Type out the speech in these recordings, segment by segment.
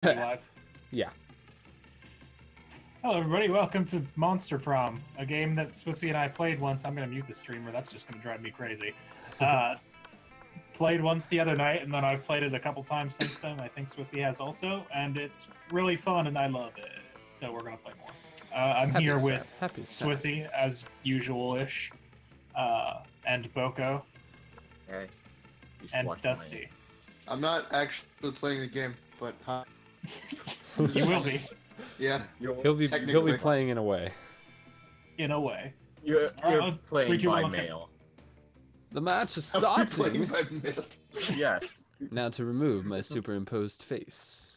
Live. Yeah. Hello, everybody. Welcome to Monster Prom, a game that Swissy and I played once. I'm going to mute the streamer. That's just going to drive me crazy. Played once the other night, and then I've played it a couple times since then. I think Swissy has also, and it's really fun, and I love it. So we're going to play more. I'm here with Swissy, as usual-ish, and Boco, hey, and Dusty. I'm not actually playing the game, but You will be. Yeah. He'll be playing in a way. In a way. You're playing by mail. The match is starting. Yes. Now to remove my superimposed face.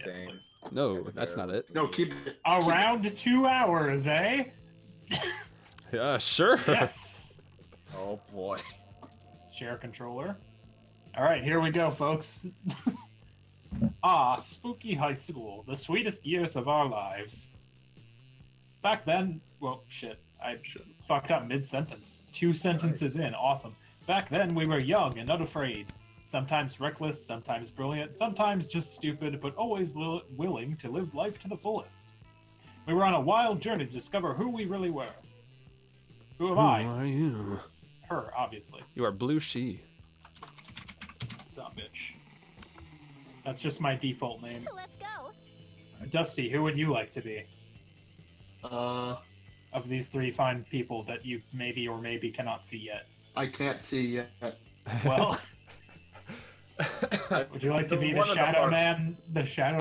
Yes, please. No, that's not it. No, keep it. Around 2 hours, eh? Yeah, sure. Yes. Oh boy. Share controller. All right, here we go, folks. Spooky high school, the sweetest years of our lives. Back then, well, shit, I fucked up mid-sentence. 2 sentences in, awesome. Back then, we were young and unafraid. Sometimes reckless, sometimes brilliant, sometimes just stupid, but always willing to live life to the fullest. We were on a wild journey to discover who we really were. Who am I? Who are you? Her, obviously. You are Blue She. Son bitch. That's just my default name. Let's go. Dusty, who would you like to be? Of Of these 3 fine people that you maybe or maybe cannot see yet. I can't see yet. Well, would you like to be the Shadow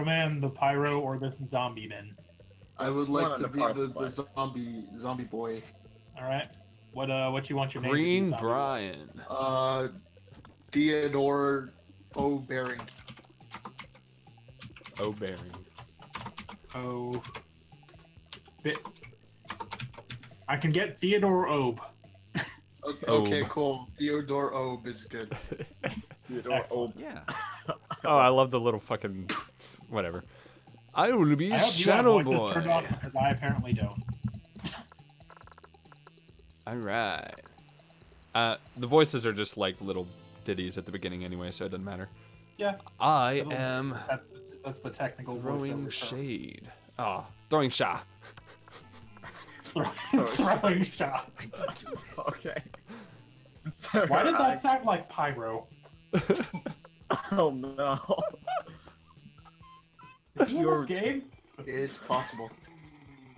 Man, the Pyro, or this Zombie Man? I would like to be the zombie boy. All right. What you want your name Green to be? Brian. Theodore O'Bearing. O'Bearing. I can get Theodore Obe. Okay, cool. Theodore Obe is good. Theodore Obe. Yeah. Oh, I love the little fucking whatever. I will be I hope Shadow you have voices Boy. turned off, because I apparently don't. All right. The voices are just like little ditties at the beginning anyway, so it doesn't matter. Yeah. I am. That's the technical throwing voiceover term. shade. Oh, throwing shot. Throwing shot. Okay. Why did that sound like pyro? Oh no. Is he in this game? It's possible.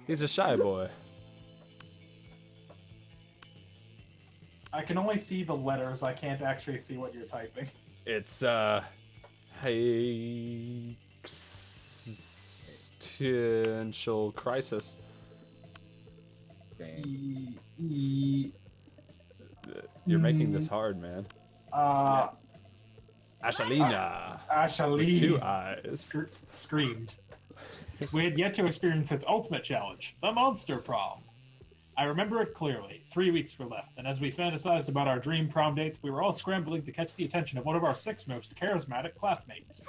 He's a shy boy. I can only see the letters. I can't actually see what you're typing. It's existential crisis. Same. You're making this hard, man. Ashalina. Ashley. With 2 eyes. Screamed. We had yet to experience its ultimate challenge, the Monster Prom. I remember it clearly. 3 weeks were left, and as we fantasized about our dream prom dates, we were all scrambling to catch the attention of one of our 6 most charismatic classmates.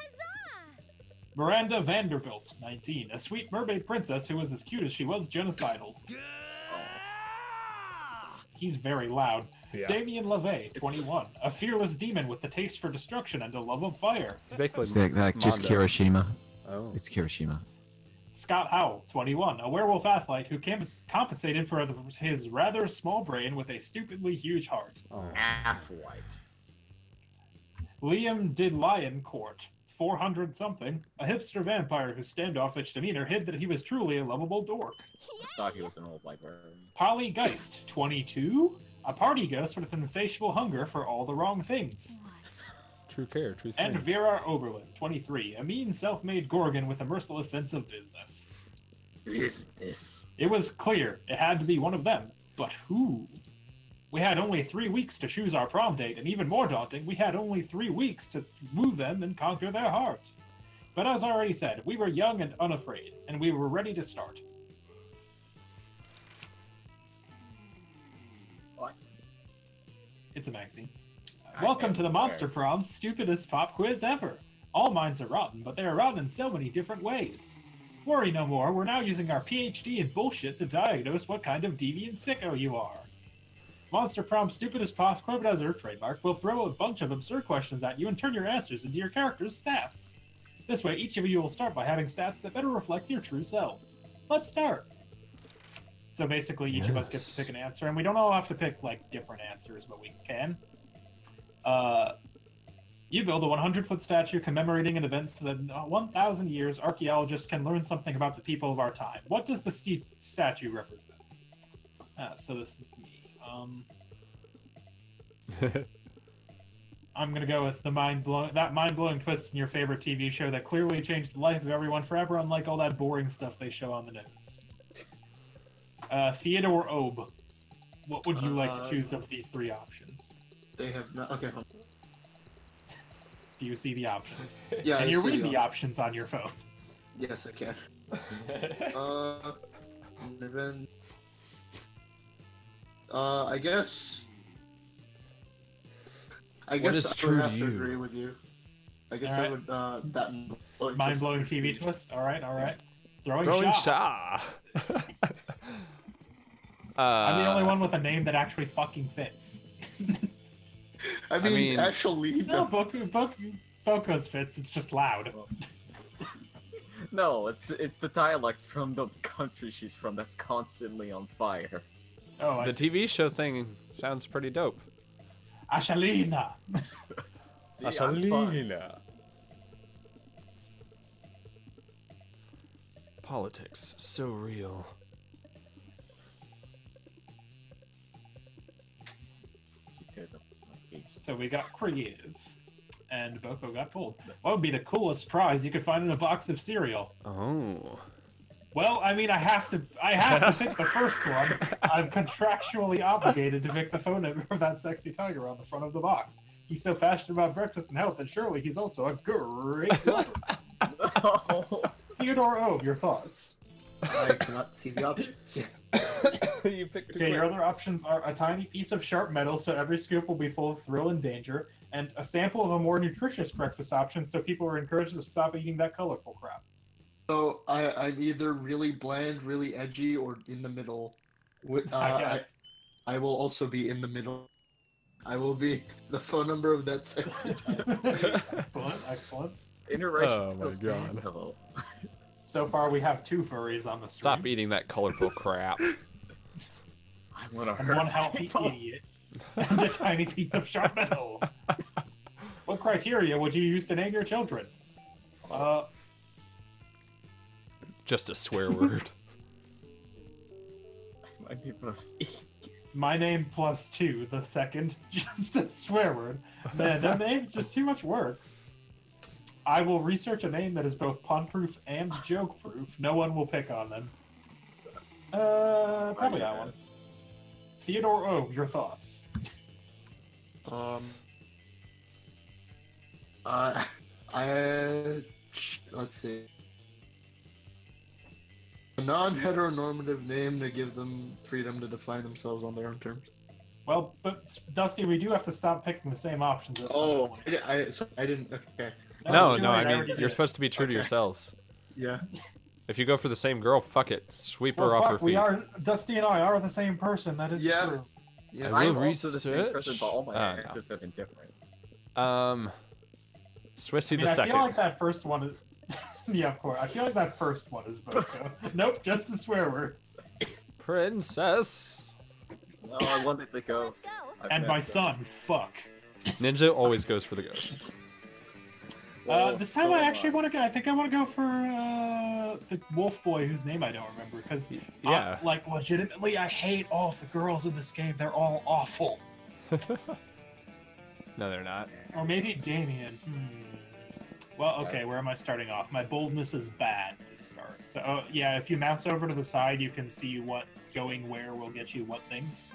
Miranda Vanderbilt, 19, a sweet mermaid princess who was as cute as she was genocidal. He's very loud. Yeah. Damien LaVey, 21, a fearless demon with the taste for destruction and a love of fire. It's basically It's like just Mondo. Kirishima. Oh. It's Kirishima. Scott Howell, 21, a werewolf athlete who compensated for his rather small brain with a stupidly huge heart. Oh. Athlete. Liam did Lion Court, 400-something, a hipster vampire whose standoffish demeanor hid that he was truly a lovable dork. I thought he was an old librarian. Polly Geist, 22, a party ghost with an insatiable hunger for all the wrong things. True care, true And things. Vera Oberlin, 23, a mean self-made Gorgon with a merciless sense of business. Is this? It was clear it had to be one of them, but who? We had only 3 weeks to choose our prom date, and even more daunting, we had only 3 weeks to move them and conquer their heart. But as I already said, we were young and unafraid, and we were ready to start. What? It's a magazine. Welcome to the Monster Prom's stupidest pop quiz ever. All minds are rotten, but they are rotten in so many different ways. Worry no more, we're now using our PhD in bullshit to diagnose what kind of deviant sicko you are. Monster Prom's stupidest possibilizer, trademark, will throw a bunch of absurd questions at you and turn your answers into your character's stats. This way, each of you will start by having stats that better reflect your true selves. Let's start. So basically, each of us gets to pick an answer, and we don't all have to pick, like, different answers, but we can. You build a 100-foot statue commemorating an event so that in 1,000 years, archaeologists can learn something about the people of our time. What does the statue represent? So this is me. I'm gonna go with the mind-blowing twist in your favorite TV show that clearly changed the life of everyone forever, unlike all that boring stuff they show on the news. Theodore Obe. What would you like to choose of these three options? They have not. Okay. Do you see the options? Yeah. Can you read the options on your phone? Yes, I can. Then, I guess I would have to agree with you. I guess I would. That mind-blowing TV twist. All right. Throwing Shaw. I'm the only one with a name that actually fucking fits. I mean, actually, no. Boco's fits. It's just loud. No, it's the dialect from the country she's from that's constantly on fire. Oh, the TV show thing sounds pretty dope. Ashalina. See, Ashalina. Politics, so real. So we got creative, and Boco got bold. What would be the coolest prize you could find in a box of cereal? Oh. Well, I mean, I have to pick the first one. I'm contractually obligated to pick the phone number of that sexy tiger on the front of the box. He's so passionate about breakfast and health, and surely he's also a great lover. No. Theodore O, your thoughts? I cannot see the options. You picked Okay, your other options are a tiny piece of sharp metal, so every scoop will be full of thrill and danger, and a sample of a more nutritious breakfast option, so people are encouraged to stop eating that colorful crap. So I'm either really bland, really edgy, or in the middle. I guess. I will also be in the middle. I will be the phone number of that sexy tiger. Excellent. Interracial. Oh my god. Hello. So far, we have two furries on the stream. Stop eating that colorful crap. I want to And hurt one healthy people. idiot. And a tiny piece of sharp metal. What criteria would you use to name your children? Just a swear word. My people are My name plus 2, the second. Just a swear word. Man, that name's just too much work. I will research a name that is both pun-proof and joke-proof. No one will pick on them. Probably that one. Theodore O, your thoughts? Let's see. A non-heteronormative name to give them freedom to define themselves on their own terms. Well, but Dusty, we do have to stop picking the same options. At some point. I didn't. Okay. No, it's too no, late, I mean, already you're did. supposed to be true to yourselves. Yeah. If you go for the same girl, fuck it. Sweep her Well, off her fuck, feet. we are, Dusty and I are the same person, that is Yeah. true. Yeah. I I'm will also the same person, research. but all my Oh, no. answers have been different. Swissy I mean, the I second. feel like that first one is... yeah, of course. I feel like that first one is Boco. Nope, just a swear word. Princess. No, I wanted the ghost. I And my messed up. son, fuck. Ninja always goes for the ghost. Well, This time so I am actually want to go. I think I want to go for the wolf boy whose name I don't remember because, Yeah. like, legitimately, I hate all of the girls in this game. They're all awful. No, they're not. Or maybe Damien. Well, okay. Where am I starting off? My boldness is bad to start. So, yeah, if you mouse over to the side, you can see what going where will get you what things.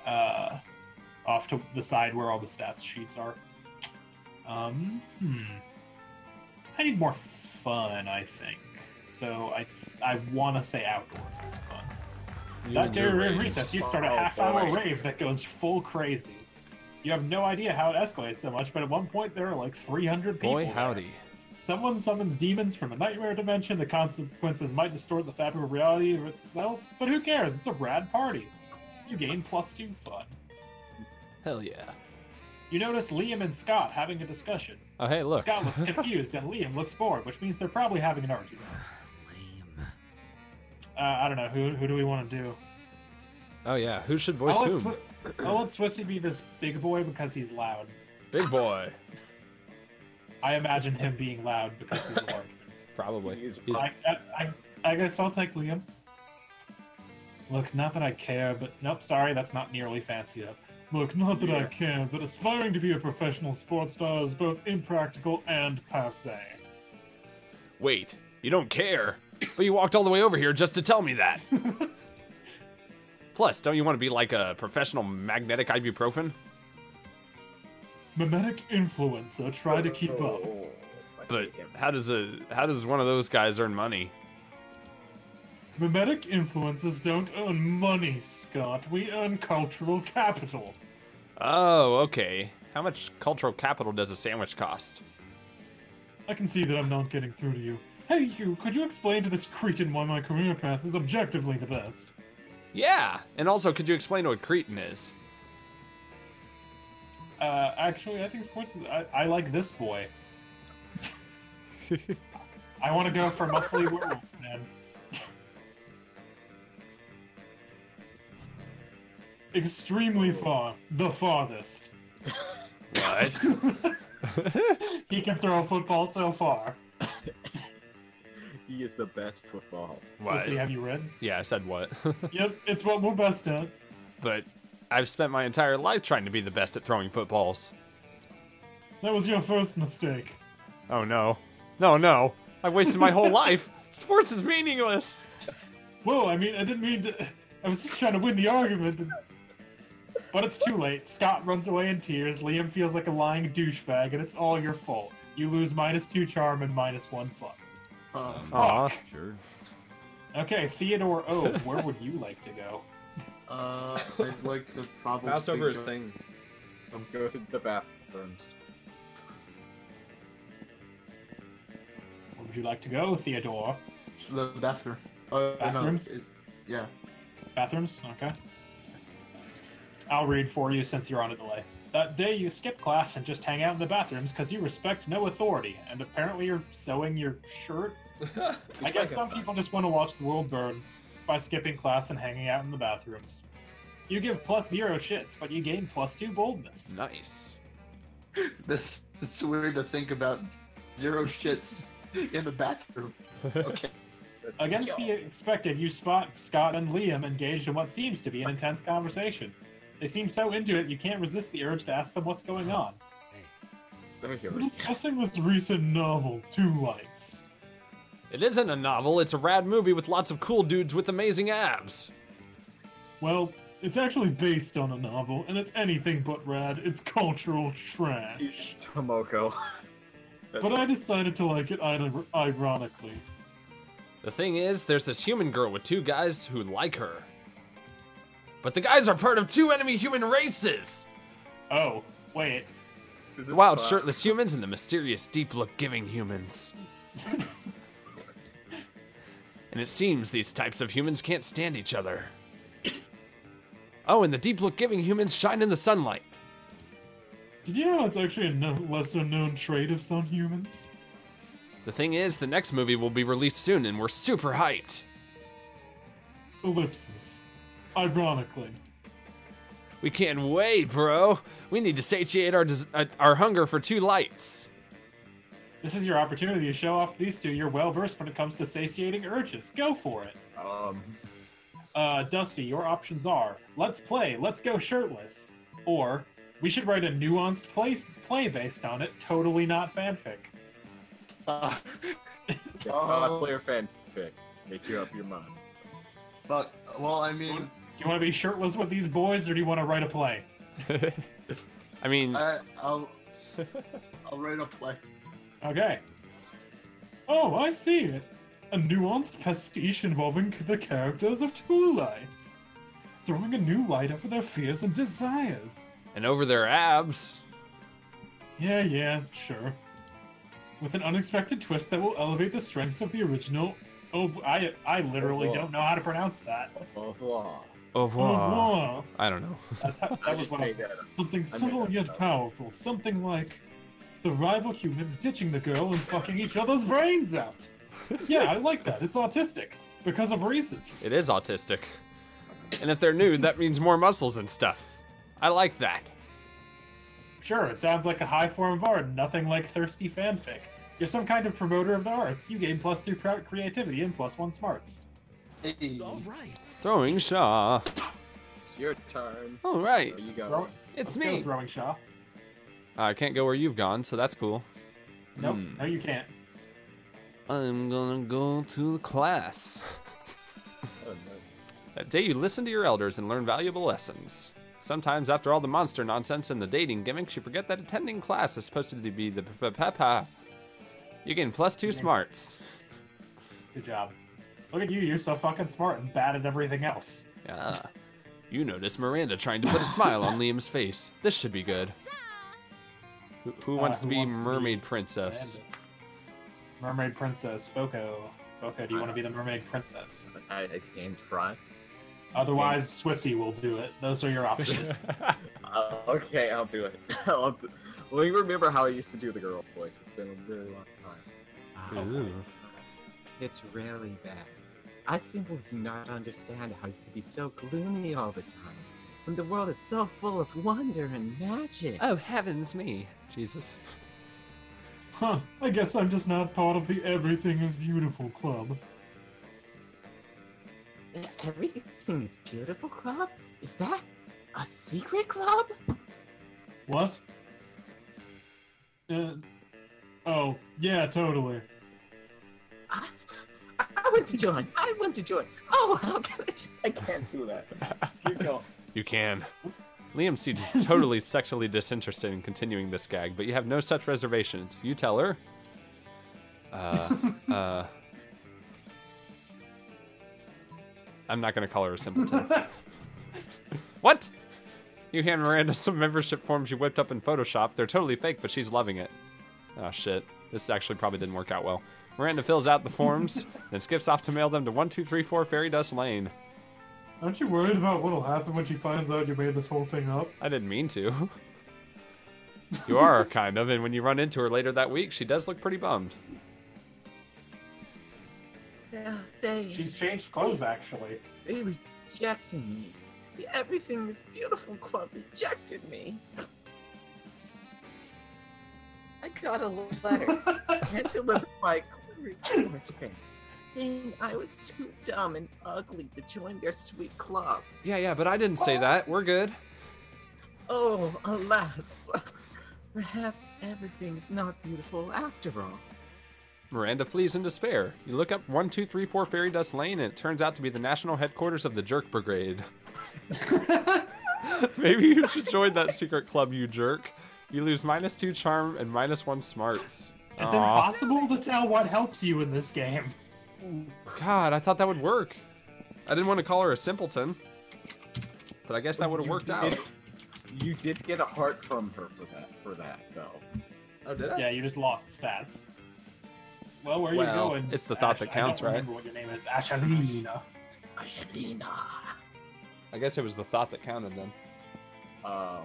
Off to the side where all the stats sheets are. I need more fun, I think. So I want to say outdoors is fun. That day during recess, you start a half-hour rave that goes full crazy. You have no idea how it escalates so much, but at one point there are like 300 people. Boy, there. howdy. Someone summons demons from a nightmare dimension. The consequences might distort the fabric of reality itself, but who cares? It's a rad party. You gain +2 fun. Hell yeah. You notice Liam and Scott having a discussion. Oh, hey, look. Scott looks confused and Liam looks bored, which means they're probably having an argument. I don't know. Who do we want to do? Oh, yeah. Who should voice whom? I'll let Swissy be this big boy because he's loud. Big boy. I imagine him being loud because he's large. Probably. I guess I'll take Liam. Look, not that I care, but... Nope, sorry, that's not nearly fancy up. Look, not that I care, but aspiring to be a professional sports star is both impractical and passé. Wait, you don't care? But you walked all the way over here just to tell me that. Plus, don't you want to be like a professional magnetic ibuprofen? Mimetic influencer, try to keep up. But how does one of those guys earn money? Mimetic influencers don't earn money, Scott. We earn cultural capital. Oh, okay. How much cultural capital does a sandwich cost? I can see that I'm not getting through to you. Hey, you, could you explain to this cretin why my career path is objectively the best? Yeah, and also could you explain what cretin is? Actually, I think sports I like this boy. I want to go for muscly werewolf, man. Extremely far. The farthest. What? He can throw a football so far. He is the best football. What? Swissy, have you read? Yeah, I said what? Yep, it's what we're best at. But I've spent my entire life trying to be the best at throwing footballs. That was your first mistake. Oh no. No. I've wasted my whole life. Sports is meaningless. Whoa, I mean, I didn't mean to... I was just trying to win the argument. But it's too late. Scott runs away in tears, Liam feels like a lying douchebag, and it's all your fault. You lose -2 charm and -1 fun. Aw. Sure. Okay, Theodore O, where would you like to go? I'd like to probably Mouse over his go- thing. Go to the bathrooms. Where would you like to go, Theodore? The bathroom. Bathrooms? No, yeah. Bathrooms? Okay. I'll read for you since you're on a delay. That day you skip class and just hang out in the bathrooms because you respect no authority, and apparently you're sewing your shirt? I guess some people just want to watch the world burn by skipping class and hanging out in the bathrooms. You give +0 shits, but you gain +2 boldness. Nice. That's weird to think about. 0 shits in the bathroom. Okay. Against the expected, you spot Scott and Liam engaged in what seems to be an intense conversation. They seem so into it, you can't resist the urge to ask them what's going on. Let me hear We're it. discussing this recent novel, Two Lights. It isn't a novel, it's a rad movie with lots of cool dudes with amazing abs. Well, it's actually based on a novel, and it's anything but rad. It's cultural trash. Tomoko. But I decided to like it ironically. The thing is, there's this human girl with 2 guys who like her. But the guys are part of 2 enemy human races! Oh, wait. The wild shirtless humans and the mysterious deep look giving humans. And it seems these types of humans can't stand each other. Oh, and the deep look giving humans shine in the sunlight. Did you know it's actually a lesser known trait of some humans? The thing is, the next movie will be released soon and we're super hyped. Ellipsis. Ironically. We can't wait, bro. We need to satiate our hunger for 2 lights. This is your opportunity to show off these 2. You're well versed when it comes to satiating urges. Go for it. Dusty, your options are, let's play, let's go shirtless. Or, we should write a nuanced play based on it, totally not fanfic. Cosplayer fanfic. Make you up your mind. Fuck. Well, I mean... Do you want to be shirtless with these boys, or do you want to write a play? I mean... I'll write a play. Okay. Oh, I see it. A nuanced pastiche involving the characters of 2 lights. Throwing a new light over their fears and desires. And over their abs. Yeah, sure. With an unexpected twist that will elevate the strengths of the original... Oh, I literally don't know how to pronounce that. Au revoir. Au revoir. Au revoir. I don't know. That was what I was saying. Something subtle yet powerful. Something like the rival humans ditching the girl and fucking each other's brains out. Yeah, I like that. It's autistic. Because of reasons. It is autistic. And if they're nude, that means more muscles and stuff. I like that. Sure, it sounds like a high form of art, nothing like thirsty fanfic. You're some kind of promoter of the arts. You gain +2 creativity and +1 smarts. Hey. All right. Throwing Shaw. It's your turn. All right. There you go. Throw- It's Let's go, me. Throwing Shaw. I can't go where you've gone, so that's cool. Nope, no you can't. I'm gonna go to class. Oh, no. That day you listen to your elders and learn valuable lessons. Sometimes after all the monster nonsense and the dating gimmicks, you forget that attending class is supposed to be the papa. You gain +2 smarts. Good job. Look at you, you're so fucking smart and bad at everything else. Yeah. You notice Miranda trying to put a smile on Liam's face. This should be good. Who wants to be Mermaid Princess? Mermaid Princess, Boco. Boco, do you want to be the Mermaid Princess? I can't try. Otherwise, Swissy will do it. Those are your options. Okay, I'll do it. Let me remember how I used to do the girl voice. It's been a really long time. Ooh. It's really bad. I simply do not understand how you can be so gloomy all the time, when the world is so full of wonder and magic. Oh, heavens me. Jesus. Huh, I guess I'm just not part of the Everything is Beautiful club. Everything is Beautiful Club? Is that a secret club? What? Oh, yeah, totally. I want to join. I want to join. Oh, how can I can't do that. Keep going. You can. Liam seems totally sexually disinterested in continuing this gag, but you have no such reservations. You tell her. I'm not gonna call her a simpleton. What? You hand Miranda some membership forms you whipped up in Photoshop. They're totally fake, but she's loving it. Oh shit. This actually probably didn't work out well. Miranda fills out the forms, then skips off to mail them to 1234 Fairy Dust Lane. Aren't you worried about what'll happen when she finds out you made this whole thing up? I didn't mean to. You are, kind of, and when you run into her later that week, she does look pretty bummed. She's changed clothes, actually. They rejected me. The Everything is Beautiful Club rejected me. I got a letter hand delivered by Claire's fan, saying I was too dumb and ugly to join their sweet club. Yeah, but I didn't say that. We're good. Oh, alas. Perhaps everything's not beautiful after all. Miranda flees in despair. You look up 1234 Fairy Dust Lane, and it turns out to be the national headquarters of the Jerk Brigade. Maybe you should join that secret club, you jerk. You lose -2 charm and -1 smarts. It's Aw. impossible to tell what helps you in this game. God, I thought that would work. I didn't want to call her a simpleton, but I guess that would have worked out. You did get a heart from her for that though. Oh, did I? Yeah, you just lost stats. Well, where are you going? It's the thought that counts, I don't right? remember what your name is. Ashalina. Angelina. I guess it was the thought that counted then. Oh,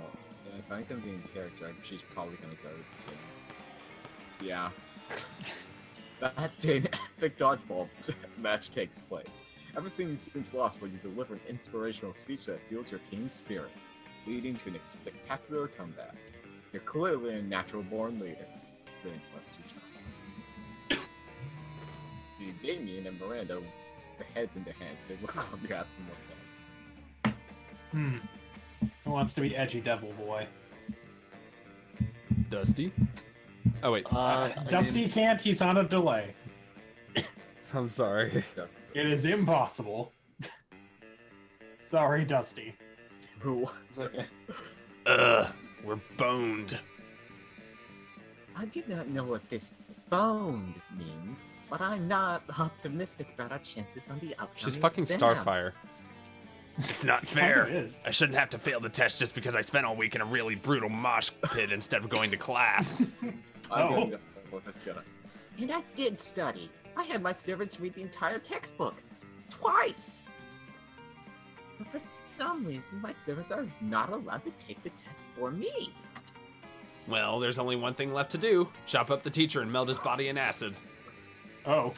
if I'm gonna be in character, she's probably gonna go to. Yeah. That day, an epic dodgeball match takes place. Everything seems lost, but you deliver an inspirational speech that fuels your team's spirit, leading to a spectacular comeback. You're clearly a natural-born leader. Getting +2 charm. See, Damien and Miranda, the heads in their hands, they look up. You ask them what's up. Who wants to be edgy devil boy? Dusty? Oh, wait. Dusty can't, he's on a delay. I'm sorry. Dusty. It is impossible. Sorry, Dusty. Who? It's okay. We're boned. I do not know what this boned means, but I'm not optimistic about our chances on the upcoming She's fucking exam. Starfire. It's not fair. Kinda is. I shouldn't have to fail the test just because I spent all week in a really brutal mosh pit instead of going to class. I'm Oh. gonna go with this guy. And I did study. I had my servants read the entire textbook. Twice! But for some reason, my servants are not allowed to take the test for me. Well, there's only one thing left to do. Chop up the teacher and melt his body in acid. Oh.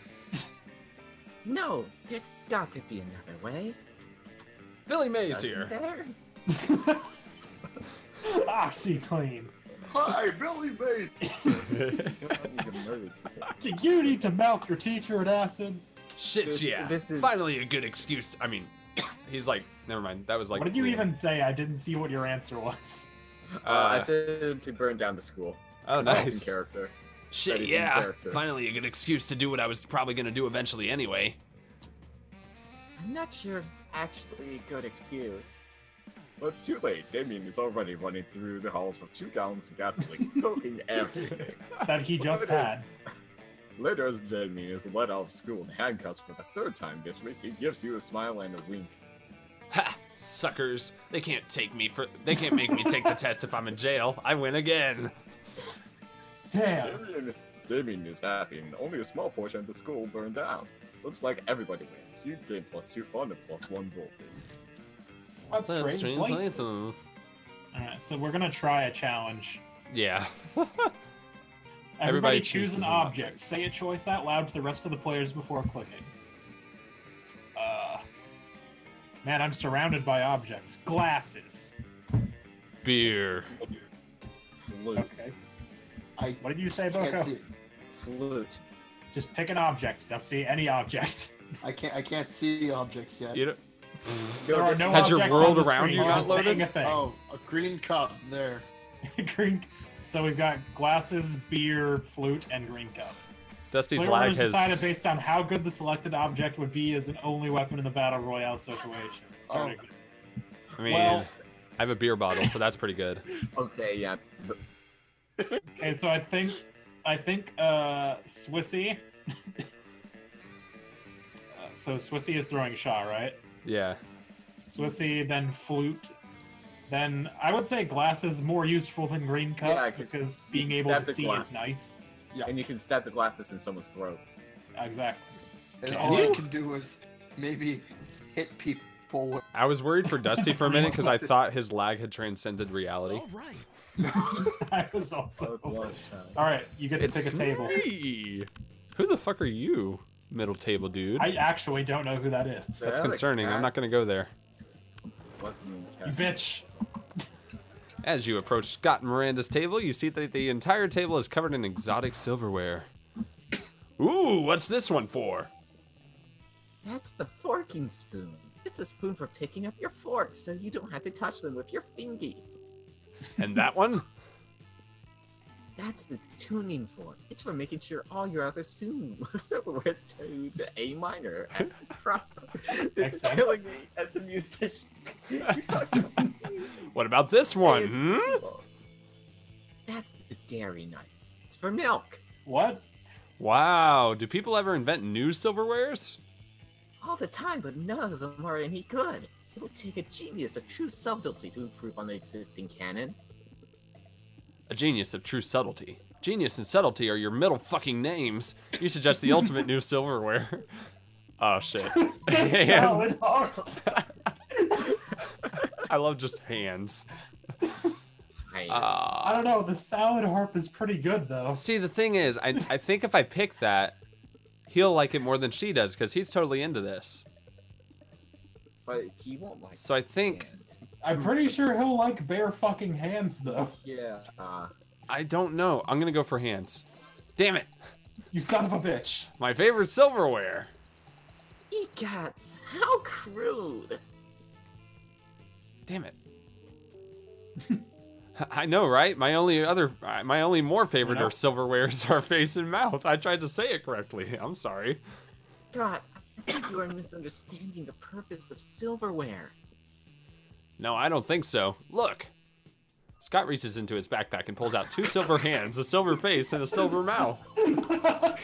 No, there's got to be another way. Billy Mays Isn't here. there? OxyClean. Hi, Billy Mays. Do you need to melt your teacher in acid? Shit, yeah. This is... Finally a good excuse. I mean, he's like, never mind. That was like. What did you weird. even say? I didn't see what your answer was. I said to burn down the school. Oh, 'Cause that's in nice. character. Shit, That is in yeah. character. Finally a good excuse to do what I was probably gonna do eventually anyway. I'm not sure if it's actually a good excuse. Well, it's too late. Damien is already running through the halls with 2 gallons of gasoline, soaking everything. That he just had. Later, as Damien is let out of school in handcuffs for the 3rd time this week, he gives you a smile and a wink. Ha! Suckers. They can't make me take the test if I'm in jail. I win again. Damn. Damien is happy, and only a small portion of the school burned down. Looks like everybody wins. You gain +2 fun and +1 bonus. What strange places. Alright, so we're gonna try a challenge. Yeah. Everybody choose chooses an object. Say a choice out loud to the rest of the players before clicking. Man, I'm surrounded by objects. Glasses. Beer. Flute. Okay. What did you say, Can't Boco? see it. Flute. Just pick an object, Dusty. Any object. I can't see objects yet. You don't... There are no Has your objects world on the around screen. you You're not just saying loaded? a thing. Oh, a green cup there. Green. So we've got glasses, beer, flute, and green cup. Dusty's Player lag was has... decided based on how good the selected object would be as an only weapon in the battle royale situation. Starting. I mean, Well- I have a beer bottle, so that's pretty good. Okay, yeah. Okay, so I think Swissy. So Swissy is throwing a shot, right? Yeah. Swissy, then flute. Then I would say glass is more useful than green cup Yeah, 'cause because you being can able stab to the see glass. is nice. And you can stab the glasses in someone's throat. Exactly. And Can all you? I can do is maybe hit people with... I was worried for Dusty for a minute because I thought his lag had transcended reality. I was also. Oh, it's lunchtime. All right, you get to It's pick a table. me. Who the fuck are you, middle table dude? I actually don't know who that is. That's Yeah, the concerning. I'm cat. not gonna go there. What's mean, You cat? bitch. As you approach Scott and Miranda's table, you see that the entire table is covered in exotic silverware. Ooh, what's this one for? That's the forking spoon. It's a spoon for picking up your forks so you don't have to touch them with your fingies. And that one? That's the tuning fork. It's for making sure all your other silverware is tuned to A minor as is proper. This Makes is sense. killing me as a musician. What about this one? It's Hmm? cool. That's the dairy knife. It's for milk. What? Wow, do people ever invent new silverwares? All the time, but none of them are any good. It would take a genius of true subtlety to improve on the existing canon. A genius of true subtlety. Genius and subtlety are your middle fucking names. You suggest the ultimate new silverware. Oh shit. Hands. Solid hard. I love just hands. I don't know. The salad harp is pretty good though. See, the thing is, I think if I pick that, he'll like it more than she does because he's totally into this. But he won't like So I think hands. I'm pretty sure he'll like bare fucking hands though. Yeah. I don't know. I'm gonna go for hands. Damn it! You son of a bitch. My favorite silverware. Egots, how crude. Damn it. I know, right? My only more favorite are silverwares are face and mouth. I tried to say it correctly. I'm sorry. God, I think you are misunderstanding the purpose of silverware. No, I don't think so. Look. Scott reaches into his backpack and pulls out 2 silver hands, a silver face, and a silver mouth.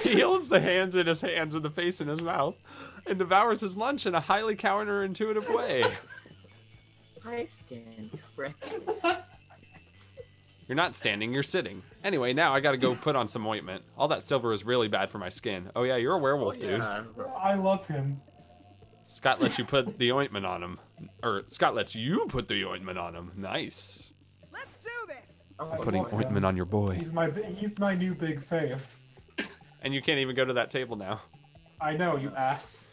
He holds the hands in his hands and the face in his mouth, and devours his lunch in a highly counterintuitive way. I stand corrected. You're not standing, you're sitting. Anyway, now I gotta go put on some ointment. All that silver is really bad for my skin. Oh yeah, you're a werewolf, dude. Yeah. I love him. Scott lets you put the ointment on him. Or, Scott lets you put the ointment on him. Nice. Let's do this. Putting ointment on your boy. He's my new big fave. And you can't even go to that table now. I know, you ass.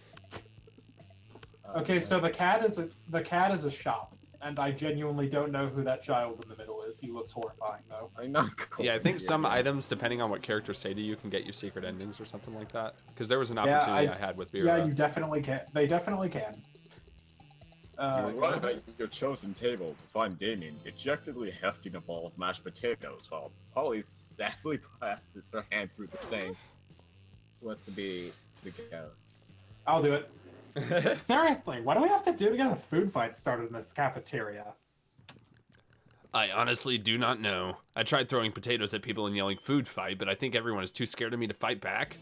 Okay, so the cat is a shop, and I genuinely don't know who that child in the middle is. He looks horrifying, though. I'm not cool. Yeah, I think some items, depending on what characters say to you, can get you secret endings or something like that. Because there was an opportunity I had with Vera. Yeah, you definitely can. They definitely can. You arrive at your chosen table to find Damien dejectedly hefting a bowl of mashed potatoes while Polly sadly passes her hand through the same. Who wants to be the ghost? I'll do it. Seriously, what do we have to do to get a food fight started in this cafeteria? I honestly do not know. I tried throwing potatoes at people and yelling food fight, but I think everyone is too scared of me to fight back.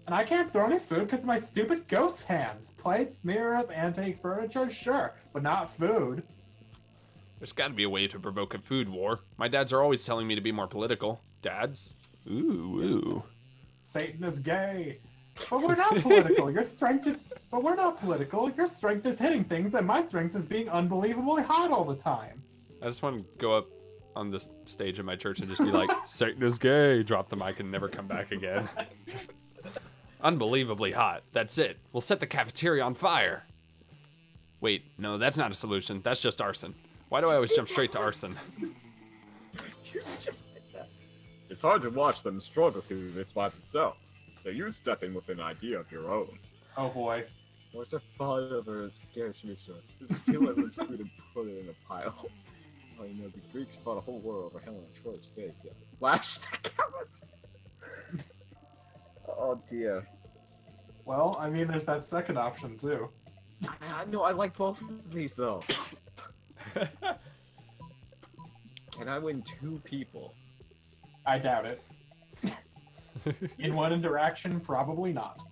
And I can't throw any food because of my stupid ghost hands. Plates, mirrors, antique furniture, sure, but not food. There's got to be a way to provoke a food war. My dads are always telling me to be more political. Dads? Ooh, ooh. Satan is gay. But we're not political. Your strength is... But we're not political. Your strength is hitting things, and my strength is being unbelievably hot all the time. I just want to go up on the stage in my church and just be like, Satan is gay. Drop the mic and never come back again. Unbelievably hot. That's it. We'll set the cafeteria on fire. Wait, no, that's not a solution. That's just arson. Why do I always jump straight to arson? You just did that. It's hard to watch them struggle through this by themselves, so you step in with an idea of your own. Oh boy. What's a thought of a scarce resource? Steal everyone's food and put it in a pile. Oh, you know, the Greeks fought a whole war over Helen of Troy's face, yeah. Flash the camera! Oh dear. Well, I mean, there's that second option, too. No, I like both of these, though. Can I win 2 people? I doubt it. In one interaction, probably not.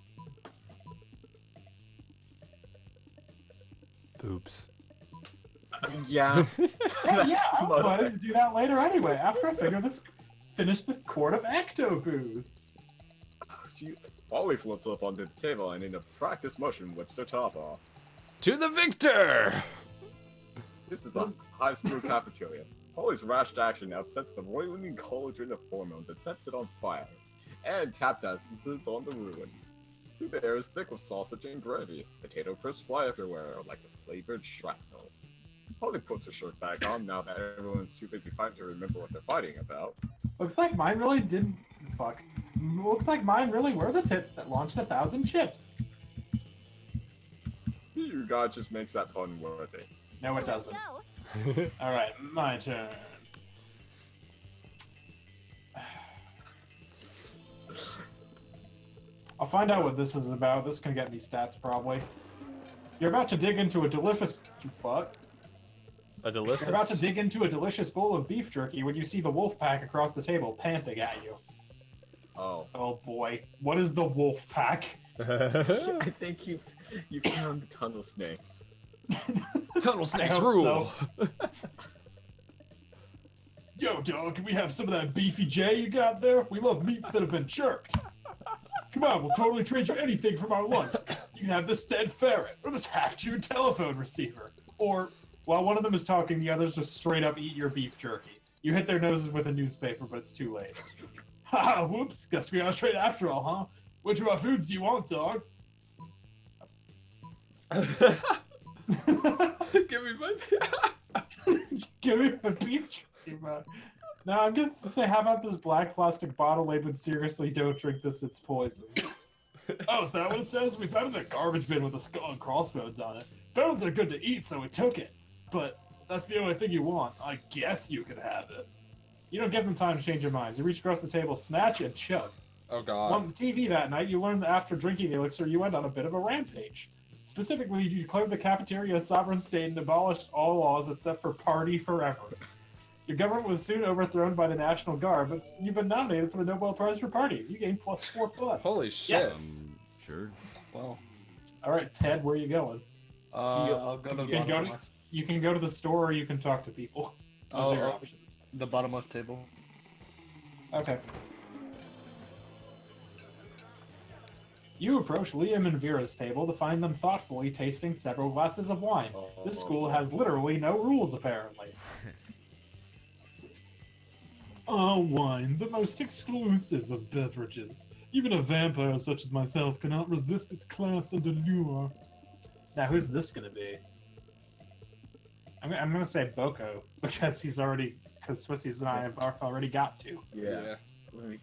Oops. Yeah. Hey, yeah, I'm planning to do that later anyway, after I finish this quart of Ecto Boost. Polly floats up onto the table and in a practice motion whips her top off. To the victor! This is a high school cafeteria. Polly's rash action upsets the boiling cauldron of hormones and sets it on fire. And tap dances on the ruins. See, the air is thick with sausage and gravy. Potato crisps fly everywhere like a flavored shrapnel. Polly puts her shirt back on now that everyone's too busy fighting to remember what they're fighting about. Looks like mine really didn't... Fuck. Looks like mine really were the tits that launched 1,000 chips. You God just makes that pun worthy. No, it doesn't. Alright, my turn. I'll find out what this is about. This can get me stats, probably. You're about to dig into a delicious... Fuck. A delicious? You're about to dig into a delicious bowl of beef jerky when you see the wolf pack across the table panting at you. Oh. Oh boy. What is the wolf pack? I think you found the tunnel snakes. Tunnel snakes I hope rule! so. Yo, dog, can we have some of that beefy J you got there? We love meats that have been jerked. Come on, we'll totally trade you anything from our lunch. You can have this dead ferret, or this half-chewed telephone receiver. Or, while one of them is talking, the others just straight up eat your beef jerky. You hit their noses with a newspaper, but it's too late. Haha, whoops, guess we are straight after all, huh? Which of our foods do you want, dog? Give me my... Give me my beef jerky, man. No, I'm gonna say, how about this black plastic bottle labeled seriously, don't drink this, it's poison. Oh, is that what it says? We found it in a garbage bin with a skull and crossbones on it. Bones are good to eat, so we took it. But that's the only thing you want. I guess you could have it. You don't give them time to change their minds. You reach across the table, snatch, and chug. Oh god. On the TV that night, you learned that after drinking the elixir, you went on a bit of a rampage. Specifically, you declared the cafeteria a sovereign state and abolished all laws except for party forever. Your government was soon overthrown by the National Guard, but you've been nominated for the Nobel Prize for Party. You gained +4 fun. Holy shit. Yes. Sure. Well. All right, Ted, where are you going? I'll go to the bottom left. You can go to the store or you can talk to people. Those are your Oh, options. the bottom left table. Okay. You approach Liam and Vera's table to find them thoughtfully tasting several glasses of wine. This school has literally no rules, apparently. Ah, wine, the most exclusive of beverages. Even a vampire such as myself cannot resist its class and allure. Now, who's this gonna be? I'm gonna say Boco, because Swissy's and I have already got to. Yeah. Let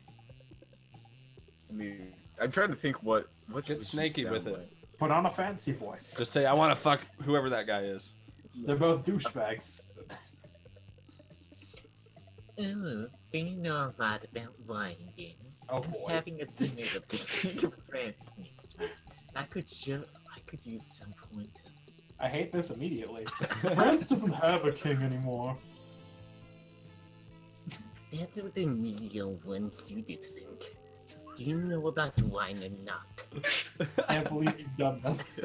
me. I'm trying to think what Get snaky with it. like. Put on a fancy voice. Just say, I want to fuck whoever that guy is. They're both douchebags. Oh, do you know a lot about wine, then? Oh I'm boy. having a dinner with the King of France next week. I could use some pointers. I hate this immediately. France doesn't have a king anymore. That's what the media wants you to think. Do you know about wine or not? Can't believe you've done this.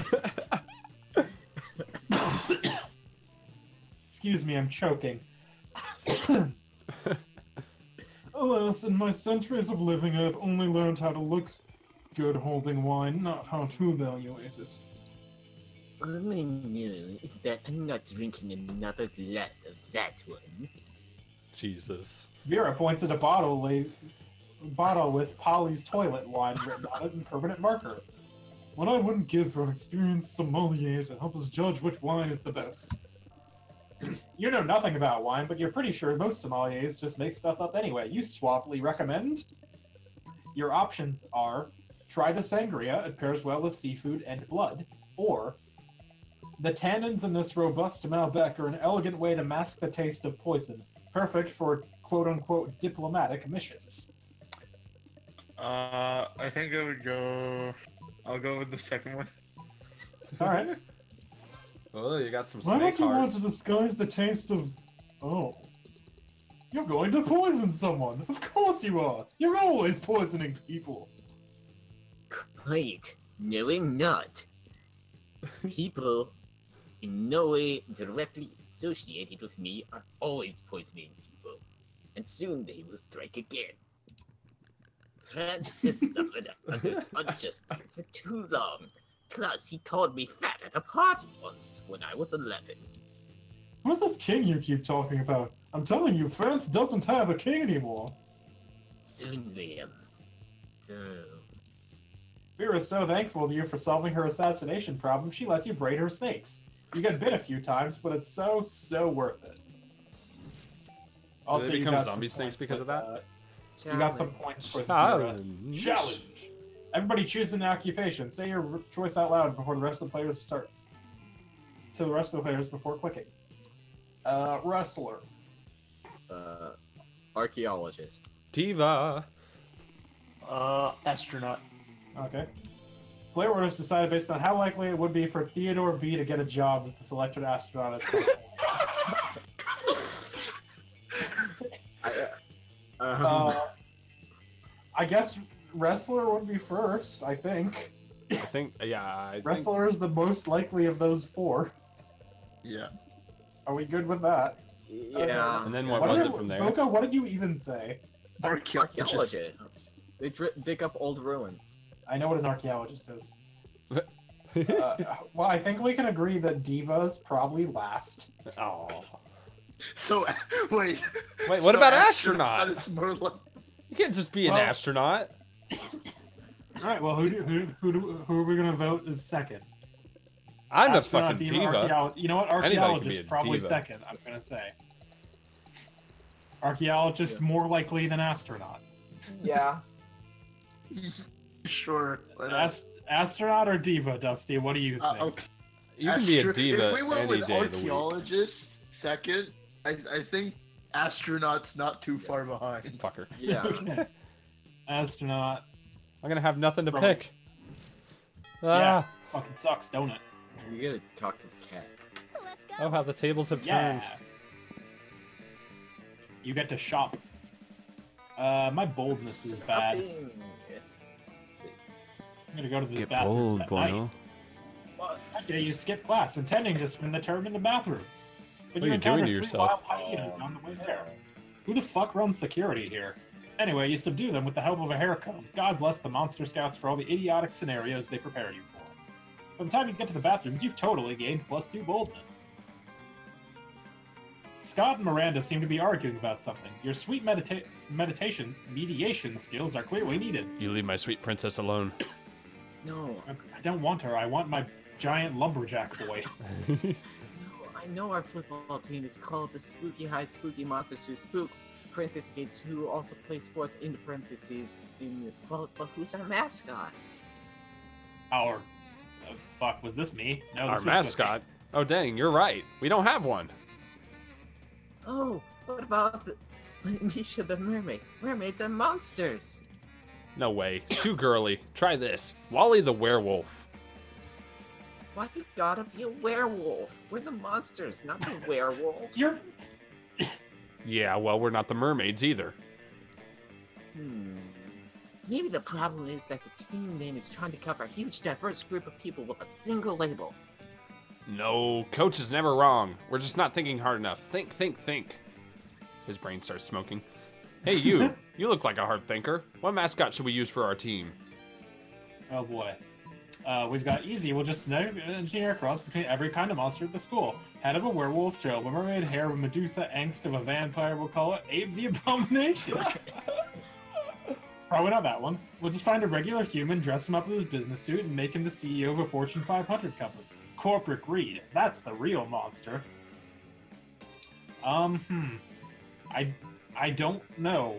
Excuse me, I'm choking. Alas, in my centuries of living, I've only learned how to look good holding wine, not how to evaluate it. All I know is that I'm not drinking another glass of that one. Jesus. Vera points at a bottle with Polly's toilet wine written on it in permanent marker. What I wouldn't give for an experienced sommelier to help us judge which wine is the best. You know nothing about wine, but you're pretty sure most sommeliers just make stuff up anyway. You suavely recommend? Your options are, try the sangria, it pairs well with seafood and blood, or, the tannins in this robust Malbec are an elegant way to mask the taste of poison, perfect for quote-unquote diplomatic missions. I think I would go... I'll go with the second one. Alright. Oh, you got some Why snake don't you want heart. to disguise the taste of... Oh. You're going to poison someone! Of course you are! You're always poisoning people! Quiet. No, I'm not. People in no way directly associated with me are always poisoning people. And soon they will strike again. France has suffered under its unjust for too long. Plus, he called me fat at a party once when I was 11. Who's this king you keep talking about? I'm telling you, France doesn't have a king anymore. Soon, Liam. So, Vera's so thankful to you for solving her assassination problem, she lets you braid her snakes. You get bit a few times, but it's so worth it. they you become got zombie some snakes points because of with, that? You got some points for the Challenge. challenge. Everybody choose an occupation. Say your choice out loud before the rest of the players start. To the rest of the players before clicking. Wrestler. Archaeologist. Diva. Astronaut. Okay. Player orders decided based on how likely it would be for Theodore B to get a job as the selected astronaut at some point. I guess wrestler would be first, I think. I think, yeah. Wrestler is the most likely of those four. Yeah. Are we good with that? Yeah. And then what was it from there? Boco, what did you even say? Archaeologist. Archaeologists. They dig up old ruins. I know what an archaeologist is. Well, I think we can agree that Diva's probably last. Oh. So, wait. Wait, what so about astronaut? Is more like... You can't just be an Well- astronaut. All right. Well, who are we gonna vote as second? I'm a Astronaut, fucking diva. You know what? Anybody can be Archaeologist a probably diva. second. I'm gonna say. Archaeologist more likely than astronaut. Yeah. Sure. Why not? Astronaut or diva, Dusty? What do you think? Okay. You can be a Astro- diva If we went any with day of the week. archaeologist second, I think astronaut's not too far behind. Fucker. Yeah. Okay. Astronaut. I'm gonna have nothing to Probably. pick. Yeah. Ah. Fucking sucks, don't it? You gotta talk to the cat. Let's go. Oh, how the tables have Yeah. turned. You get to shop. My boldness is bad. Shopping. I'm gonna go to the Get bathrooms bold, at night. boyo. Well, that day you skip class, intending to spend the term in the bathrooms. But What are you encounter doing to 3 yourself? wild hyenas on the way there. Who the fuck runs security here? Anyway, you subdue them with the help of a hair comb. God bless the Monster Scouts for all the idiotic scenarios they prepare you for. By the time you get to the bathrooms, you've totally gained +2 boldness. Scott and Miranda seem to be arguing about something. Your sweet mediation skills are clearly needed. You leave my sweet princess alone. No. I don't want her. I want my giant lumberjack boy. I know our football team is called the Spooky High Spooky Monsters Who Spook, parentheses, who also play sports in parentheses, but who's our mascot? Our... fuck, was this me? No, Our this was mascot? Oh dang, you're right. We don't have one. Oh, what about the Misha the mermaid? Mermaids are monsters. No way. Too girly. Try this. Wally the werewolf. Why's it gotta be a werewolf? We're the monsters, not the werewolves. You're... Yeah, well, we're not the mermaids either. Maybe the problem is that the team name is trying to cover a huge diverse group of people with a single label. No, coach is never wrong. We're just not thinking hard enough. Think, think, think. His brain starts smoking. Hey, you. You look like a hard thinker. What mascot should we use for our team? Oh boy. We've got easy. We'll just engineer a cross between every kind of monster at the school. Head of a werewolf, Joe, a mermaid, hair of a Medusa, angst of a vampire. We'll call it Abe the Abomination. Probably not that one. We'll just find a regular human, dress him up with his business suit, and make him the CEO of a Fortune 500 company. Corporate greed. That's the real monster. I don't know.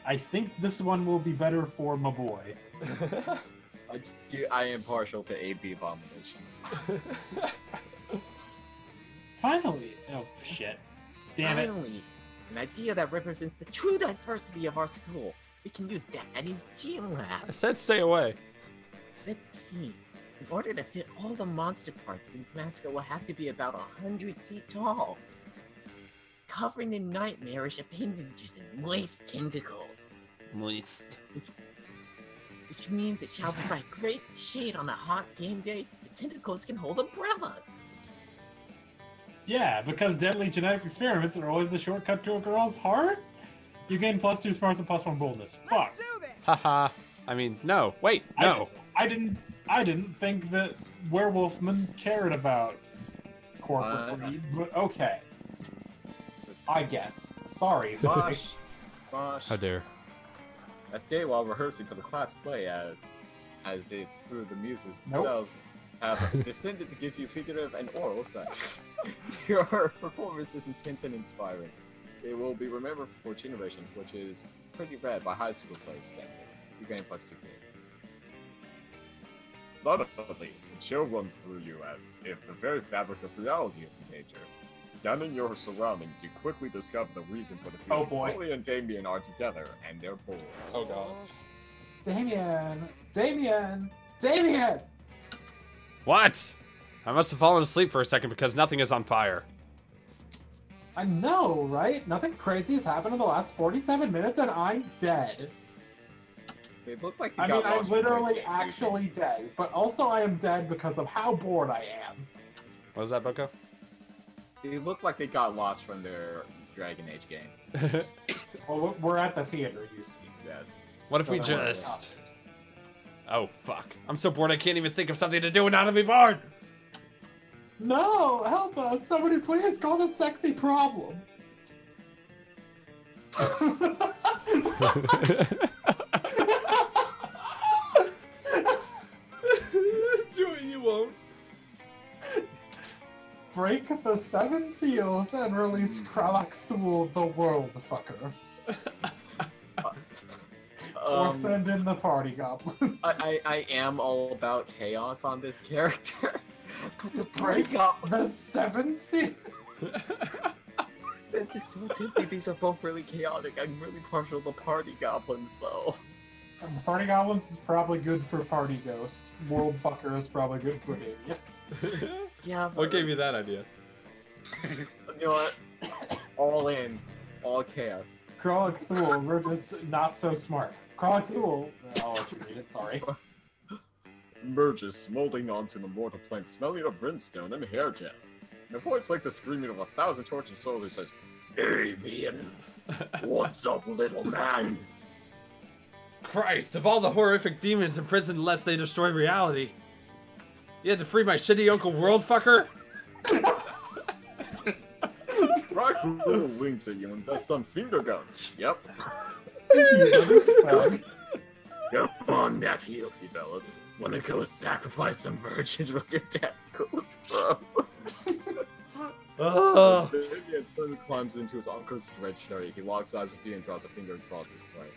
I think this one will be better for my boy. I am partial to Abe the Abomination. Finally! Oh, shit. Damn it. Finally, an idea that represents the true diversity of our school. We can use Daddy's Gene Lab. I said stay away. Let's see. In order to fit all the monster parts, the mascot will have to be about 100 feet tall, covering in nightmarish appendages and moist tentacles. Moist. Which means it shall provide great shade on a hot game day. The tentacles can hold umbrellas. Yeah, because deadly genetic experiments are always the shortcut to a girl's heart? You gain +2 smarts and +1 boldness. Fuck. Let's do this. Haha. I mean, no. Wait, no. I didn't think that werewolfmen cared about corporate greed, but okay. I guess. Sorry. Bosh. How dare. That day while rehearsing for the class play as it's through the muses themselves have descended to give you figurative and oral sex. Your performance is intense and inspiring. It will be remembered for generations, which is pretty rad by high school play standards. You gain +2 grades. Suddenly, the chill runs through you as if the very fabric of reality is in danger. Scanning your surroundings, you quickly discover the reason for the feeling. Oh boy. Holly and Damien are together, and they're bored. Oh god. Damien! What? I must have fallen asleep for a second because nothing is on fire. I know, right? Nothing crazy has happened in the last 47 minutes and I'm dead. They look like they I got mean, I'm lost from literally their- actually dead, but also I am dead because of how bored I am. What was that, Boco? They look like they got lost from their Dragon Age game. Well, we're at the theater, you see. Yes. What if So we don't worry about just... it. Oh, fuck. I'm so bored I can't even think of something to do and not to be bored! No! Help us! Somebody please call the sexy problem! Do it, you won't. Break the 7 seals and release Kralak Thul the World Fucker. Or send in the party goblins. I am all about chaos on this character. But the party Break goblins. the 7 seals! This is so tempting. These are both really chaotic. I'm really partial to party goblins, though. Party goblins is probably good for party ghost. World fucker is probably good for Damien. Yeah, What gave you that idea? You know what? All in. All chaos. Kralak Thul, we're just not so smart. Kralak Thul, I'll let you read it, sorry. Emerges, molding onto an immortal plant, smelling of brimstone and hair gel. In a voice like the screaming of 1,000 tortured soldiers says, "Damien, what's up, little man? Christ, of all the horrific demons imprisoned unless they destroy reality. You had to free my shitty Uncle World fucker? Rifle winks at you and does some finger guns. Yep. Come on, nephew, he bellowed. Wanna go sacrifice some virgins with your dad's clothes, bro? Vivian suddenly climbs into his uncle's dread chariot. He walks out with you and draws a finger across his throat.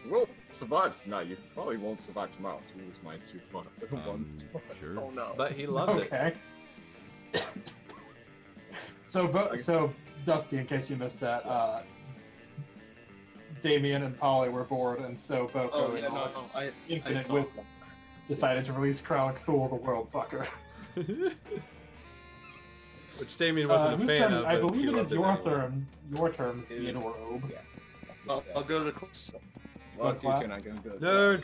You won't survive tonight. You probably won't survive tomorrow. He was my suit fun. Sure. Oh no. But he loved it. Okay. So Dusty, in case you missed that, Damien and Polly were bored, and so Boco, in all his infinite wisdom, decided to release Kralik Thule, the world fucker. Which Damien wasn't a fan of. I but believe he it is loved your turn, It is. Theodore Obe. Yeah. I'll go to class. Well, it's your What turn. class? I'm gonna go. Nerd!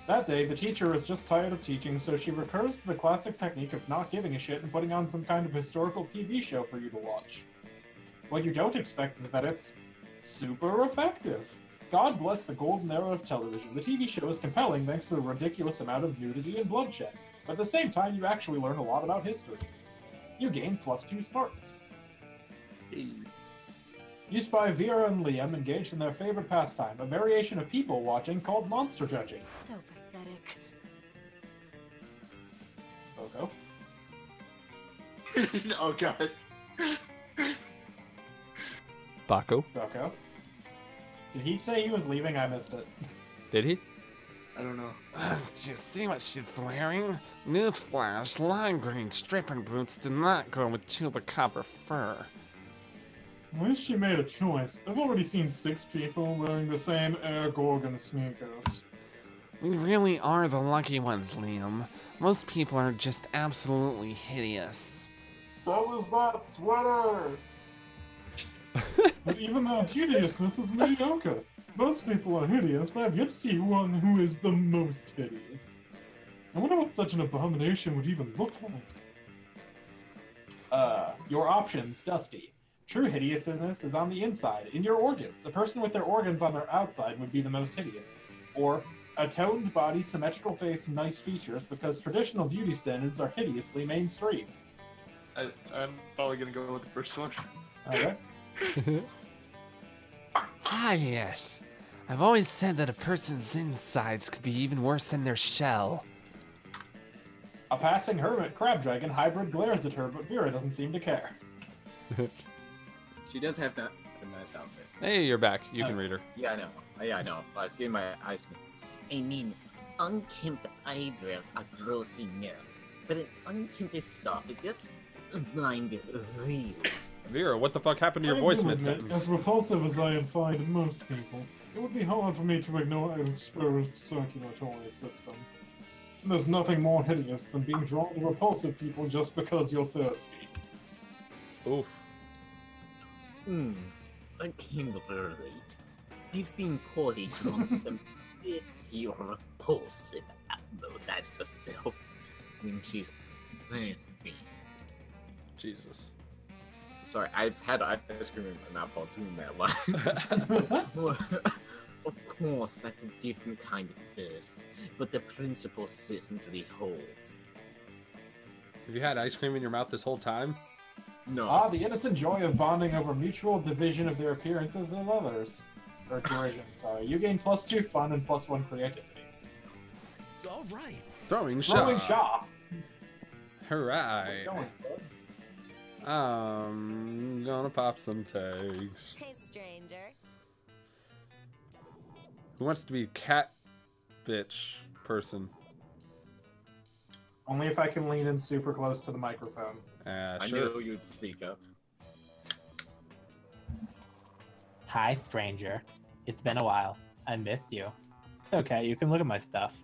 That day, the teacher was just tired of teaching, so she recurs to the classic technique of not giving a shit and putting on some kind of historical TV show for you to watch. What you don't expect is that it's super effective. God bless the golden era of television. The TV show is compelling thanks to the ridiculous amount of nudity and bloodshed, but at the same time, you actually learn a lot about history. You gain +2 smarts. You spy Vera and Liam engaged in their favorite pastime, a variation of people watching called monster judging. So pathetic. Boco? Oh god. Boco? Boco? Did he say he was leaving? I missed it. Did he? I don't know. Did you see what she's wearing? Newsflash, lime green stripping boots do not go with chupacabra fur. At least she made a choice. I've already seen 6 people wearing the same Air Gorgon sneakers. We really are the lucky ones, Liam. Most people are just absolutely hideous. So is that sweater! But even that hideousness is mediocre. Most people are hideous, but I've yet to see one who is the most hideous. I wonder what such an abomination would even look like. Your options, Dusty. True hideousness is on the inside, in your organs. A person with their organs on their outside would be the most hideous. Or, a toned body, symmetrical face, and nice features, because traditional beauty standards are hideously mainstream. I'm probably gonna go with the first one. Okay? Ah, yes. I've always said that a person's insides could be even worse than their shell. A passing hermit crab dragon hybrid glares at her, but Vera doesn't seem to care. She does have a nice outfit. Hey, you're back. You can read her. Yeah, I know. Yeah, I know. I was getting my eyes. I mean, unkempt eyebrows are gross enough, but an unkempt esophagus? Mind real. Vera, what the fuck happened to your voice mid-sentence? As repulsive as I find most people, it would be hard for me to ignore an exposed circulatory system. And there's nothing more hideous than being drawn to repulsive people just because you're thirsty. Oof. I came very late. I've seen Polly drawn to some pretty repulsive outlives herself when she's thirsty. Jesus. Sorry, I've had ice cream in my mouth while doing that line. Of course, that's a different kind of thirst, but the principle certainly holds. Have you had ice cream in your mouth this whole time? No. The innocent joy of bonding over mutual division of their appearances and others. Or derision, sorry. You gain +2 fun and +1 creativity. All right. Throwing Throwing shot. shot! Hooray. Going, bud. I'm gonna pop some tags. Hey, stranger. Who wants to be cat bitch person? Only if I can lean in super close to the microphone. I Sure. knew you'd speak up. Hi, stranger. It's been a while. I missed you. It's okay, you can look at my stuff.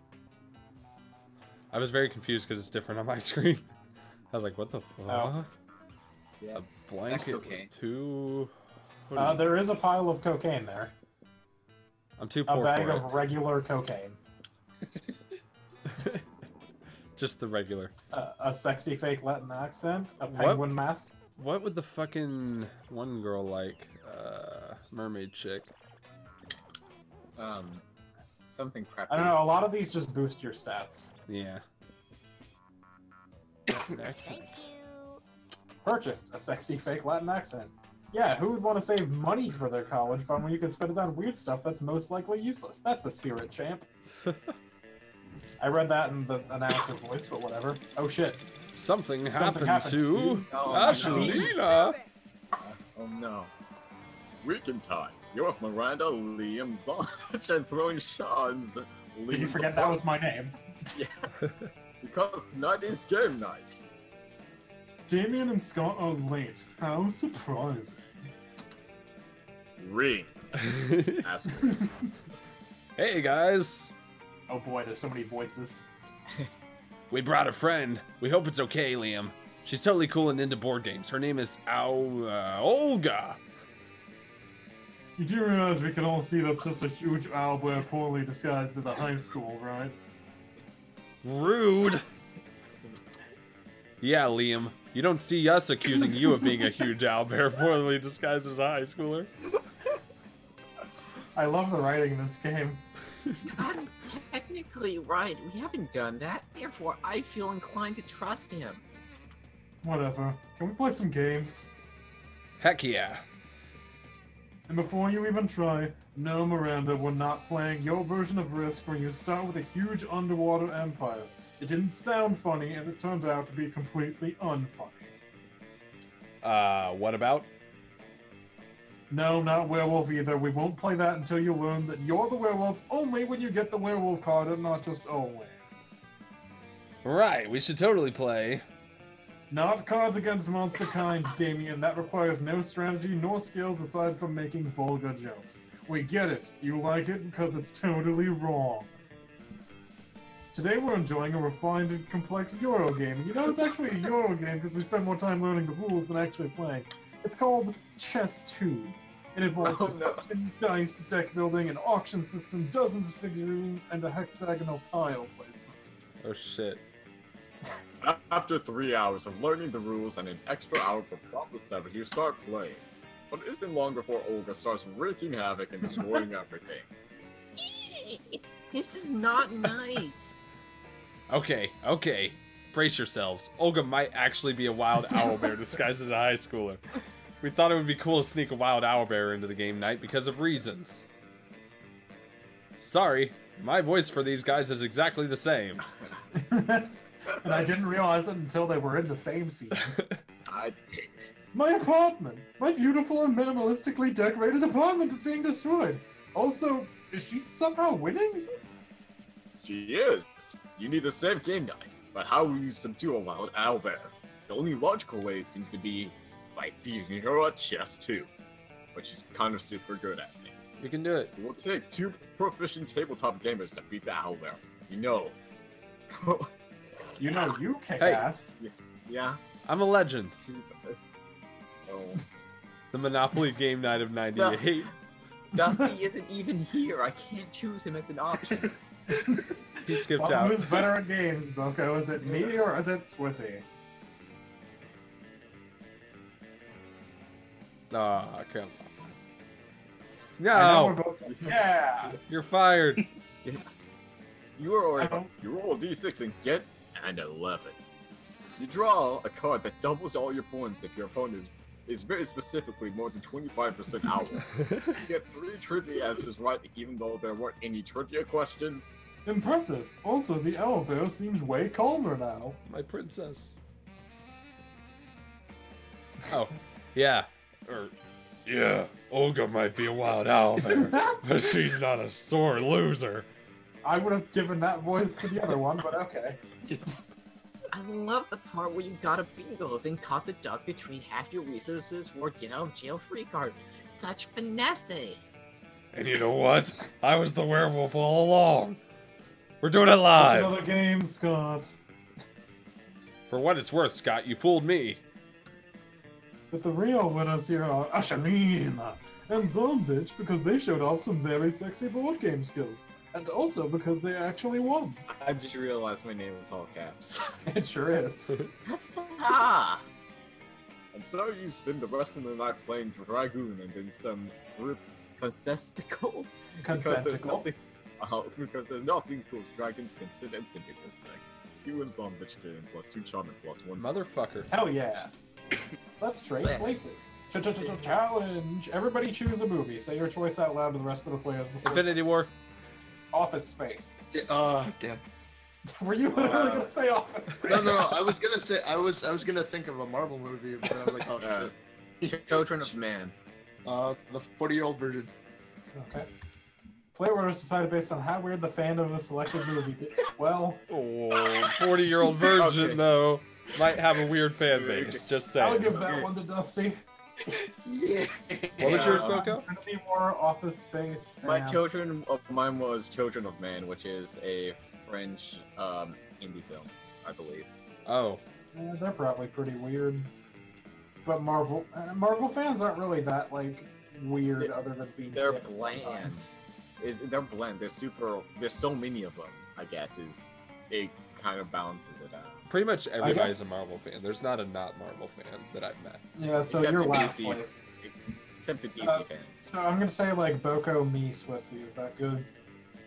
I was very confused because it's different on my screen. I was like, what the fuck? Oh. Yeah. A blanket okay. with 2... There is a pile of cocaine there. I'm too A poor bag for of regular cocaine. it. Just the regular. A sexy fake Latin accent. A penguin mask. What would the fucking one girl like? Mermaid chick. something crappy. I don't know, a lot of these just boost your stats. Yeah. Thank Excellent. you. Purchased a sexy fake Latin accent. Yeah, who would want to save money for their college fund when you could spend it on weird stuff that's most likely useless? That's the spirit, champ. I read that in the announcer voice, but whatever. Oh shit. Something happened happened to Oh, Ashlina. Oh no. Weekend time. You're with Miranda, Liam, Zonch, and throwing Sean's. Did you forget that was my name? Yes. Because tonight is game night. Damien and Scott are late. How surprising. Ring. Asterisk. Hey guys, Oh boy, there's so many voices. we brought a friend. We hope it's okay, Liam. She's totally cool and into board games. Her name is Olga. You do realize we can all see that's just a huge owlbear poorly disguised as a high school, right? Rude. Yeah, Liam. You don't see us accusing you of being a huge owlbear poorly disguised as a high schooler. I love the writing in this game. Scott is technically right. We haven't done that. Therefore, I feel inclined to trust him. Whatever. Can we play some games? Heck yeah. And before you even try, no, Miranda, we're not playing your version of Risk where you start with a huge underwater empire. It didn't sound funny, and it turned out to be completely unfunny. What about? No, not werewolf either. We won't play that until you learn that you're the werewolf only when you get the werewolf card and not just always. Right, we should totally play. Not Cards Against Monster Kind, Damien. That requires no strategy nor skills aside from making vulgar jokes. We get it. You like it because it's totally wrong. Today we're enjoying a refined and complex Euro game. You know, it's actually a Euro game because we spend more time learning the rules than actually playing. It's called Chess 2. It involves discussion, dice, deck building, an auction system, dozens of figurines, and a hexagonal tile placement. Oh shit. After 3 hours of learning the rules and an extra hour for Prom 7, you start playing. But it isn't long before Olga starts wreaking havoc and destroying everything. This is not nice. Okay, okay. Brace yourselves. Olga might actually be a wild owlbear disguised as a high schooler. We thought it would be cool to sneak a wild owlbear into the game night because of reasons. Sorry, my voice for these guys is exactly the same. And I didn't realize it until they were in the same scene. I My apartment! My beautiful and minimalistically decorated apartment is being destroyed. Also, is she somehow winning? She is. You need the same game night, but how will you subdue a wild owlbear? The only logical way seems to be by beating her at chess too, which is kind of super good at me. You can do it. It will take 2 proficient tabletop gamers to beat the owlbear. You know. You know you kick Hey. ass. Yeah. I'm a legend. Oh. The Monopoly game night of '98. Dusty isn't even here. I can't choose him as an option. He skipped Well, out. who's better at games, Boco? Is it me or is it Swissy? Aw, come on. I know we're No! both- Yeah! You're fired. You roll, I don't- you roll a d6 and get an 11. You draw a card that doubles all your points if your opponent is very specifically more than 25% owl. You get 3 trivia answers right even though there weren't any trivia questions. Impressive. Also, the owlbear seems way calmer now. My princess. Oh, yeah. Yeah, Olga might be a wild owlbear, but she's not a sore loser. I would have given that voice to the other one, but okay. I love the part where you got a bingo, then caught the duck to trade half your resources for a get out of jail free card. Such finesse. And you know what? I was the werewolf all along. We're doing it That's live. another game, Scott. For what it's worth, Scott, you fooled me. But the real winners here are Ashalina and Zombitch because they showed off some very sexy board game skills. And also because they actually won. I just realized my name was all caps. It sure is. Ah, And so you spend the rest of the night playing Dragoon and then some group Consestical? because there's Consentical. nothing Because there's nothing cool dragons consider tentacle sex. Humans on vegetarian plus 2 charming plus 1. Motherfucker. Hell yeah. Let's trade Yeah. places. Challenge. Everybody choose a movie. Say your choice out loud to the rest of the players. Before Infinity War. Office Space. Damn. Were you literally gonna say Office Space? No. I was gonna say I was gonna think of a Marvel movie, but I was like, oh shit. Children of Man. The 40-year-old version. Okay. Player orders decided based on how weird the fandom of the selected movie. Well, Oh, 40-year-old version Okay. though might have a weird fan base. Just I'll saying. give that one to Dusty. Yeah. What was yours, Boco? Infinity War, Office Space. My and- children of mine was Children of Man, which is a French indie film, I believe. Oh, They're probably pretty weird. But Marvel fans aren't really that like weird, other than being They're dicks bland. sometimes. They're bland. They're super. There's so many of them. I guess it kind of balances it out. pretty much everybody's guess- a Marvel fan. There's not a not Marvel fan that I've met. Yeah, so Except you're the last DC. place. Except the DC fans. So I'm gonna say like Boco, me, Swissy. Is that good?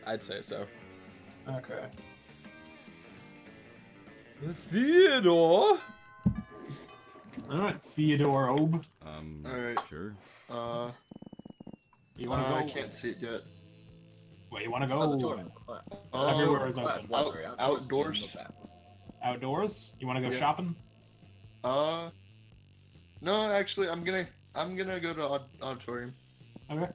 I'd say so. Okay. Theodore. All right, Theodore Obe. Alright. Sure. You wanna I go? can't see it yet. Wait, you wanna Oh, the go tournament class. Everywhere is Class, open. library, Outdoors? gym, bathroom. outdoors? You wanna go Yeah. shopping? No, actually, I'm gonna go to auditorium. Okay.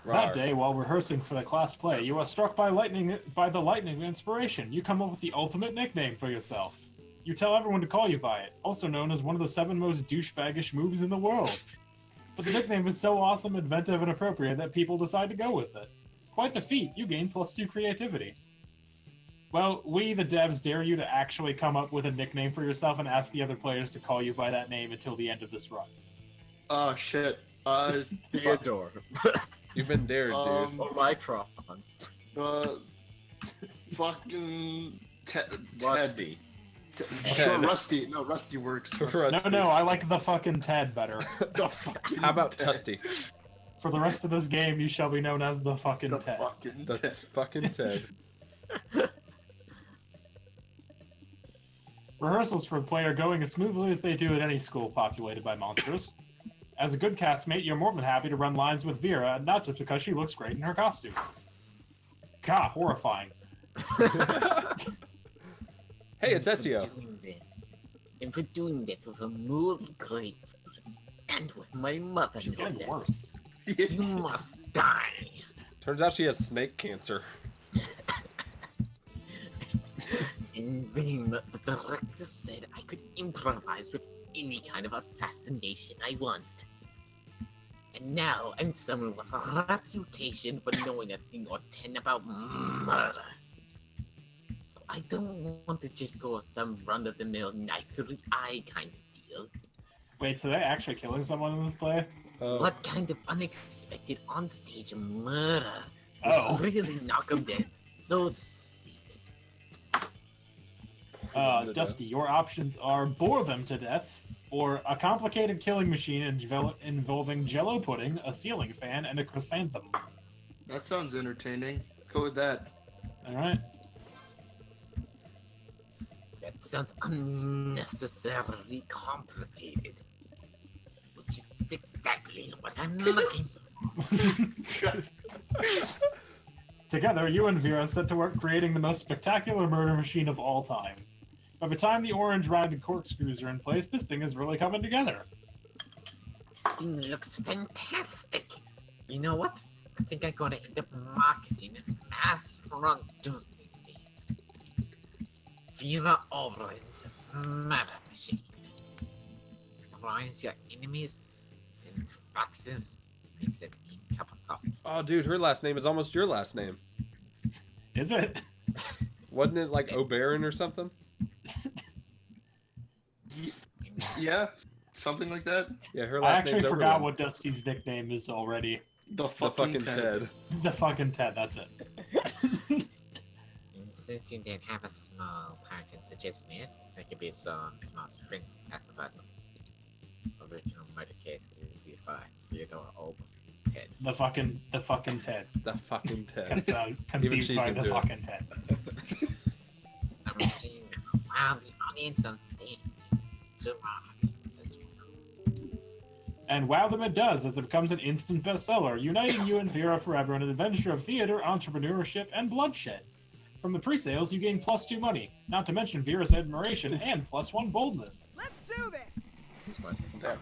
Rawr. That day, while rehearsing for the class play, you are struck by the lightning inspiration. You come up with the ultimate nickname for yourself. You tell everyone to call you by it, also known as one of the 7 most douchebaggish moves in the world. But the nickname is so awesome, inventive, and appropriate that people decide to go with it. Quite the feat, you gain +2 creativity. Well, we, the devs, dare you to actually come up with a nickname for yourself and ask the other players to call you by that name until the end of this run. Oh shit. Theodore. You've been dared, dude. Or Micron. Fucking Ted. Rusty. Sure, Rusty. No, Rusty works. Rusty. No, I like the fucking Ted better. The fucking How about Ted. Tusty? For the rest of this game, you shall be known as the fucking The Ted. fucking Ted. That's fucking Ted. Rehearsals for the play are going as smoothly as they do at any school populated by monsters. As a good castmate, you're more than happy to run lines with Vera, not just because she looks great in her costume. God, horrifying. Hey, it's Ezio. And for doing that with a more great and with my mother, She's no getting less. worse. You must die. Turns out she has snake cancer. In vain, the director said I could improvise with any kind of assassination I want. And now I'm someone with a reputation for knowing a thing or 10 about murder. So I don't want to just go some run-of-the-mill knife through the eye kind of deal. Wait, so they're actually killing someone in this play? Oh. What kind of unexpected onstage murder Oh. would really knock them dead? So to speak. Dusty, your options are bore them to death, or a complicated killing machine involving jello pudding, a ceiling fan, and a chrysanthemum. That sounds entertaining. Go with that. Alright. That sounds unnecessarily complicated. Which is exactly what I'm looking for. Together, you and Vera set to work creating the most spectacular murder machine of all time. By the time the orange-rounded corkscrews are in place, this thing is really coming together. This thing looks fantastic. You know what? I think I'm gonna end up marketing and mass-producing these. Vera Oberyn's murder machine. Fries your enemies, sends faxes, makes a mean cup of coffee. Oh, dude, her last name is almost your last name. Is it? Wasn't it like Oberon or something? Yeah, something like that. Yeah, her I last actually name's forgot Oberlin. what Dusty's nickname is already. The The fucking, fucking Ted. The fucking Ted, that's it. And since you did have a small part in suggesting it, there could be a small print at the bottom. Original murder case conceived by Theodore Obe. Ted. The fucking Ted. The fucking Ted. Conceived she's by the into it. fucking Ted. I'm seeing wow, the audience on stage. Super audience. And wow them it does, as it becomes an instant bestseller, uniting you and Vera forever in an adventure of theater, entrepreneurship, and bloodshed. From the pre-sales, you gain +2 money, not to mention Vera's admiration and +1 boldness. Let's do this. Who's my second dog?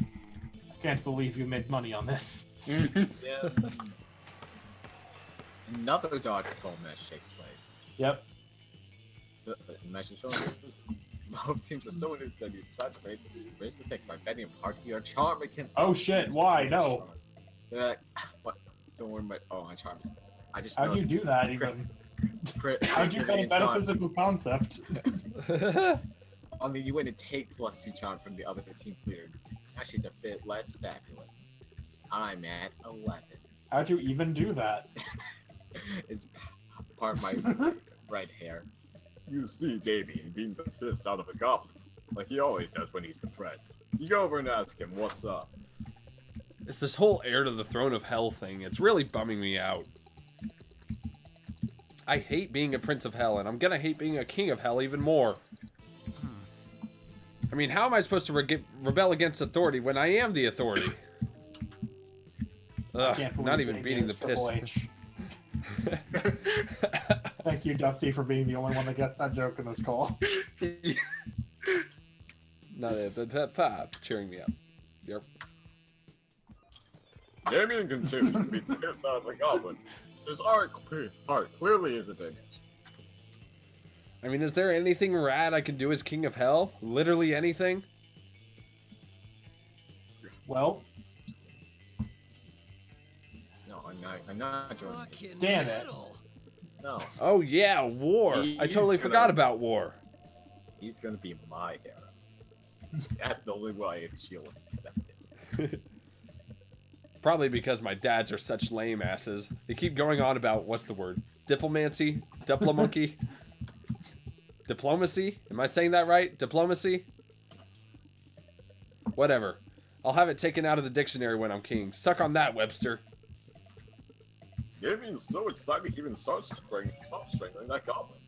I can't believe you made money on this. Yeah. Another dodgeball match takes place. Yep. So the match is so both teams are so into that you decide to raise the stakes by betting a part of your charm against. Oh shit! Why? No. They're like, what? Don't worry about. Oh, my charm is. I just. How'd you noticed- do that even? How'd you get a metaphysical concept? I mean, you went and take +2 charm from the other team leader. Actually, it's a bit less fabulous. I'm at 11. How'd you even do that? It's part of my right hair. You see Damien being the fist out of a goblin, like he always does when he's depressed. You go over and ask him, what's up? It's this whole heir to the throne of hell thing. It's really bumming me out. I hate being a prince of hell, and I'm gonna hate being a king of hell even more. I mean, how am I supposed to rebel against authority when I am the authority? Ugh, not even beating the piss. Thank you, Dusty, for being the only one that gets that joke in this call. Not a but 5 cheering me up. Yep. Damien continues to be the fist out of a goblin. His heart clearly isn't in it. I mean, is there anything rad I can do as king of hell? Literally anything? Well, No, I'm not joining. damn it. No, Oh yeah, war. I He's totally gonna- forgot about war. he's gonna be my hero. That's the only way she'll accept it. Probably because my dads are such lame asses. They keep going on about, what's the word? Diplomancy? Diplomonkey? Diplomacy? Am I saying that right? Diplomacy? Whatever. I'll have it taken out of the dictionary when I'm king. Suck on that, Webster. Damien's so excited he even starts strangling that goblin.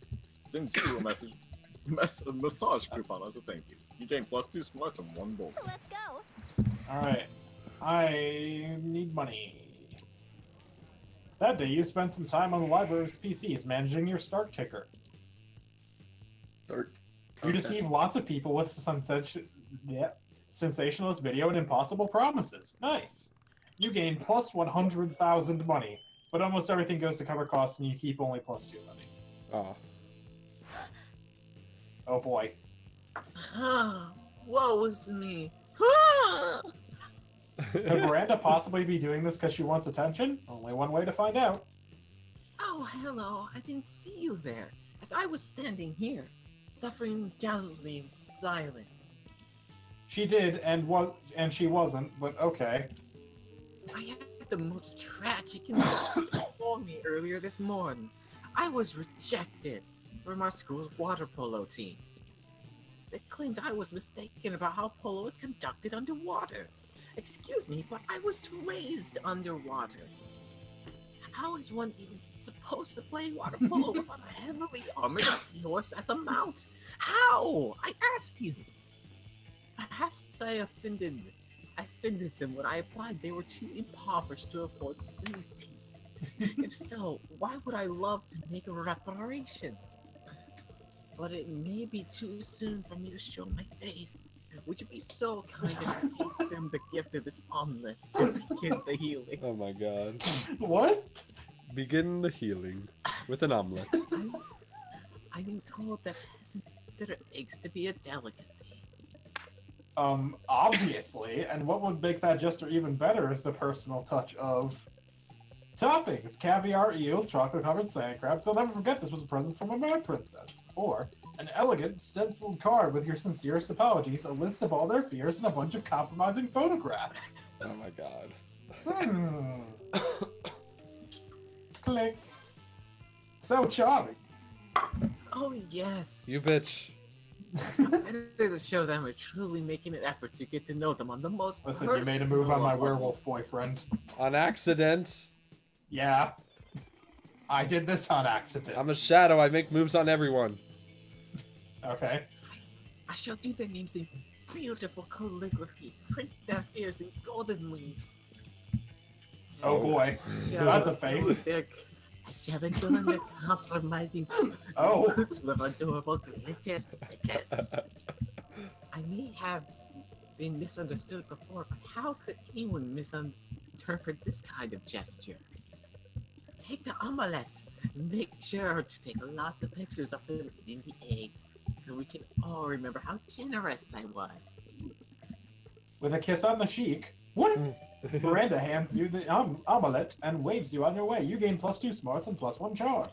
Sends you a massage coupon as a thank you. You gain +2 smarts and 1 bold. Let's go. Alright. I need money. That day, you spent some time on the library's PCs managing your start ticker. You deceive lots of people with sensationalist video and impossible promises. Nice. You gain +100,000 money, but almost everything goes to cover costs and you keep only +2 money. Oh. Oh boy. Woe is me. Ah! Could Miranda possibly be doing this because she wants attention? Only one way to find out. Oh, hello. I didn't see you there, as I was standing here, suffering gallantly in silence. She did, and she wasn't, but okay. I had the most tragic injustice before me earlier this morning. I was rejected from our school's water polo team. They claimed I was mistaken about how polo is conducted underwater. Excuse me, but I was raised underwater. How is one even supposed to play water polo without a heavily armored seahorse as a mount? How? I ask you. Perhaps I offended them when I applied. They were too impoverished to afford these teeth. If so, why would I love to make reparations? But it may be too soon for me to show my face. Would you be so kind as to take them the gift of this omelet to begin the healing? Oh my god. What? Begin the healing with an omelet. I've been told that peasants consider eggs to be a delicacy. Obviously, and what would make that gesture even better is the personal touch of toppings, caviar, eel, chocolate-covered sand crabs. I'll never forget this was a present from a mad princess. Or an elegant stenciled card with your sincerest apologies, a list of all their fears, and a bunch of compromising photographs. Oh my god. Click. So charming. Oh yes. You bitch. I'm ready to show them we're truly making an effort to get to know them on the most Listen, you made a move on my werewolf boyfriend. On accident. Yeah. I did this on accident. I'm a shadow. I make moves on everyone. Okay. I shall do their names in beautiful calligraphy. Print their fears in golden leaf. Oh boy. That's a face. I shall adorn the compromising Oh. boots with adorable glitters. I may have been misunderstood before, but how could anyone misinterpret this kind of gesture? Take the omelette. Make sure to take lots of pictures of them eating the eggs, so we can all remember how generous I was. With a kiss on the cheek. What? Miranda hands you the omelette and waves you on your way. You gain +2 smarts and +1 charm.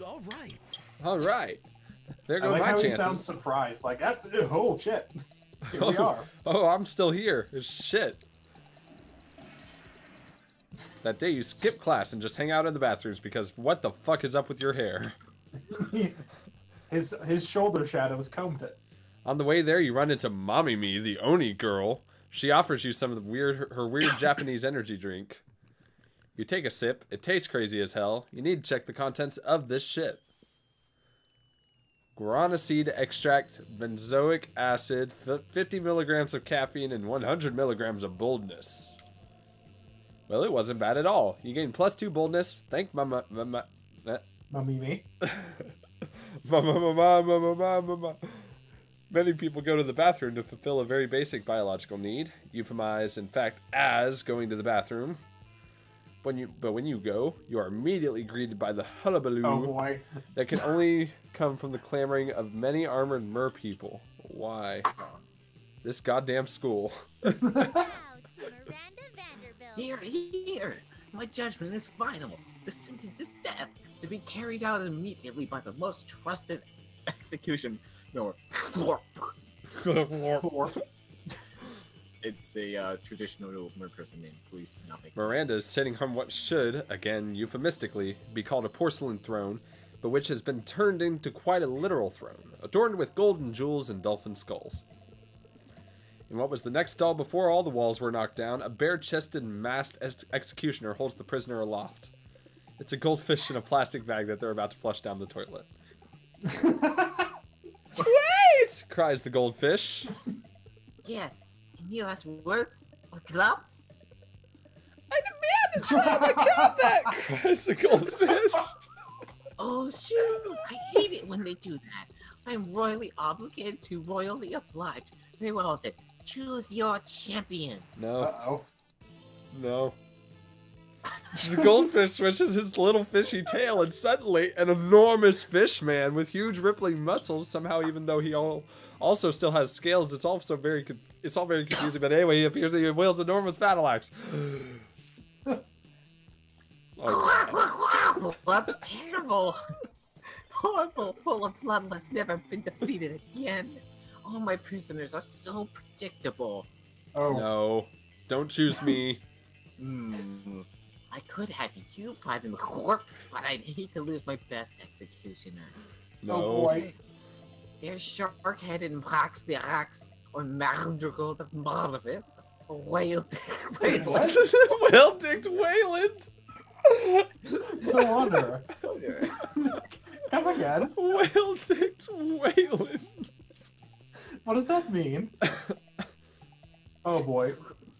All right. All right. There I go like my how chances. he sounds surprised. Like, that's, oh shit. Here we are. Oh, I'm still here. Shit. That day you skip class and just hang out in the bathrooms because what the fuck is up with your hair? His shoulder shadows combed it. On the way there, you run into Mommy Me, the Oni girl. She offers you some of her weird Japanese energy drink. You take a sip. It tastes crazy as hell. You need to check the contents of this shit. Guarana seed extract, benzoic acid, 50 milligrams of caffeine, and 100 milligrams of boldness. Well, it wasn't bad at all. You gain +2 boldness. Thank Mama. Mummy me. Mama. Many people go to the bathroom to fulfill a very basic biological need, euphemized in fact as going to the bathroom. But when you go, you are immediately greeted by the hullabaloo Oh boy. that can only come from the clamoring of many armored mer people. Why? This goddamn school. Now to Miranda Vanderbilt. Here! My judgment is final. The sentence is death, to be carried out immediately by the most trusted execution. No, it's a traditional mer person name. Please do not make Miranda is sitting on what should, again euphemistically, be called a porcelain throne, but which has been turned into quite a literal throne, adorned with golden jewels and dolphin skulls. In what was the next stall before all the walls were knocked down, a bare-chested masked executioner holds the prisoner aloft. It's a goldfish in a plastic bag that they're about to flush down the toilet. Wait! Cries the goldfish. Yes. Any last words or clubs? I demand a trial by combat! Cries the goldfish. Oh shoot! I hate it when they do that. I'm royally obligated to royally oblige. Very well then. Choose your champion. No. Uh-oh. No. The goldfish switches his little fishy tail, and suddenly an enormous fish man with huge rippling muscles. Somehow, even though he also still has scales, it's all very confusing. But anyway, he appears he wields an enormous battle axe. Wow, that's terrible. Horrible, full of bloodlust, never been defeated again. All my prisoners are so predictable. Oh. No, don't choose me. I could have you fight in the court, but I'd hate to lose my best executioner. No. Oh boy. There's Shark-headed Max the Axe, or Madrigal the Marvis, or Wait, what? Well-dicked Wayland. No wonder. Come again. Well-dicked Wayland. What does that mean? Oh boy.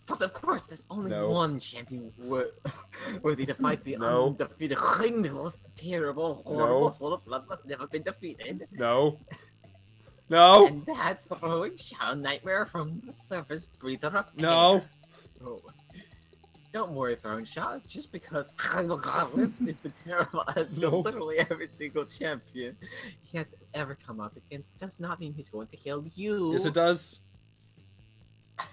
But of course, there's only No. one champion worthy to fight the No. undefeated Hindless, terrible, horrible, full of bloodlust, never been defeated. No. No. And that's throwing Shadow Nightmare from the surface breather of No. air. Oh. Don't worry, Throwing Shot, just because Regardless is the terrible as No. literally every single champion he has ever come up against does not mean he's going to kill you. Yes, it does.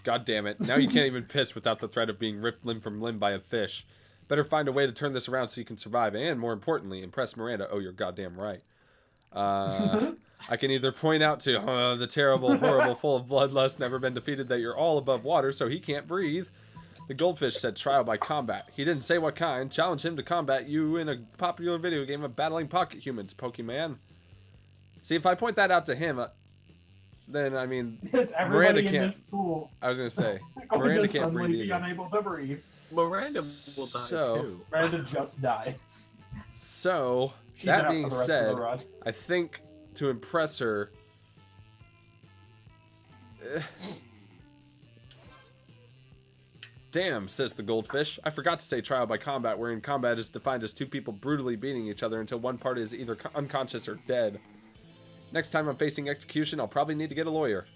God damn it. Now you can't even piss without the threat of being ripped limb from limb by a fish. Better find a way to turn this around so you can survive and, more importantly, impress Miranda. Oh, you're goddamn right. I can either point out to the terrible, horrible, full of bloodlust, never been defeated that you're all above water so he can't breathe. The goldfish said trial by combat. He didn't say what kind. Challenge him to combat you in a popular video game of battling pocket humans, Pokemon. See, if I point that out to him, then I mean, Is Miranda everybody in can't. this pool I was gonna say going Miranda to can't suddenly breathe be either. unable to breathe? Miranda will die So- too. Miranda just dies. So She's that out being for the rest of said, the run. I think to impress her. Damn, says the goldfish. I forgot to say trial by combat, wherein combat is defined as two people brutally beating each other until one party is either unconscious or dead. Next time I'm facing execution, I'll probably need to get a lawyer.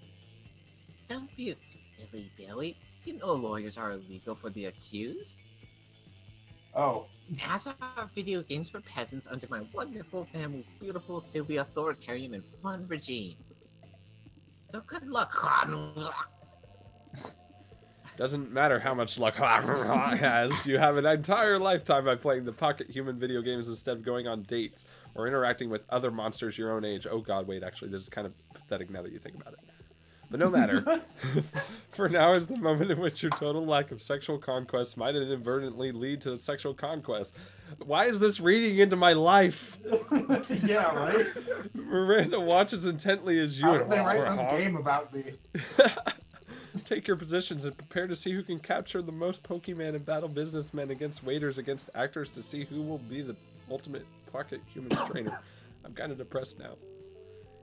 Don't be a silly Billy. You know lawyers are illegal for the accused. Oh, As are video games for peasants under my wonderful family's beautiful, silly, authoritarian, and fun regime. So good luck, Doesn't matter how much luck has. You have an entire lifetime by playing the pocket human video games instead of going on dates or interacting with other monsters your own age. Oh god, wait, actually, this is kind of pathetic now that you think about it. But no matter. For now is the moment in which your total lack of sexual conquest might inadvertently lead to sexual conquest. Why is this reading into my life? yeah, right? Miranda watches intently as you How did they write this game about me? take your positions and prepare to see who can capture the most Pokemon and battle businessmen against waiters against actors to see who will be the ultimate pocket human trainer. I'm kind of depressed now.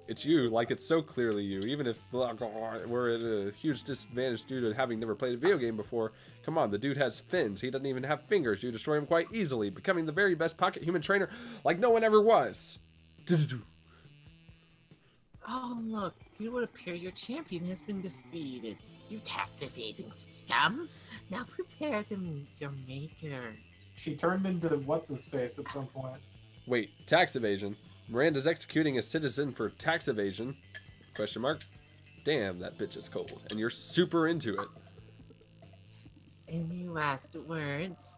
It's you, like it's so clearly you, even if we're at a huge disadvantage due to having never played a video game before. Come on, the dude has fins. He doesn't even have fingers. You destroy him quite easily, becoming the very best pocket human trainer like no one ever was. Oh, look, it would appear your champion has been defeated. You tax-evading scum! Now prepare to meet your maker. She turned into what's-his-face at some point. Wait, tax evasion? Miranda's executing a citizen for tax evasion? Question mark. Damn, that bitch is cold. And you're super into it. Any last words?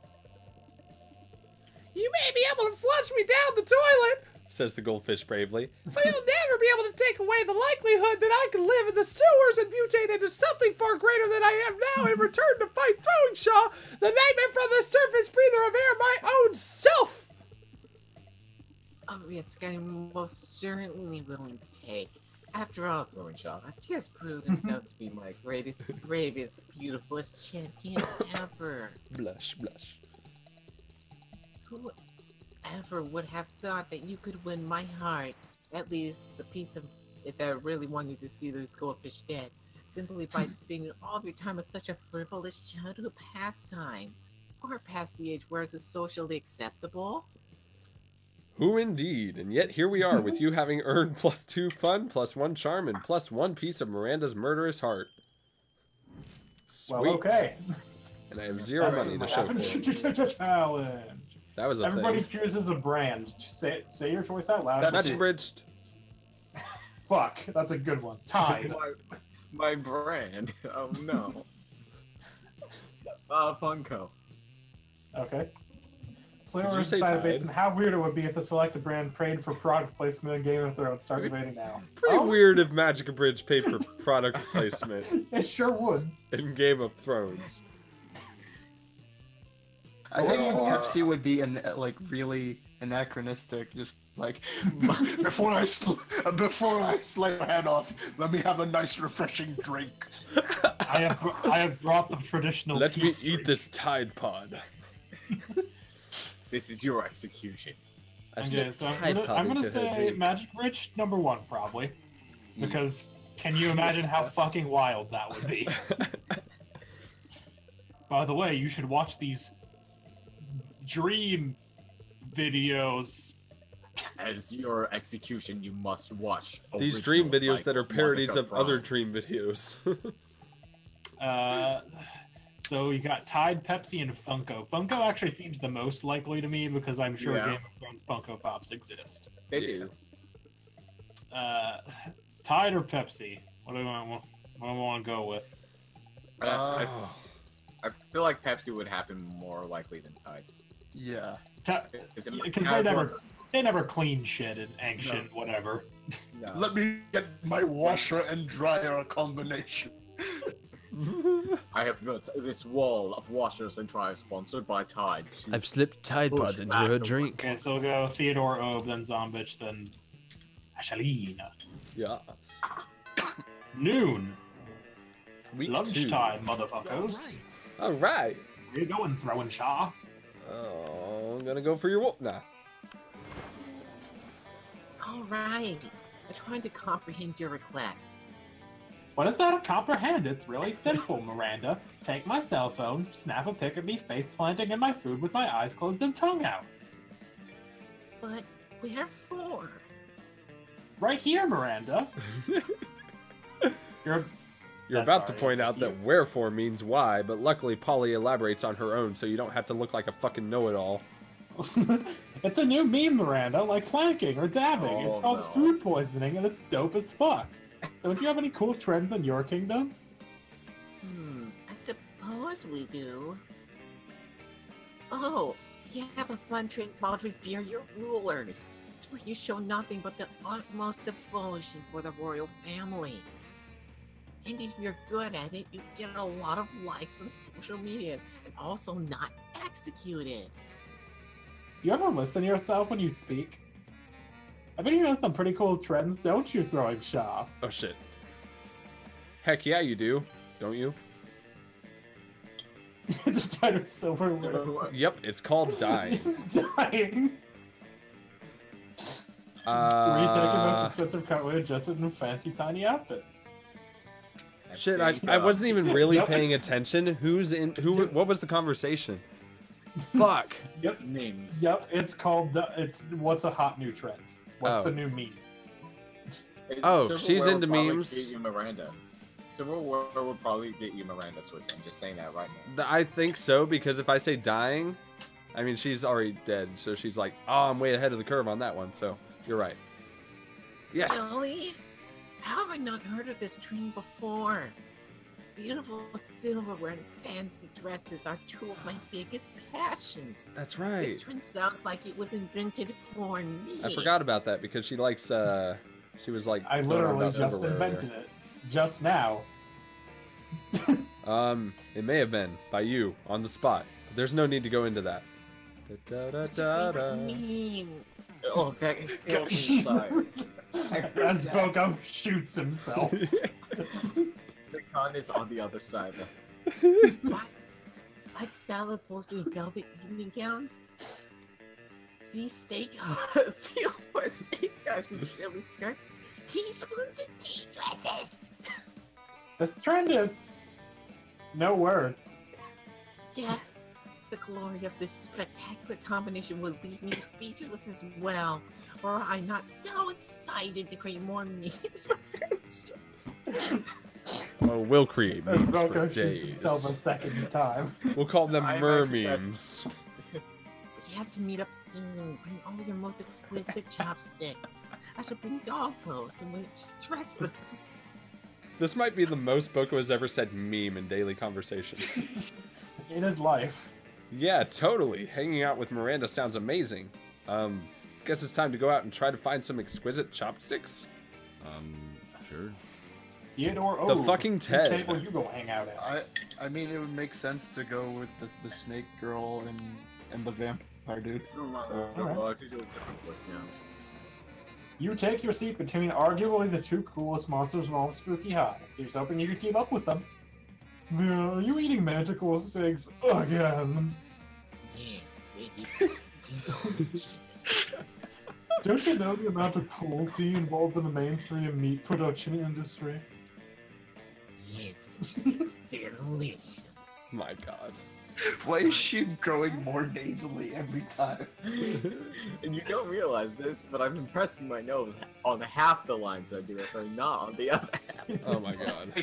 You may be able to flush me down the toilet, Says the goldfish bravely. but you'll never be able to take away the likelihood that I can live in the sewers and mutate into something far greater than I am now and return to fight Throwing Shaw, the nightmare from the surface breather of air, my own self! A risk I'm most certainly willing to take. After all, Throwing Shaw just proved himself to be my greatest, bravest, beautifulest champion ever. Blush, blush. Whoever would have thought that you could win my heart, at least the piece of it that I really wanted to see this goldfish dead, simply by spending all of your time with such a frivolous childhood pastime, or past the age where it's socially acceptable? Who indeed? And yet here we are with you having earned +2 fun, +1 charm, and +1 piece of Miranda's murderous heart. Sweet. Well, okay. And I have 0 money to show for it. Challenge. That was a Everybody thing. chooses a brand. Just say your choice out loud. That's Match it. bridged. Fuck, that's a good one. Tide. My brand. Oh no. Funko. Okay. Did you Players say decided Tide? based on how weird it would be if the selected brand prayed for product placement in Game of Thrones. Start debating now. Pretty Oh, weird if Magic Bridge paid for product placement It sure would. in Game of Thrones. I think Or- Pepsi would be like really anachronistic. Just like before I slay your head off, let me have a nice refreshing drink. I have brought the traditional. Let me peace eat drink. this Tide Pod. This is your execution. I've Okay, slipped so Tide Pod I'm gonna into her say drink. Magic Bridge #1 probably, because can you imagine how fucking wild that would be? By the way, you should watch these dream videos. As your execution, you must watch These dream original videos that are Psycho parodies Monica of other Prime. dream videos. So you got Tide, Pepsi, and Funko. Funko actually seems the most likely to me because I'm sure Yeah. Game of Thrones Funko Pops exist. They Yeah. do. Tide or Pepsi? What do I want to go with? I feel like Pepsi would happen more likely than Tide. Yeah. Because they never clean shit in ancient whatever. No. Let me get my washer and dryer combination. I have got this wall of washers and dryers sponsored by Tide. I've slipped Tide Push Pods into back her the- drink. Okay, so we'll go Theodore Obe, then Zombitch, then Ashalina. Yes. Noon. Week Lunchtime, motherfuckers. All right. Where you going, throwing Shaw? Oh, I'm gonna go for your wolf. Nah. All right. I'm trying to comprehend your request. What is that to comprehend? It's really simple, Miranda. Take my cell phone, snap a pic of me face planting in my food with my eyes closed and tongue out. But where for? Right here, Miranda. You're You're about to point out that wherefore means why, but luckily Polly elaborates on her own so you don't have to look like a fucking know-it-all. It's a new meme, Miranda, like planking or dabbing. Oh, it's called no. food poisoning, and it's dope as fuck. Don't you have any cool trends in your kingdom? I suppose we do. Oh, you have a fun trend called Revere Your Rulers. It's where you show nothing but the utmost devotion for the royal family. And if you're good at it, you get a lot of likes on social media and also not executed. Do you ever listen to yourself when you speak? I bet you know some pretty cool trends, don't you, throwing Shaw? Oh shit. Heck yeah, you do, don't you? Just trying to silver word. Yep, it's called dying. Dying. Retaking most expensive cutlery adjusted in fancy tiny outfits. Shit, I wasn't even really paying attention. What was the conversation? Fuck. Yep. Names. Yep, it's called, it's what's a hot new trend? What's the new meme? Oh, she's into memes. Get you Miranda. Civil War will probably get you Miranda, Swissy. I'm just saying that right now. I think so, because if I say dying, I mean, she's already dead, so she's like, oh, I'm way ahead of the curve on that one, so you're right. Yes. Really? How have I not heard of this trend before? Beautiful silverware and fancy dresses are two of my biggest passions. That's right. This trend sounds like it was invented for me. I forgot about that because she likes, she was like, I going on literally about just silverware invented earlier. it. Just now. It may have been by you on the spot, but there's no need to go into that. Meme. Oh, that Oh, sorry. As Boco shoots himself. The con is on the other side. Like salad forks and velvet evening gowns. See steakhouse and frilly skirts. Teaspoons and tea dresses. This trend is no words. Yes, the glory of this spectacular combination will leave me speechless as well. Or I'm not so excited to create more memes with them. Oh, we'll create As memes for Boco shoots days. himself a second time. We'll call them I mer imagine that's- memes. We have to meet up soon. Bring all your most exquisite chopsticks. I should bring dog clothes and we dress them. This might be the most Boco has ever said meme in daily conversation. In his life. Yeah, totally. Hanging out with Miranda sounds amazing. Guess it's time to go out and try to find some exquisite chopsticks? Sure. Theodore, The fucking whose Ted. table you go hang out at? I mean, it would make sense to go with the snake girl and the vampire dude. Alright. Could do a different voice now. You take your seat between arguably the two coolest monsters in all of Spooky High. Here's hoping you can keep up with them. Are you eating manticore steaks again? Yes, delicious. Don't you know the amount of cruelty involved in the mainstream meat production industry? Yes, it's delicious. My god. Why is she growing more nasally every time? And you don't realize this, but I'm impressing my nose on half the lines I do it, or not on the other half. Oh my god.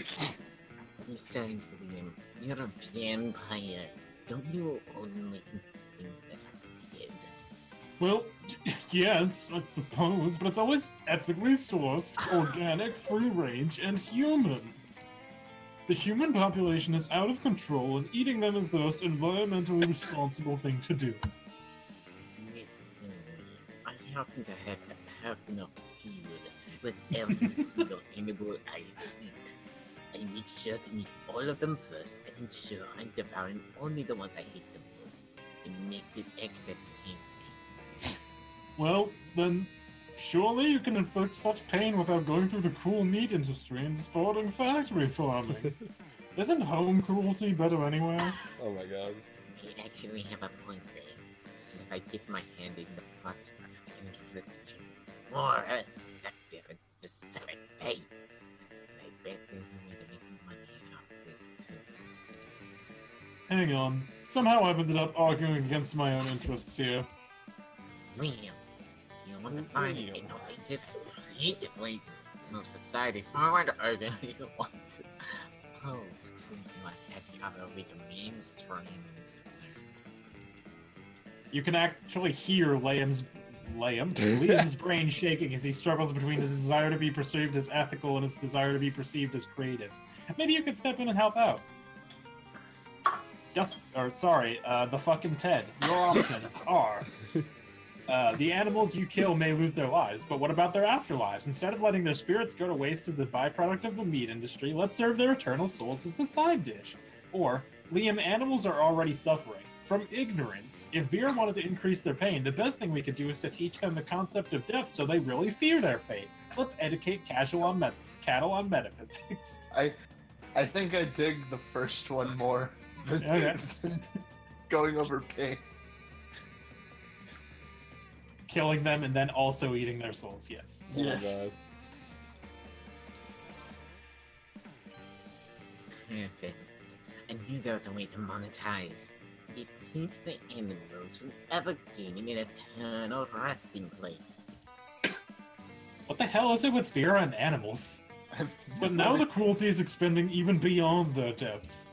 Besides, Liam, you're a vampire. Don't you only consume things that are dead? Well, yes, I suppose, but it's always ethically sourced, organic, free-range, and human. The human population is out of control, and eating them is the most environmentally responsible thing to do. Listen, I happen to have a personal feud with every single animal I eat. I make sure to eat all of them first and ensure I'm devouring only the ones I hate the most. It makes it extra tasty. Well, then, Surely you can inflict such pain without going through the cruel meat industry and sporting factory farming. Isn't home cruelty better anyway? Oh my god. You actually have a point there. And if I get my hand in the pot, I can inflict more effective and specific pain. I bet there's a way to make money off this too. Hang on. Somehow I've ended up arguing against my own interests here. Liam, you want to find an innovative and creative ways to move society forward, or do you want to pose like every other weak mainstream? You can actually hear Liam's brain shaking as he struggles between his desire to be perceived as ethical and his desire to be perceived as creative. Maybe you could step in and help out. The fucking Ted. Your options are... the animals you kill may lose their lives, but what about their afterlives? Instead of letting their spirits go to waste as the byproduct of the meat industry, let's serve their eternal souls as the side dish. Or, Liam, animals are already suffering. From ignorance, if Vera wanted to increase their pain, the best thing we could do is to teach them the concept of death so they really fear their fate. Let's educate cattle on metaphysics. I think I dig the first one more than, Okay. than going over pain. Killing them and then also eating their souls, yes. Oh Yes. my god. Perfect. I knew there was a way to monetize. It keeps the animals from ever gaining an eternal resting place. What the hell is it with Vera and animals? But now the cruelty is expanding even beyond their depths.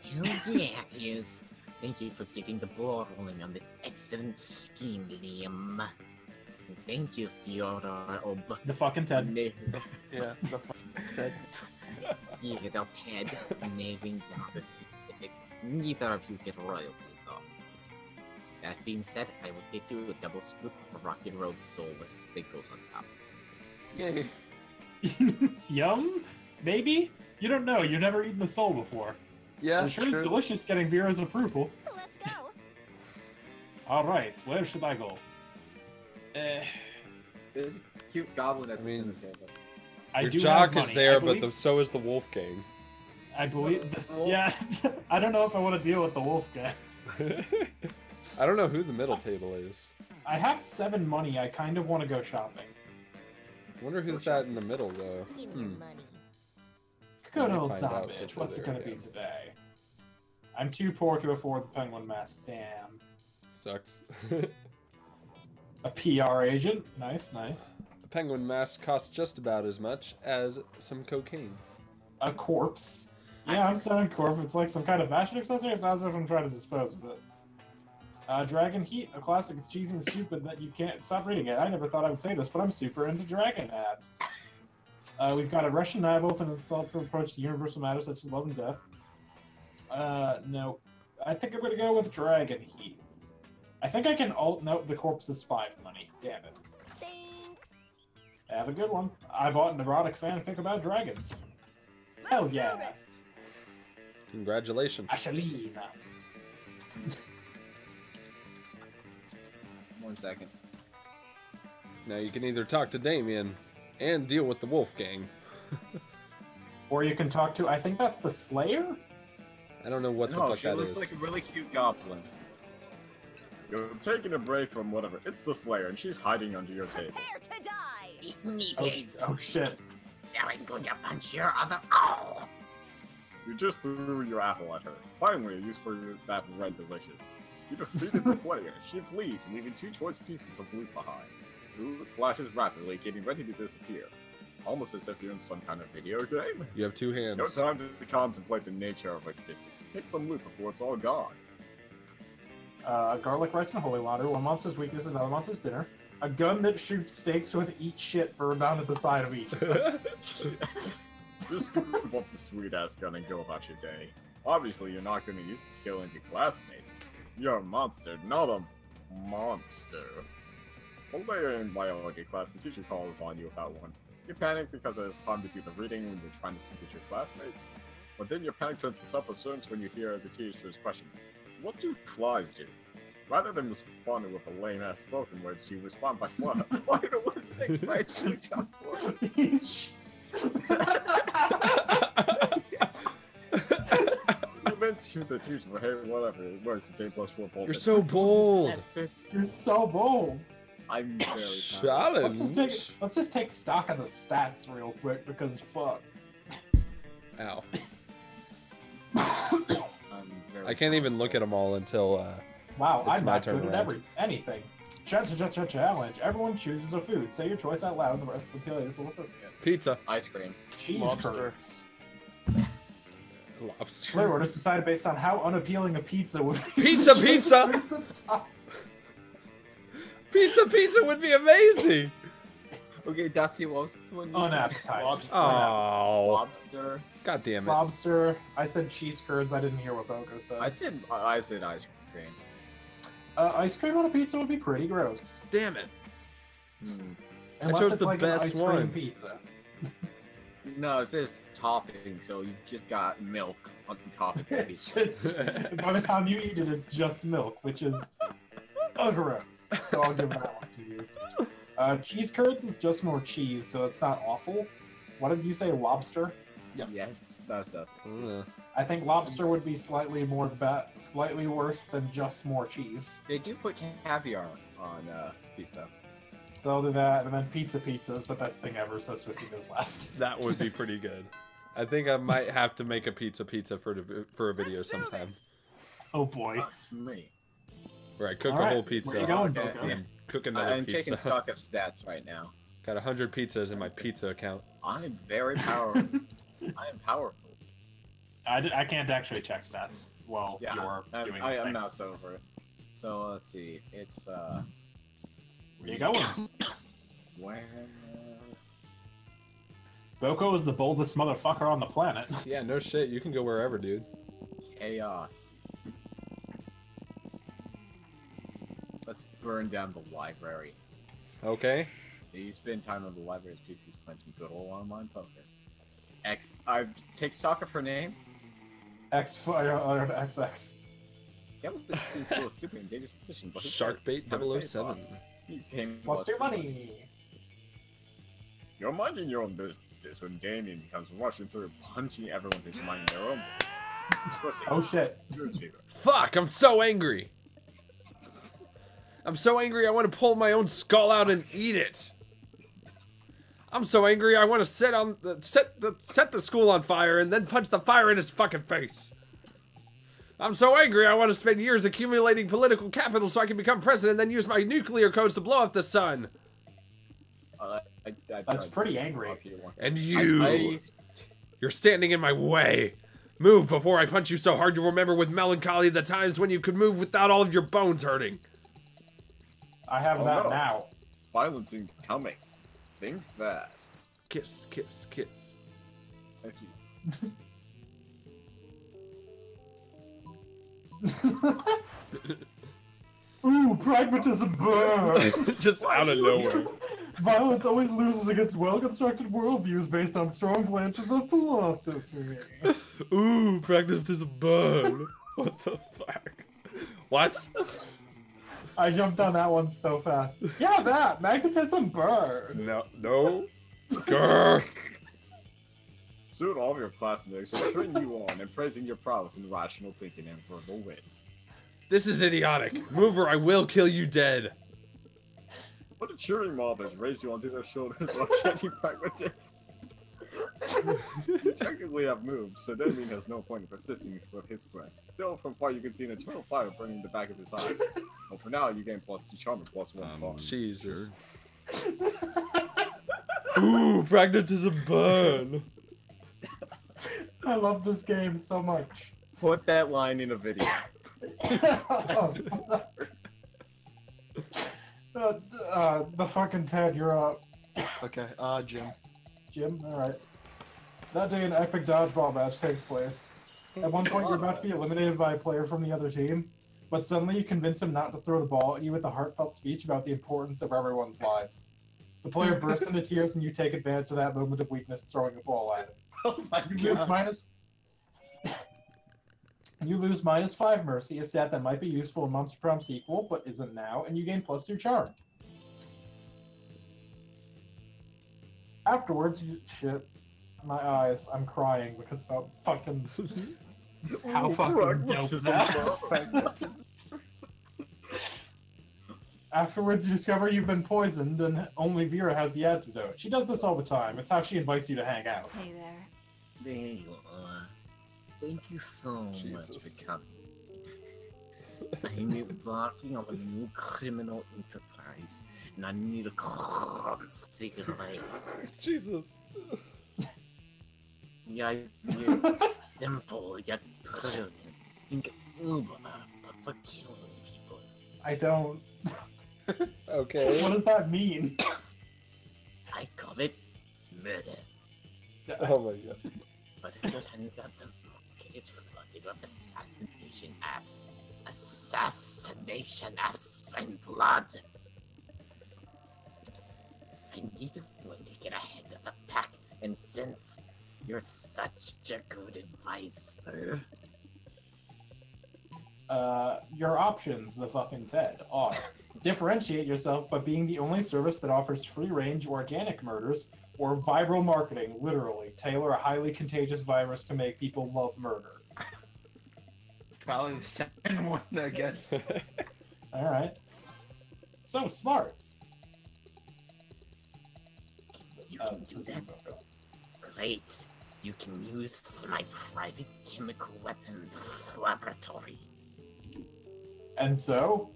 Hell yeah, it is. Thank you for getting the ball rolling on this excellent scheme, Liam. And thank you, Theodore. The fucking Ted. Yeah, the fucking Ted. Theodore Ted, nailing down the specifics. Neither of you get royalties, though. That being said, I will get you a double scoop of Rocket Road Soul with sprinkles on top. Yay. Yum? Maybe? You don't know. You've never eaten the soul before. Yeah, I'm sure true. it's delicious getting Vera's approval. Let's go. Alright, where should I go? There's a cute goblin at I the mean, center table. I Your do jock have is money. there, I but believe, so is the wolf gang. I believe... Yeah, I don't know if I want to deal with the wolf guy. I don't know who the middle table is. I have 7 money. I kind of want to go shopping. I wonder who's that in the middle, though. Give me your money. Good Let me old find out bitch. if What's they're it gonna there be again. today? I'm too poor to afford the penguin mask. Damn. Sucks. A PR agent. Nice, nice. The penguin mask costs just about as much as some cocaine. A corpse. Yeah, I'm selling corpse. It's like some kind of fashion accessory. It's not as if I'm trying to dispose of it. Dragon Heat, a classic. It's cheesy and stupid that you can't stop reading it. I never thought I would say this, but I'm super into dragon abs. We've got a Russian novel and its approach to universal matters such as love and death. No. I think I'm gonna go with Dragon Heat. I think I can no, the corpse is 5 money. Damn it. Thanks. Have a good one. I bought an erotic fanfic about dragons. Hell yeah. Congratulations. Ashelina. 1 second. Now you can either talk to Damien and deal with the wolf gang. Or you can talk to, I think that's the Slayer? I don't know what the No, fuck she that looks is. like a really cute goblin. You're taking a break from whatever. It's the Slayer, and she's hiding under your table. Prepare to die. Eat me, Oh, pig. oh shit. Now I'm going to punch your other. Oh! You just threw your apple at her. Finally, a use for that red delicious. You defeated the Slayer. She flees, leaving 2 choice pieces of loot behind. Loot flashes rapidly, getting ready to disappear. Almost as if you're in some kind of video game. You have 2 hands. No time to contemplate the nature of existence. Take some loot before it's all gone. Garlic rice and holy water. One monster's weakness, another monster's dinner. A gun that shoots steaks with eat shit burned down at the side of each. Just scoop up the sweet-ass gun and go about your day. Obviously, you're not going to use it to kill any classmates. You're a monster, not a monster. One day in biology class, the teacher calls on you without one. You panic because it's time to do the reading when you're trying to sleep with your classmates. But then your panic turns to self-assurance when you hear the teacher's question, "What do flies do?" Rather than responding with a lame ass spoken words, you respond by what? Why do one six by two top four? You meant to shoot the teacher, but hey, whatever. It works. Game plus 4 bolt. You're so bold. You're so bold. I'm very Challenge. Let's just take stock of the stats real quick because fuck. Ow. I'm very I can't even look at them all until Wow, It's I'm my not turn good around. at anything. Challenge. Everyone chooses a food. Say your choice out loud, and the rest of the players will look at pizza, ice cream. cheese Lobster. curds. lobster. Player orders decided based on how unappealing a pizza would be. Pizza. Pizza would be amazing. Okay, Dusty, what was the one you said? Unappetizing. Lobster. Oh, Lobster. god damn it. Lobster. I said cheese curds. I didn't hear what Boco said. I said ice cream. Ice cream on a pizza would be pretty gross. Damn it. Unless chose it's the like best an ice cream one. pizza. No, it says topping, so you just got milk on top of the pizza. By the time you eat it, it's just milk, which is gross. So I'll give that one to you. Cheese curds is just more cheese, so it's not awful. What did you say, lobster? Yes, that's it. I think lobster would be slightly worse than just more cheese. They do put caviar on pizza. So I'll do that, and then pizza is the best thing ever, so Swissy goes last. That would be pretty good. I think I might have to make a pizza for a video sometime. Oh boy. That's me. Where I cook All a right, whole where pizza you going, Okay, Boco? and cook another I'm pizza. taking stock of stats right now. Got 100 pizzas in my pizza account. I'm very powerful. I am powerful. I can't actually check stats while Yeah, you're doing the I'm thing. now sober. So let's see. It's Where you going? where Boco is the boldest motherfucker on the planet. Yeah, no shit. You can go wherever, dude. chaos. Let's burn down the library. Okay. You spend time on the library's PCs playing some good old online poker. I take stock of her name. XX. That would seems a little stupid and dangerous decision, but Sharkbait 007. You came Plus your money. You're minding your own business when Damien comes rushing through, punching everyone who's minding their own business. Oh shit. Fuck, I'm so angry. I'm so angry I want to pull my own skull out and eat it. I'm so angry I want to set the school on fire and then punch the fire in his fucking face. I'm so angry I want to spend years accumulating political capital so I can become president and then use my nuclear codes to blow up the sun. That's pretty angry. And you, you're standing in my way. Move before I punch you so hard you'll remember with melancholy the times when you could move without all of your bones hurting. I have that now. Violence incoming. Think fast. Kiss, kiss, kiss. Thank you. Ooh, pragmatism burn! Just out of nowhere. Violence always loses against well-constructed worldviews based on strong branches of philosophy. Ooh, pragmatism burn. What the fuck? What? I jumped on that one so fast. Yeah, that! Magnetism burn! No. Grr. Soon all of your classmates are cheering you on and praising your prowess in rational thinking and verbal wits. This is idiotic. Move or I will kill you dead. What a cheering mob has raised you onto their shoulders while chanting pragmatists. You technically have moved, so Damien has no point in persisting with his threats. Still, from far you can see an eternal fire burning the back of his eyes. Well, for now, you gain +2 charm and +1 far. Jesus. Ooh, pragmatism burn. I love this game so much. Put that line in a video. The fucking Ted, you're up. Okay, Jim. Jim, alright. That day, an epic dodgeball match takes place. At one point, you're about to be eliminated by a player from the other team, but suddenly you convince him not to throw the ball at you with a heartfelt speech about the importance of everyone's lives. The player bursts into tears, and you take advantage of that moment of weakness, throwing a ball at him. Oh my You lose god. You lose -5 mercy, a stat that might be useful in Monster Prom sequel, but isn't now, and you gain +2 charm. Afterwards, shit, my eyes, I'm crying because of how fucking... how fucking dope is that? Afterwards, you discover you've been poisoned, and only Vera has the antidote. She does this all the time. It's how she invites you to hang out. Hey there. There you are. Thank you so much for coming. I'm embarking on a new criminal enterprise, and I need a cigarette. Jesus. You're simple yet brilliant. Think Uber, but for killing people. I don't... Okay. What does that mean? I call it murder. Oh my god. But it turns out the market is flooded with assassination apps. Assassination apps and blood. I need a way to get ahead of the pack, and since you're such a good advisor... Your options, the fucking Ted, are differentiate yourself by being the only service that offers free-range organic murders, or viral marketing, literally. Tailor a highly contagious virus to make people love murder. Probably the second one, I guess. Alright. So smart. You can This do is that? Boco. Great. You can use my private chemical weapons laboratory. And so?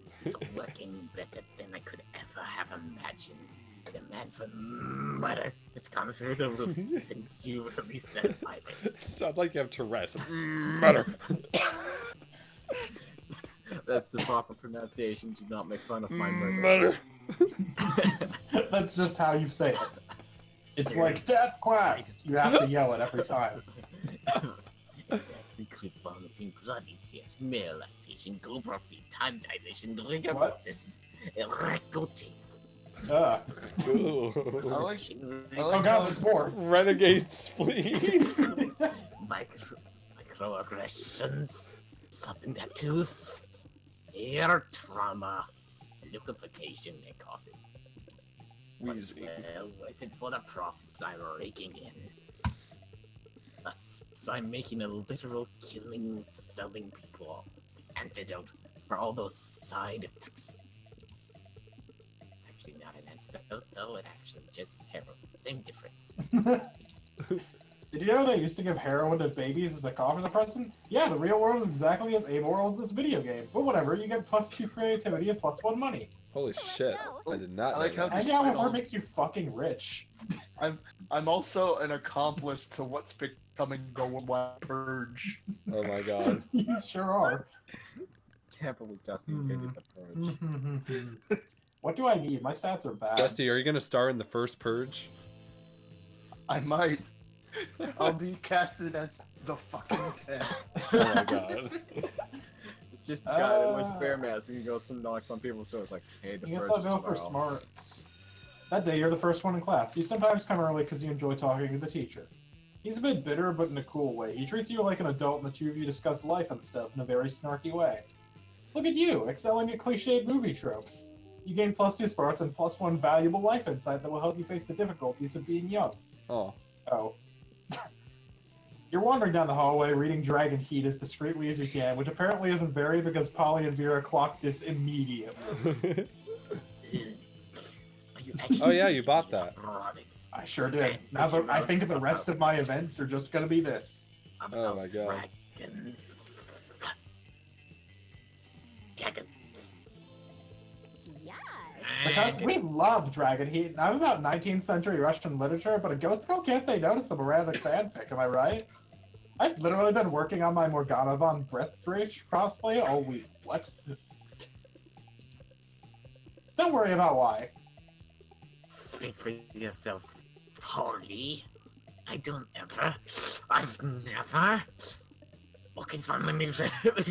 This is working better than I could ever have imagined. The man for murder has gone through the roof since you released that virus. Sounds like you have Tourette's. Murder. That's the proper pronunciation. Do not make fun of my murder. Murder. That's just how you say it. It's like Death Quest! You have to yell it every time. That's include vomiting, bloody tears, male lactation, cobra feet, time dilation, rigor What? mortis, erectile teeth. Ooh. I like Oh god, how- there's more. Renegade spleen. Microaggressions, something tattoos, air trauma, liquefaction, and coffee. Wheezy. Well, worth it for the profits I'm raking in. Thus, I'm making a literal killing, selling people antidote for all those side effects. It's actually not an antidote, though. It actually just heroin. Same difference. Did you know they used to give heroin to babies as a cough suppressant? Yeah, the real world is exactly as amoral as this video game. But whatever, you get +2 creativity and +1 money. Holy shit. I did not I like know how that. And yeah, Despite all- what makes you fucking rich? I'm also an accomplice to what's becoming the worldwide purge. Oh my god. You sure are. Can't believe Dusty invented the purge. What do I need? My stats are bad. Dusty, are you gonna star in the first Purge? I might. I'll be casted as the fucking Ted. Oh my god. It's just a guy that wears bear mask and he goes and knocks on people's doors like, hey, the I guess purge I'll is go for tomorrow. smarts. That day, you're the first one in class. You sometimes come early because you enjoy talking to the teacher. He's a bit bitter, but in a cool way. He treats you like an adult, and the two of you discuss life and stuff in a very snarky way. Look at you, excelling at cliched movie tropes. You gain +2 smarts and +1 valuable life insight that will help you face the difficulties of being young. Oh. Oh. You're wandering down the hallway, reading Dragon Heat as discreetly as you can, which apparently isn't very because Polly and Vera clocked this immediately. Oh yeah, you bought that. I sure did. Now that I think the rest of my events are just gonna be this. Oh my god. Dragons. Yes. Because we love Dragon Heat. And I'm about 19th century Russian literature, but let's go can't they notice the Miranda fanfic, am I right? I've literally been working on my Morgana von Breathstreich cosplay all week. What? Don't worry about why. Speak for yourself, Polly. I've never looking for many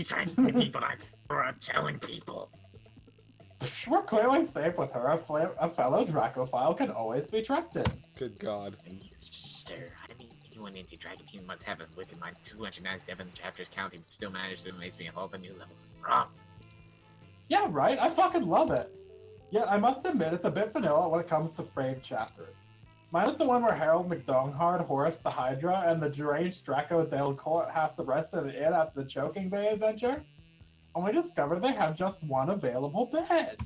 trying people I'm telling people. We're clearly safe with her. A fellow Dracophile can always be trusted. Good god. Sure, I mean, anyone into Dragon King must have a wicked mind. 297 chapters counting, still managed to amaze me all the new levels of Prom. Yeah, right? I fucking love it. Yet I must admit it's a bit vanilla when it comes to frayed chapters. Minus the one where Harold McDonghard, Horace the Hydra, and the deranged Draco Delcourt half the rest of it in after the Choking Bay adventure, only discovered they have just one available bed.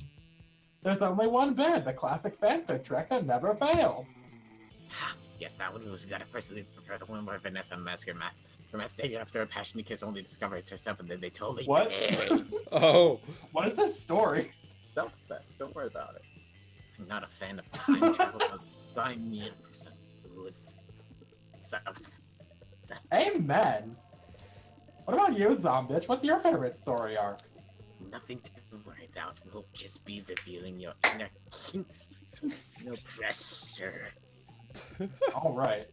There's only one bed, the classic fanfic trek that never fails. Yes, that one was good. I personally prefer the one where Vanessa Masker Master after a passionate kiss only discovers herself and then they totally What? Oh. What is this story? Self-obsessed. Don't worry about it. I'm not a fan of time travel, but sign me up for some good stuff. Amen. What about you, Zombitch? What's your favorite story arc? Nothing to worry about. We'll just be revealing your inner kinks. No pressure. All right.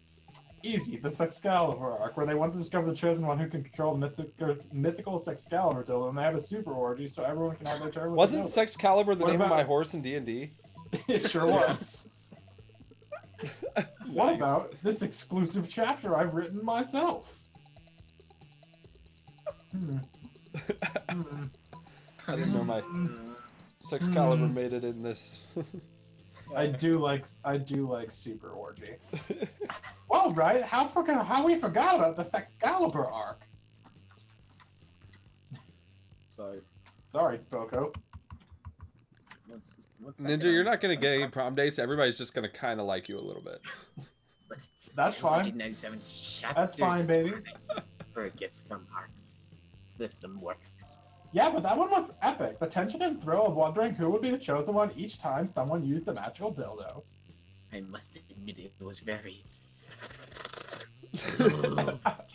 Easy, the Sexcalibur arc, where they want to discover the chosen one who can control the mythical Sexcalibur dildo, and they have a super orgy so everyone can have their turn with Wasn't the dildo. Sexcalibur the What name of about- my horse in D&D? It sure was. What about this exclusive chapter I've written myself? I didn't know my Sexcalibur made it in this. I do like super orgy. Well, right? How we forgot about the Sexcalibur arc? Sorry, Boco. What's that Ninja, guy? you're not gonna get any prom dates. Everybody's just gonna kind of like you a little bit. That's fine. 297 That's fine, baby. Forget some hearts. System works. Yeah, but that one was epic. The tension and thrill of wondering who would be the chosen one each time someone used the magical dildo. I must admit it was very.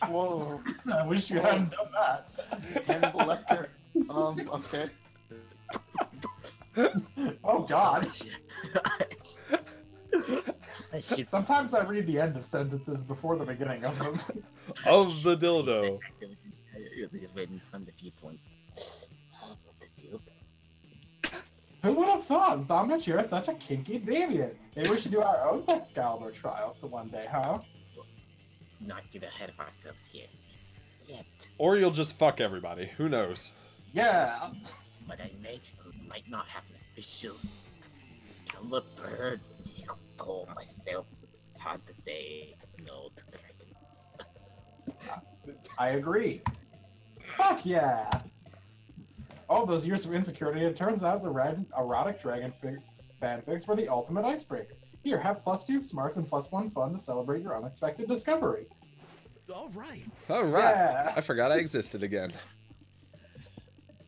Whoa. I wish you hadn't done that. Hannibal Lecter. Okay. Oh God. I should Sometimes I read the end of sentences before the beginning of them. Of the dildo. written from the viewpoint of the dildo. Who would have thought? Zombitch, you're such a kinky deviant. Maybe we should do our own Excalibur trial for one day, huh? Not get ahead of ourselves here. Yet. Or you'll just fuck everybody. Who knows? Yeah. But I might not have an official Excalibur goal myself. It's hard to say no to dragon. I agree. Fuck yeah! All those years of insecurity, it turns out the red erotic dragon fanfics were the ultimate icebreaker. Here, have +2 smarts and +1 fun to celebrate your unexpected discovery. All right. All right. Yeah. I forgot I existed again.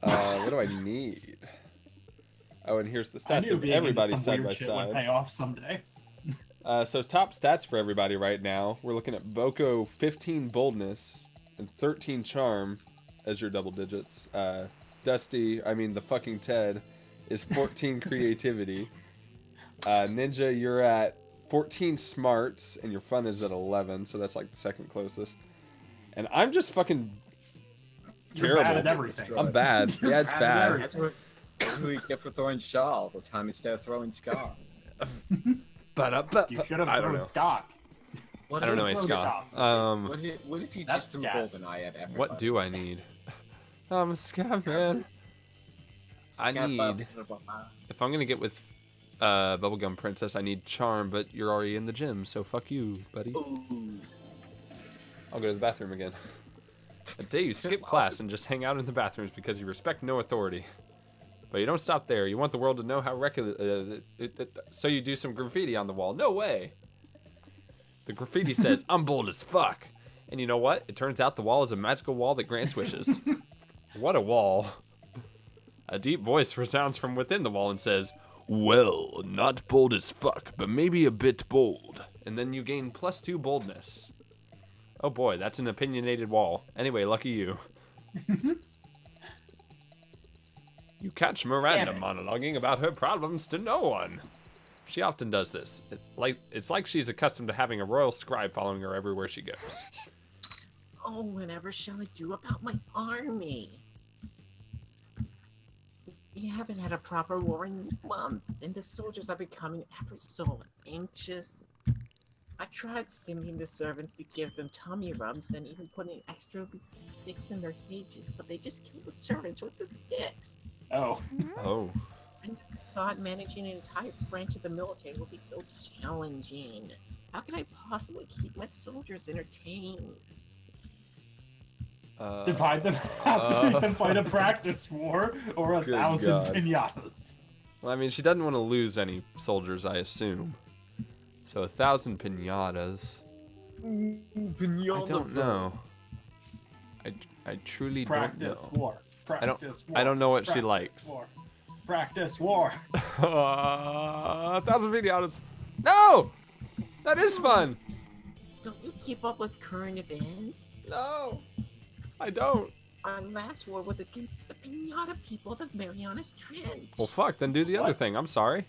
What do I need? Oh, and here's the I stats knew of being into everybody some side weird by shit would side. pay off someday. So top stats for everybody right now. We're looking at Boco 15 boldness and 13 charm as your double digits. Dusty, I mean the fucking Ted, is 14 creativity. Ninja, you're at 14 smarts and your fun is at 11, so that's like the second closest. And I'm just fucking You're terrible. bad at everything. I'm bad. Yeah, it's bad. That's what we get for throwing Shaw all the time instead of throwing Scott. But You should have I don't thrown know. Scott. I don't know, Throw Scott. Scott. What if you That's just threw scat. GoldenEye at everybody? What do I need? I'm a scat man. I need, if I'm gonna get with Bubblegum Princess, I need charm, but you're already in the gym, so fuck you, buddy. Ooh. I'll go to the bathroom again. A day you skip class and just hang out in the bathrooms because you respect no authority. But you don't stop there. You want the world to know how so you do some graffiti on the wall. No way. The graffiti says, "I'm bold as fuck." And you know what? It turns out the wall is a magical wall that grants wishes. What a wall. A deep voice resounds from within the wall and says, "Well, not bold as fuck, but maybe a bit bold." And then you gain +2 boldness. Oh boy, that's an opinionated wall. Anyway, lucky you. You catch Miranda monologuing about her problems to no one. She often does this. It's like she's accustomed to having a royal scribe following her everywhere she goes. Oh, whatever shall I do about my army? We haven't had a proper war in months, and the soldiers are becoming ever so anxious. I tried sending the servants to give them tummy rubs and even putting extra sticks in their cages, but they just kill the servants with the sticks. Oh. Oh. I never thought managing an entire branch of the military would be so challenging. How can I possibly keep my soldiers entertained? Divide them up and fight a practice war or 1,000 God. pinatas. Well, I mean, she doesn't want to lose any soldiers, I assume. So 1,000 pinatas. I don't know. I truly Practice don't know. war. Practice war. I don't know what she Practice likes. War. Practice war. 1,000 pinatas. No! That is fun. Don't you keep up with current events? No, I don't. Our last war was against the pinata people of the Marianas Trench. Well, fuck, then do the other thing. I'm sorry.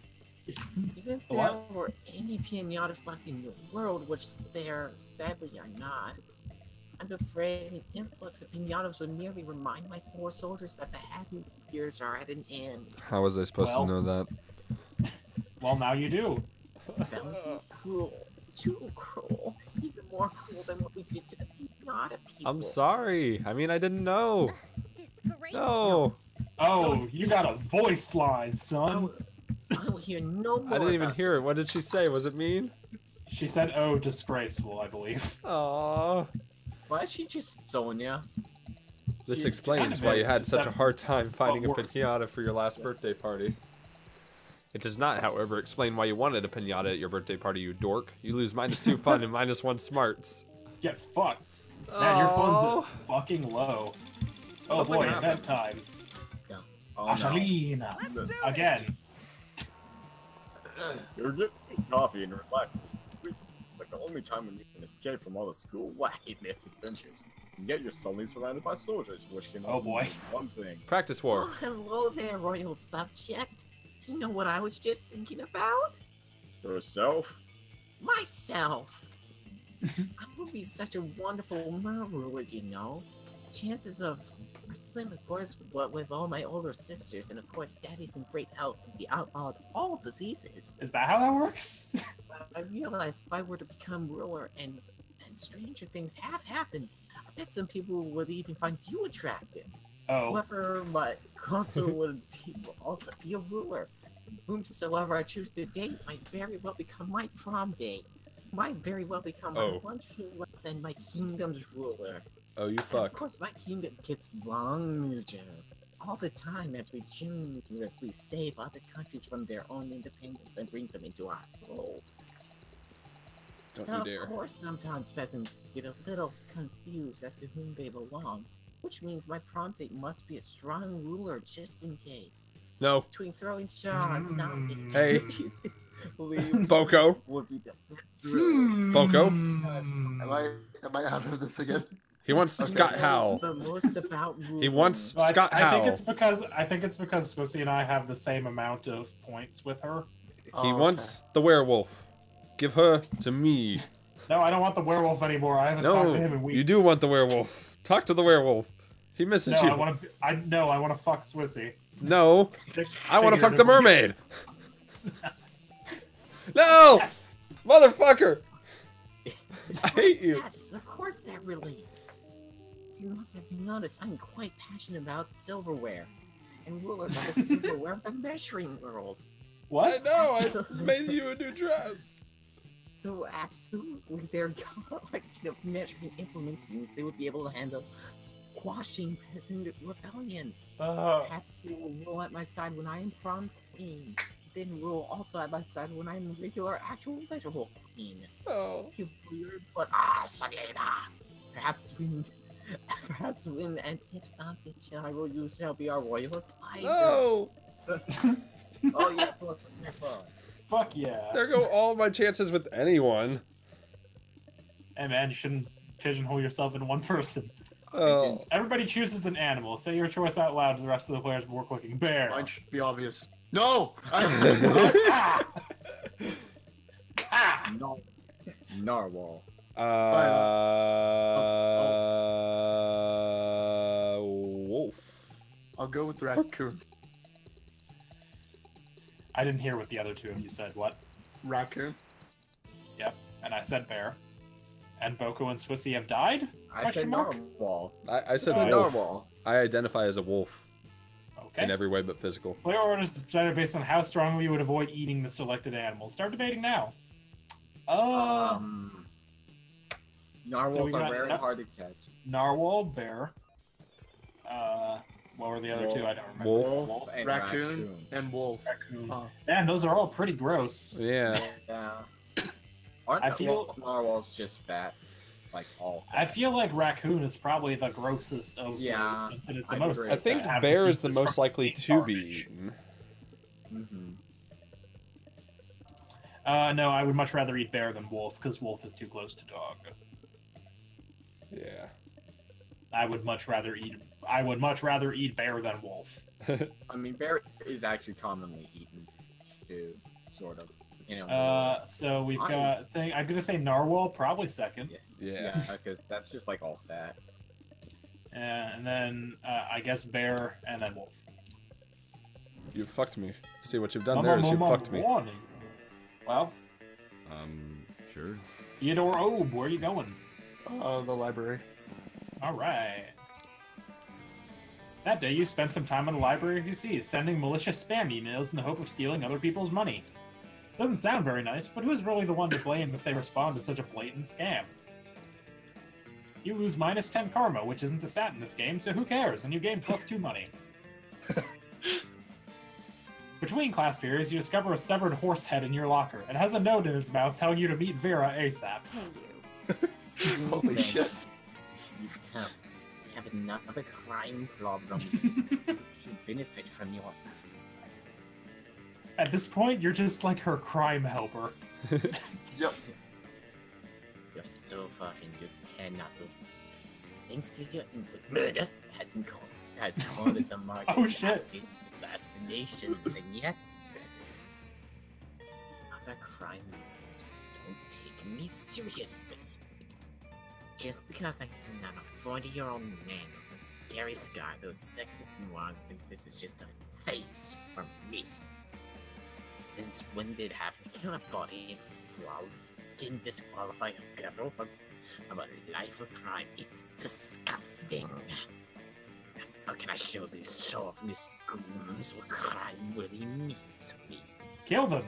Even if there were any pinatas left in the world, which there sadly are not, I'm afraid an influx of pinatas would merely remind my poor soldiers that the happy years are at an end. How was I supposed to know that? Well, now you do. That would be cruel. Too cruel. Even more cruel than what we did to the pinata people. I'm sorry. I mean, I didn't know. No. Oh, you got a voice line, son. I will hear no more. I didn't even about hear it. What did she say? Was it mean? She said, "Oh, disgraceful," I believe. Aww. Why is she just Sonia? This explains why you had such a hard time finding a worse. pinata for your last birthday party. It does not, however, explain why you wanted a pinata at your birthday party, you dork. You lose -2 fun and -1 smarts. Get fucked. Man, your Oh. fun's fucking low. Oh Something boy, happened. bedtime. Yeah. Oh, Ashalina. Again. You're getting coffee and relax. It's like the only time when you can escape from all the school wackiness adventures. And yet you're suddenly surrounded by soldiers, which can Oh, only boy. mean one thing. Practice Oh, war. hello there, royal subject. Do you know what I was just thinking about? Yourself? Myself. I would be such a wonderful mer ruler, you know. Chances of are slim, of course, but with all my older sisters, and of course, Daddy's in great health since he outlawed all diseases. Is that how that works? I realized if I were to become ruler, and stranger things have happened, I bet some people would even find you attractive. Oh. However, my consort would also be a ruler. Whomsoever I choose to date might very well become my prom date. Might very well become my one true love and my kingdom's ruler. Oh, you And fuck. of course, my kingdom gets larger all the time as we generously save other countries from their own independence and bring them into our fold. Don't So, you dare. of course, sometimes peasants get a little confused as to whom they belong, which means my prom date must be a strong ruler just in case. No. Between throwing Shaw and Zombie. Hey. Believe Boco. would be the best ruler. Boco. Am I out of this again? He wants Scott Howell. The most about He wants Well, Scott I Howell. think it's because Swissy and I have the same amount of points with her. He wants the werewolf. Give her to me. No, I don't want the werewolf anymore. I haven't talked to him in No, weeks. you do want the werewolf. Talk to the werewolf. He misses No, you. I want to fuck Swissy. No, I want to fuck the mermaid. No, Yes. motherfucker. I hate you. Yes, of course that really is. You must have noticed I'm quite passionate about silverware. And rulers are the silverware of the measuring world. I What? know. I made you a new dress. So absolutely, their collection of measuring implements means they would be able to handle squashing peasant rebellions. Perhaps they will rule at my side when I am prom queen. Then rule also at my side when I'm a regular, actual, literal queen. Oh. You weird, but Selena. Perhaps when and if something shall I will use shall be our royal advisor. No. Oh yeah, plus fun. Fuck yeah. There go all my chances with anyone. Hey man, you shouldn't pigeonhole yourself in one person. Oh. Everybody chooses an animal. Say your choice out loud to the rest of the players before clicking. Bear. Mine should be obvious. No! Ah! Ah! No. Narwhal. Wolf. I'll go with raccoon. I didn't hear what the other two of you said. What? Raccoon? Yep. and I said bear. And Boco and Swissy have died? I said narwhal. I said It's a wolf. narwhal. I identify as a wolf Okay. in every way but physical. Player orders decided based on how strongly you would avoid eating the selected animal. Start debating now. Narwhals we are got very hard to catch. Narwhal, bear. What were the other two? I don't remember. Wolf. And Raccoon and wolf. Raccoon. Oh. Man, those are all pretty gross. Yeah. Yeah. Aren't I feel- narwhals just fat? Like all fat? I feel like raccoon is probably the grossest of Yeah, those, since it is the I most. agree. I think have bear to is keep the this most from likely being to be garbage. eaten. Mm-hmm. No, I would much rather eat bear than wolf, because wolf is too close to dog. Yeah. I would much rather eat bear than wolf. I mean, bear is actually commonly eaten, too, sort of. You know. So we've got I'm gonna say narwhal, probably second. Yeah. Because that's just like all fat. And then I guess bear, and then wolf. You fucked me. See what you've done there is you fucked me. Warning. Well, Sure. Theodore Obe, where are you going? The library. All right. That day, you spent some time in the library of UC, sending malicious spam emails in the hope of stealing other people's money. Doesn't sound very nice, but who's really the one to blame if they respond to such a blatant scam? You lose minus 10 karma, which isn't a stat in this game, so who cares? And you gain plus 2 money. Between class periods, you discover a severed horse head in your locker. It has a note in its mouth telling you to meet Vera ASAP. Hey, you. Holy shit. You have another crime problem. You should benefit from your... At this point, you're just like her crime helper. Yep. You're so far and you cannot do. Thanks to your input, murder has called the market Oh, shit. against assassinations, and yet other crime lords don't take me seriously. Just because I'm not a 40-year-old man with a scary scar, those sexist noirs think this is just a phase for me. Since when did having to kill a body and flawless skin disqualify a girl from a life of crime? It's disgusting. How can I show these chauvinist goons what crime really means to me? Kill them!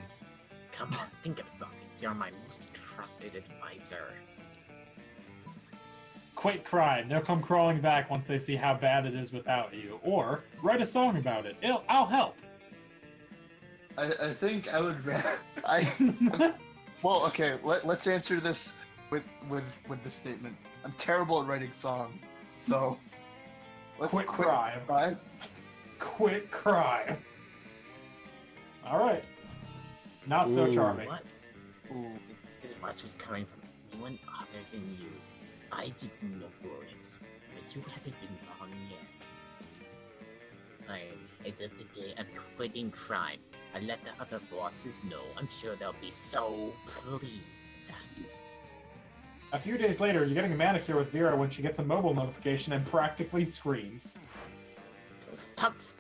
Come on, think of something. You're my most trusted advisor. Quit crime. They'll come crawling back once they see how bad it is without you. Or, write a song about it. I'll help. I think I would rather. Well, okay. Let's answer this with the statement. I'm terrible at writing songs, so let's Quit crime. Right? Quit crime. Alright. Not so Ooh. charming. What? This advice was coming from anyone other than you. I didn't know words, but you haven't been wrong yet. As of today, I'm quitting crime. I let the other bosses know. I'm sure they'll be so pleased. A few days later, you're getting a manicure with Vera when she gets a mobile notification and practically screams. Those punks!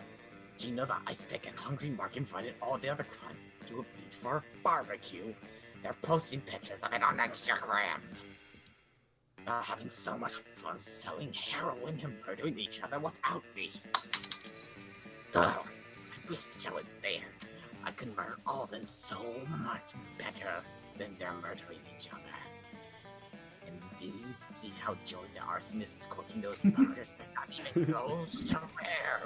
Do you know the Ice Pick and Hungry Mark invited all the other crime to a beach for a barbecue? They're posting pictures of it on Instagram. They're having so much fun selling heroin and murdering each other without me. Oh, I wish I was there. I could murder all of them so much better than they're murdering each other. And do you see how Joey the arsonist is cooking those burgers? They're not even close to rare.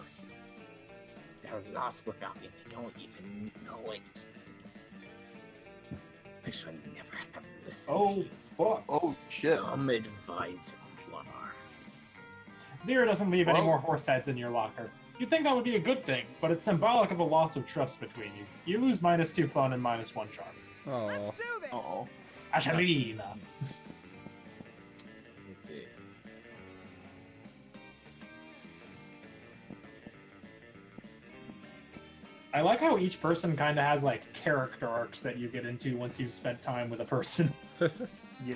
They're lost without me. They don't even know it. I should never have listened Oh, to you. fuck. Oh shit. Some advisor you are. Vera doesn't leave any Well- more horse heads in your locker. You'd think that would be a good thing, but it's symbolic of a loss of trust between you. You lose minus 2 fun and minus 1 charm. Oh. Let's do this. Oh. Ashalina. Let's see. I like how each person kind of has like character arcs that you get into once you've spent time with a person. Yeah.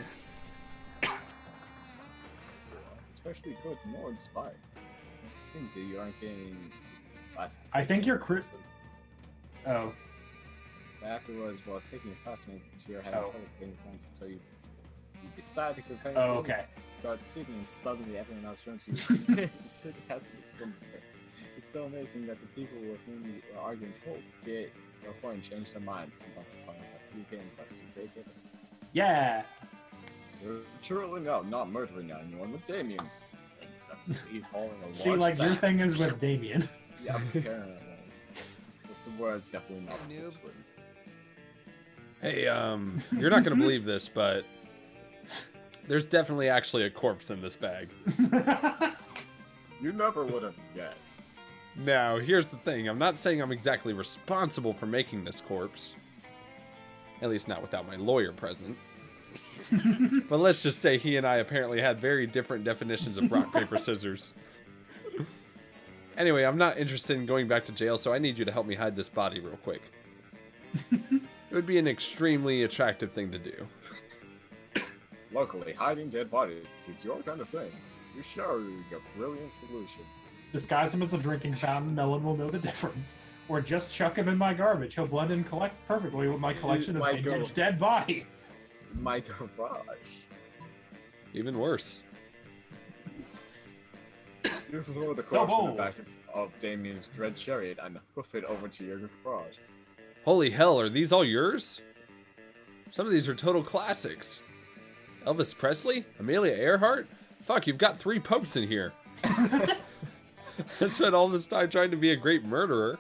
Especially good, more inspired. It seems that you aren't getting less. I think you're Oh. Afterwards, while taking your classmates, you're having trouble paying attention, so you decide to compare. Oh, okay. Start singing, and suddenly everyone else joins you. It has to become there. It's so amazing that the people with whom you are arguing told get your point and change their minds. Sometimes the song is like, you get impressed with creativity. Yeah. You're truly not murdering anyone with Damien's. Except he's hauling a large See, like, your thing is with Damien. Yeah, apparently. But the word's definitely not Noob. Hey, you're not gonna believe this, but there's definitely actually a corpse in this bag. You never would have guessed. Now, here's the thing. I'm not saying I'm exactly responsible for making this corpse. At least not without my lawyer present. But let's just say he and I apparently had very different definitions of rock, paper, scissors. Anyway, I'm not interested in going back to jail, so I need you to help me hide this body real quick. It would be an extremely attractive thing to do. Luckily, hiding dead bodies is your kind of thing. You sure a brilliant solution. Disguise him as a drinking fountain, no one will know the difference. Or just chuck him in my garbage. He'll blend and collect perfectly with my collection of vintage dead bodies. My garage. Even worse. You throw the corpse in the back of Damien's dread chariot and hoof it over to your garage. Holy hell, are these all yours? Some of these are total classics. Elvis Presley? Amelia Earhart? Fuck, you've got 3 popes in here. I spent all this time trying to be a great murderer,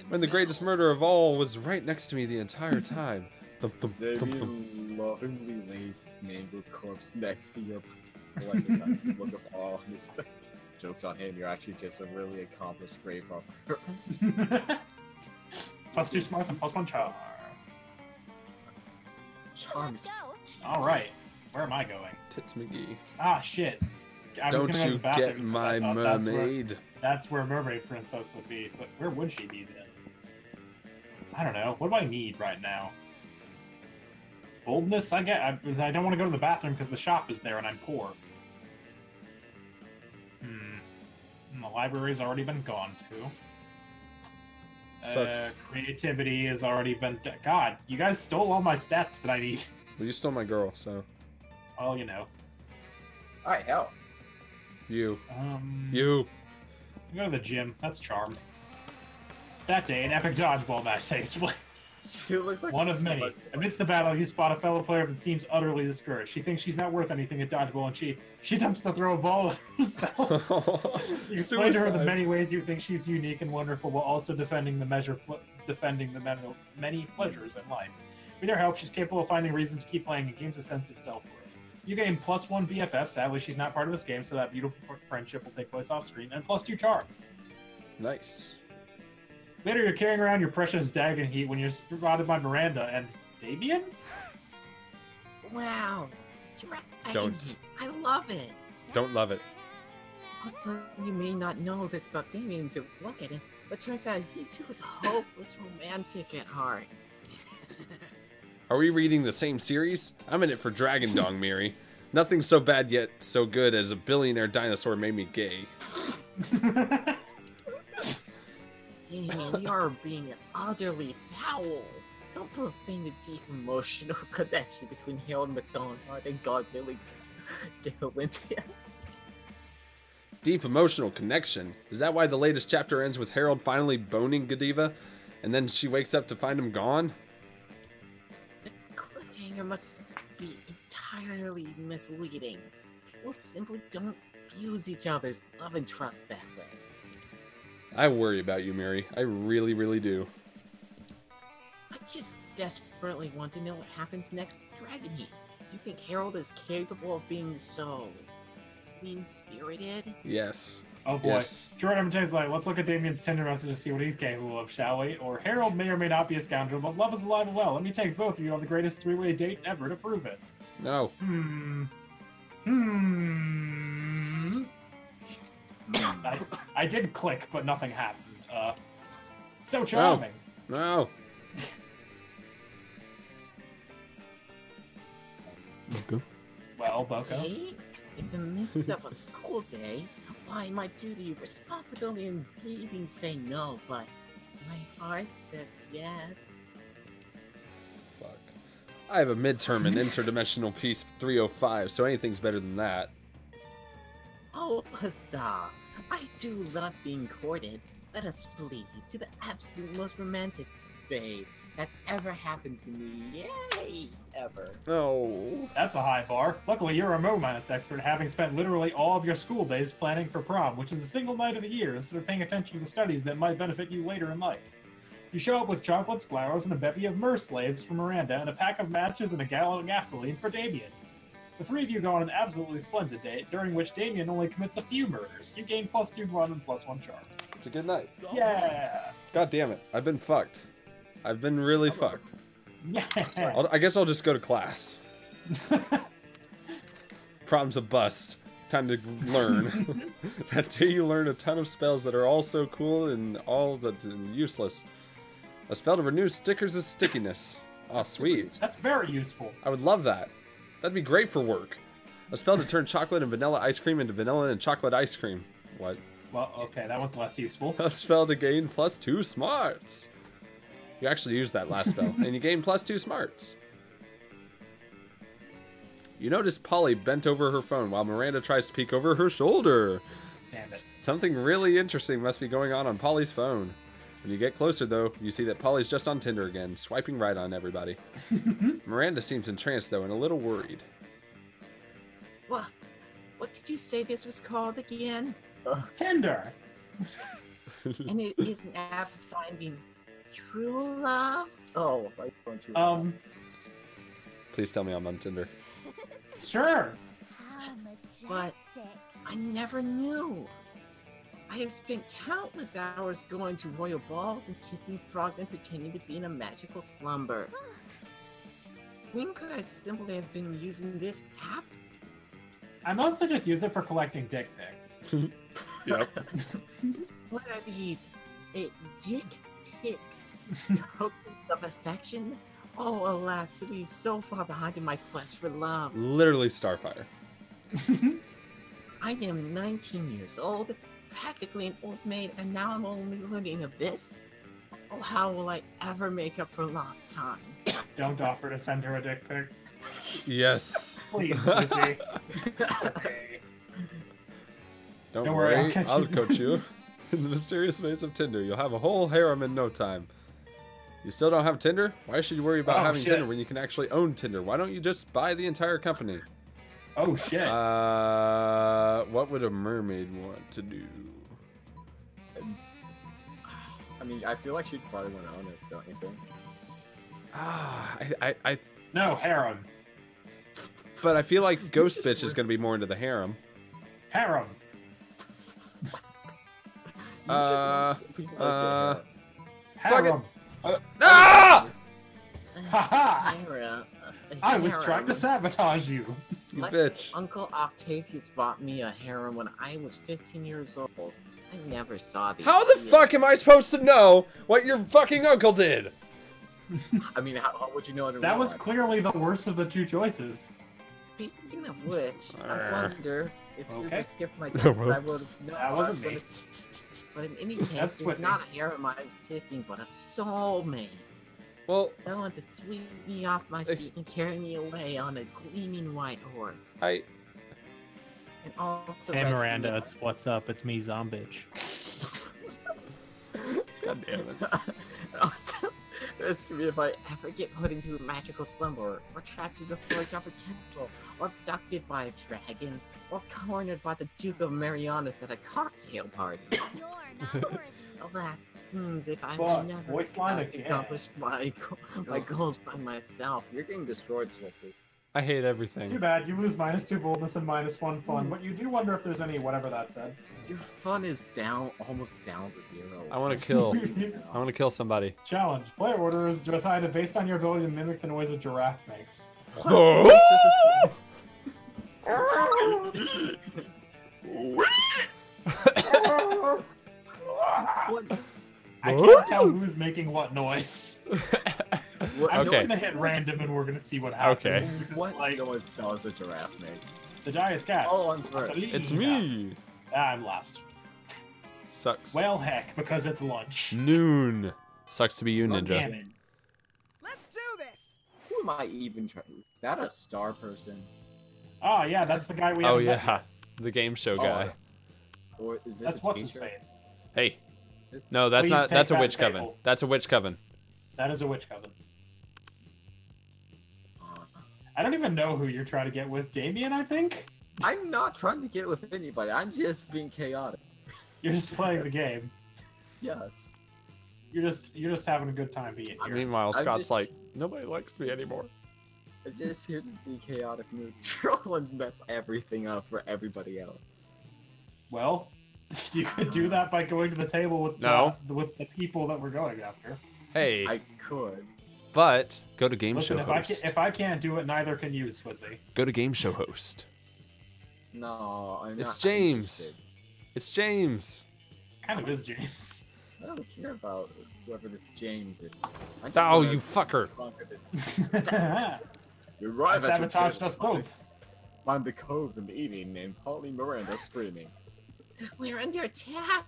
when the greatest murderer of all was right next to me the entire time. Damien lovingly lays his mangled corpse next to your like look of awe on his face. Joke's on him, you're actually just a really accomplished grave robber. +2 smarts and +1 charms. Charms. Alright, where am I going? Tits McGee. Ah, shit. Don't you get my mermaid? That's where Mermaid Princess would be, but where would she be then? I don't know. What do I need right now? Boldness? I don't want to go to the bathroom because the shop is there and I'm poor. And the library's already been gone to. Sucks. Creativity has already been... God, you guys stole all my stats that I need. Well, you stole my girl, so... Well, you know. Alright, helps. You. You. Go to the gym. That's charm. That day, an epic dodgeball match takes place. She looks like one of many. Amidst the battle, you spot a fellow player that seems utterly discouraged. She thinks she's not worth anything at dodgeball, and she attempts to throw a ball at herself. You explain to her the many ways you think she's unique and wonderful, while also defending the many pleasures in life. With her help, she's capable of finding reasons to keep playing and gains a sense of self-worth. You gain +1 BFF. Sadly, she's not part of this game, so that beautiful friendship will take place off-screen, and +2 charm. Nice. Later, you're carrying around your precious Dagon Heat when you're spotted by Miranda and Damien? Wow. Don't. I love it. Don't love it. Also, you may not know this about Damien to look at him, but turns out he too is hopeless romantic at heart. Are we reading the same series? I'm in it for Dragon Dong, Miri. Nothing so bad yet so good as a billionaire dinosaur made me gay. Damien, you're being utterly foul. Don't profane the deep emotional connection between Harold McDonald and God-Billy Galantia. Deep emotional connection? Is that why the latest chapter ends with Harold finally boning Godiva, and then she wakes up to find him gone? The cliffhanger must be entirely misleading. People simply don't abuse each other's love and trust that way. I worry about you, Mary. I really, really do. I just desperately want to know what happens next to Dragon Heat. Do you think Harold is capable of being so mean-spirited? Yes. Oh boy. Yes. Jordan James like, let's look at Damien's Tinder message to see what he's capable of, shall we? Or Harold may or may not be a scoundrel, but love is alive and well. Let me take both of you on the greatest three-way date ever to prove it. No. I did click, but nothing happened. So charming. No. Boco. Well, Boco. Date? In the midst of a school day? Why, my duty, responsibility, and breathing say no, but my heart says yes. I have a midterm in interdimensional peace 305, so anything's better than that. Oh, huzzah! I do love being courted. Let us flee to the absolute most romantic day that's ever happened to me. Yay! Ever. Oh. That's a high bar. Luckily, you're a romance expert, having spent literally all of your school days planning for prom, which is a single night of the year, instead of paying attention to the studies that might benefit you later in life. You show up with chocolates, flowers, and a bevy of mer slaves for Miranda, and a pack of matches and a gallon of gasoline for Damien. The three of you go on an absolutely splendid date, during which Damien only commits a few murders. You gain +2 run and +1 charm. It's a good night. Yeah! God damn it. I've been fucked. I've been really fucked. Yeah! I guess I'll just go to class. Prom's a bust. Time to learn. That day you learn a ton of spells that are all so cool and all that useless. A spell to renew stickers' stickiness. Oh, sweet. That's very useful. I would love that. That'd be great for work. A spell to turn chocolate and vanilla ice cream into vanilla and chocolate ice cream. What? Well, okay, that one's less useful. A spell to gain +2 smarts. You actually used that last spell, and you gain +2 smarts. You notice Polly bent over her phone while Miranda tries to peek over her shoulder. Damn it. Something really interesting must be going on Polly's phone. When you get closer, though, you see that Polly's just on Tinder again, swiping right on everybody. Miranda seems entranced, though, and a little worried. What did you say this was called again? Tinder! And it is an app for finding true love? Oh, if I was going to... Please tell me I'm on Tinder. Sure! How majestic. But I never knew. I have spent countless hours going to royal balls and kissing frogs and pretending to be in a magical slumber. When could I simply have been using this app? I mostly just use it for collecting dick pics. Yep. What are these? Dick pics? Tokens of affection? Oh, alas, to be so far behind in my quest for love. Literally Starfire. I am 19 years old, practically an old maid, and now I'm only learning of this? Oh, how will I ever make up for lost time? Don't offer to send her a dick pic. Yes. Please, Swissy. Don't worry, worry, I'll coach you. In the mysterious maze of Tinder, you'll have a whole harem in no time. You still don't have Tinder? Why should you worry about having shit. Tinder when you can actually own Tinder? Why don't you just buy the entire company? Oh shit. What would a mermaid want to do? I mean, I feel like she'd probably want to own it, don't you think? No, harem. But I feel like Ghost Bitch is going to be more into the harem. Harem. Fuck it. Ah! Haha! I was trying to sabotage you. You My bitch. Uncle Octavius bought me a harem when I was 15 years old. I never saw these. How the fuck am I supposed to know what your fucking uncle did? I mean, how would you know it? That was clearly the worst of the two choices. Speaking of which, I wonder if Okay. Super skipped my text, I would have Whoops. known. That wasn't me. But in any case, That's it's Swissy. not a harem I'm seeking, but a soulmate. Well, Someone to sweep me off my feet and carry me away on a gleaming white horse. I... And also Hey rescue Miranda, me- it's what's up? It's me, Zombitch. God damn it. And also rescue me if I ever get put into a magical slumber, or trapped in the forge of a temple, or abducted by a dragon, or cornered by the Duke of Marianus at a cocktail party. You're not worthy. Alas, it seems if I Fuck, never voice line able to again. accomplish my goals by myself. You're getting destroyed, Swissy. I hate Too everything. bad, you lose -2 boldness and -1 fun, but you do wonder if there's any whatever that said. Your fun is down, almost down to 0. I want to kill. I want to kill somebody. Challenge. Player order is decided based on your ability to mimic the noise a giraffe makes. I can't tell who's making what noise. I'm just Okay. gonna hit random and we're gonna see what happens. Okay. What Like, noise does a giraffe make? the die is cast. Oh, I'm first. It's me. I'm last. Sucks. Well, heck, because it's lunch. Noon. Sucks to be you, Damn ninja. it. Let's do this! am I even trying? Is that a star person? Oh yeah, that's the guy we. Oh haven't met yeah, the game show guy. Or is this That's a what's his teacher? face. Hey, no, that's Please not. take That's a that witch coven. table. That's a witch coven. That is a witch coven. I don't even know who you're trying to get with, Damien. I think I'm not trying to get with anybody. I'm just being chaotic. you're just playing the game. Yes. You're just having a good time being here. Meanwhile, I'm Scott's just- like, nobody likes me anymore. I'm just here to be chaotic neutral and mess everything up for everybody else. Well, you could do that by going to the table with with the people that we're going after. Hey, I could. but go to game Listen, show host. if I can't do it, neither can you, Swissy. Go to game show host. No, I'm not. It's James. interested. It's James. Kind of is James. I don't care about whoever this James is. I just Oh, wanna you fucker. conquer this. You arrive at your Sabotaged table, us both. Find the cove in the evening named Holly Miranda screaming. We're under attack.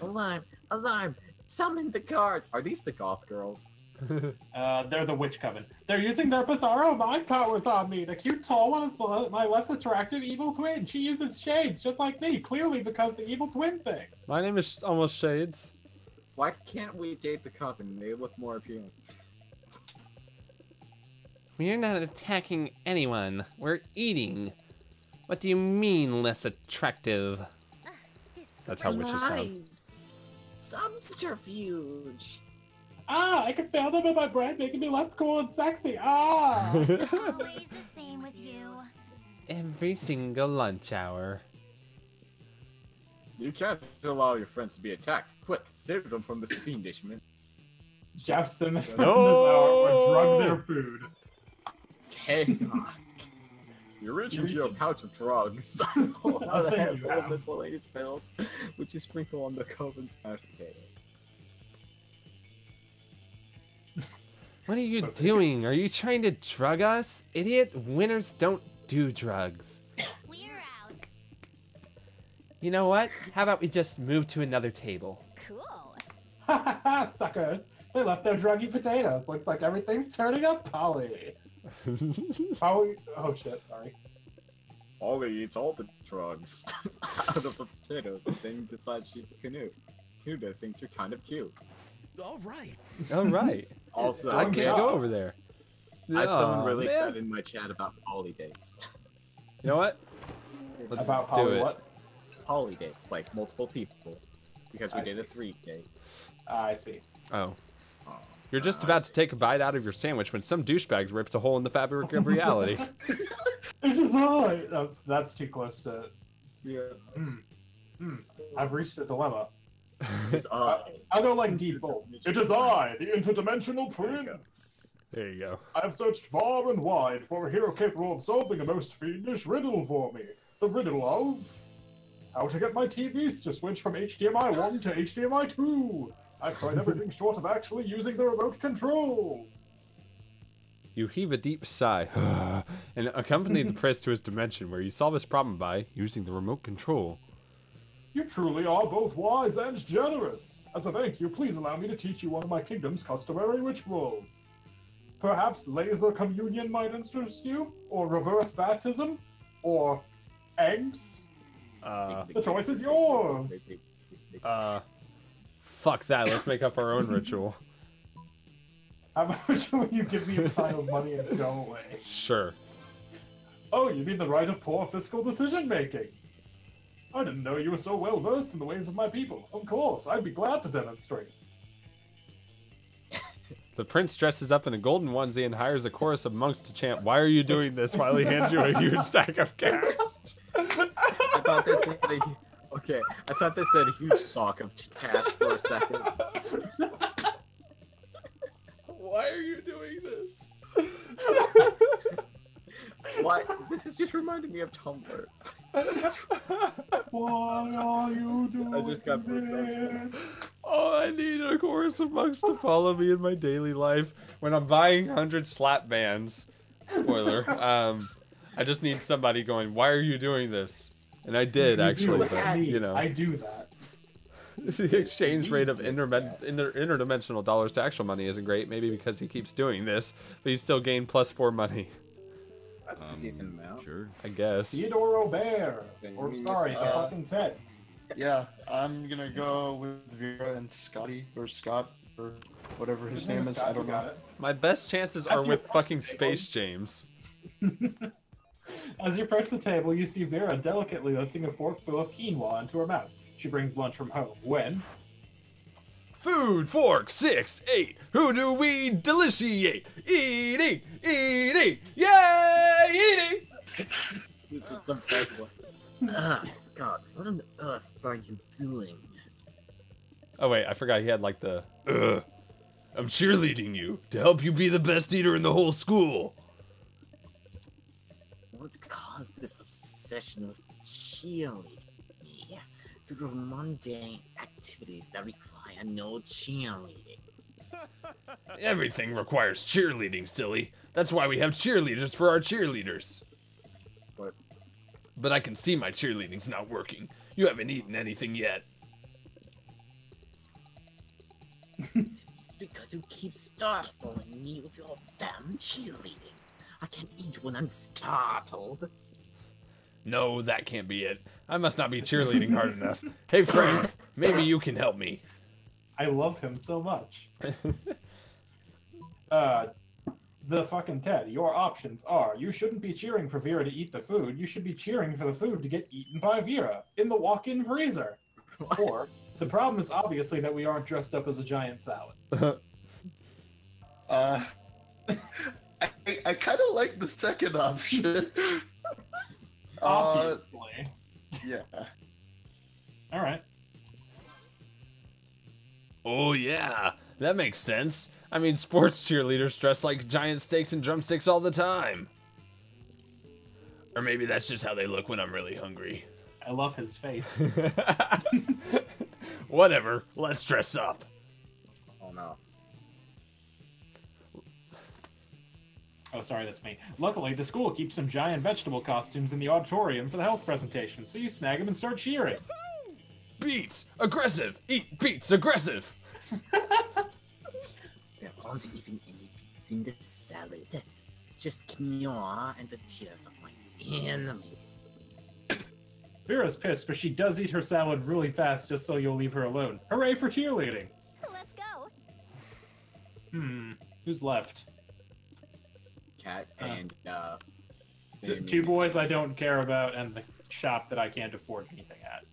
Alarm! Alarm! Summon the guards! Are these the goth girls? They're the witch coven. They're using their bizarro mind powers on me. The cute tall one is my less attractive evil twin. She uses shades just like me, clearly because the evil twin thing. My name is almost Shades. Why can't we date the coven? They look more appealing. We're not attacking anyone. We're eating. What do you mean less attractive? That's how witches sound. Lies. Subterfuge. Ah, I can feel them in my brain, making me less cool and sexy. Ah. Always the same with you. Every single lunch hour. You can't allow your friends to be attacked. Quick, save them from this fiendish man. Joust them in this No. hour or drug their food. Hey, you reach into your pouch of drugs. Pull out a Nothing you handful of have. miscellaneous pills, which you sprinkle on the coven's mashed potato. What are you Supposed to- doing? Are you trying to drug us? Idiot, winners don't do drugs. We're out. You know what? How about we just move to another table? Cool. Ha ha ha, suckers. They left their druggy potatoes. Looks like everything's turning up Polly. Polly. Oh shit, sorry. Ollie eats all the drugs out of the potatoes and then decides she's the Canute. Canute thinks you're kind of cute. All right. All right. Also, I One can't shot. go over there. I had someone Aw, really man. excited in my chat about poly dates. You know what? Let's About do Polly it. what? Poly dates, like multiple people. Because we I did a see. 3 date. I see. Oh. Oh, You're just I about to see. take a bite out of your sandwich when some douchebag rips a hole in the fabric of reality. It's just alright. Oh, that's too close to. Yeah. I've reached a dilemma. It's I'll go like deep bolt. It is I, the interdimensional prince. There you go. I have searched far and wide for a hero capable of solving a most fiendish riddle for me. The riddle of how to get my TVs to switch from HDMI 1 to HDMI 2. I've tried everything short of actually using the remote control. You heave a deep sigh and accompany the press to his dimension where you solve his problem by using the remote control. You truly are both wise and generous. As a thank you, please allow me to teach you one of my kingdom's customary rituals. Perhaps laser communion might interest you, or reverse baptism, or eggs. The choice is yours. Fuck that. Let's make up our own ritual. How much will you give me a pile of money and go away? Sure. Oh, you mean the right of poor fiscal decision making? I didn't know you were so well versed in the ways of my people. Of course, I'd be glad to demonstrate. The prince dresses up in a golden onesie and hires a chorus of monks to chant, "Why are you doing this?" while he hands you a huge stack of cash. I thought that said okay, I thought that said huge sock of cash for a second. Why are you doing this? Why? This is just reminding me of Tumblr. Why are you doing I just got this? Oh, I need a chorus of monks to follow me in my daily life when I'm buying 100 slap bands. Spoiler. I just need somebody going, "Why are you doing this?" And I did You do actually, it. but Me. you know. I do that. The exchange rate of interdimensional dollars to actual money isn't great. Maybe because he keeps doing this, but he still gained +4 money. That's a decent amount. Sure. I guess. Theodore Robert. Then Or, you sorry, just, the fucking Ted. Yeah, I'm gonna go with Vera and Scotty, or Scott, or whatever his name is. I don't know. My best chances As are you with approach fucking the table- Space James. As you approach the table, you see Vera delicately lifting a fork full of quinoa into her mouth. She brings lunch from home. When? Food, fork, 6, 8. Who do we deliciate? Eating, eating, yay, eating! This is the best one. Ah, Scott, what on earth are you doing? Oh wait, I forgot he had like the. I'm cheerleading you to help you be the best eater in the whole school. What caused this obsession with cheerleading me to do mundane activities that require no cheerleading? Everything requires cheerleading, silly. That's why we have cheerleaders for our cheerleaders. What? But I can see my cheerleading's not working. You haven't eaten anything yet. It's because you keep startling me with your damn cheerleading. I can't eat when I'm startled. No, that can't be it. I must not be cheerleading hard enough. Hey, Frank, maybe you can help me. I love him so much. The fucking Ted, your options are: you shouldn't be cheering for Vera to eat the food, you should be cheering for the food to get eaten by Vera in the walk-in freezer. Or, the problem is obviously that we aren't dressed up as a giant salad. I kind of like the second option. Obviously. Yeah. Alright. Oh yeah, that makes sense. I mean, sports cheerleaders dress like giant steaks and drumsticks all the time. Or maybe that's just how they look when I'm really hungry. I love his face. Whatever, let's dress up. Oh no. Oh, sorry, that's me. Luckily, the school keeps some giant vegetable costumes in the auditorium for the health presentation, so you snag them and start cheering. Beets, aggressive! Eat beets, aggressive! There aren't even any beets in the salad. It's just quinoa and the tears of my enemies. Vera's pissed, but she does eat her salad really fast just so you'll leave her alone. Hooray for cheerleading! Let's go. Who's left? Cat and Two boys I don't care about, and the shop that I can't afford anything at.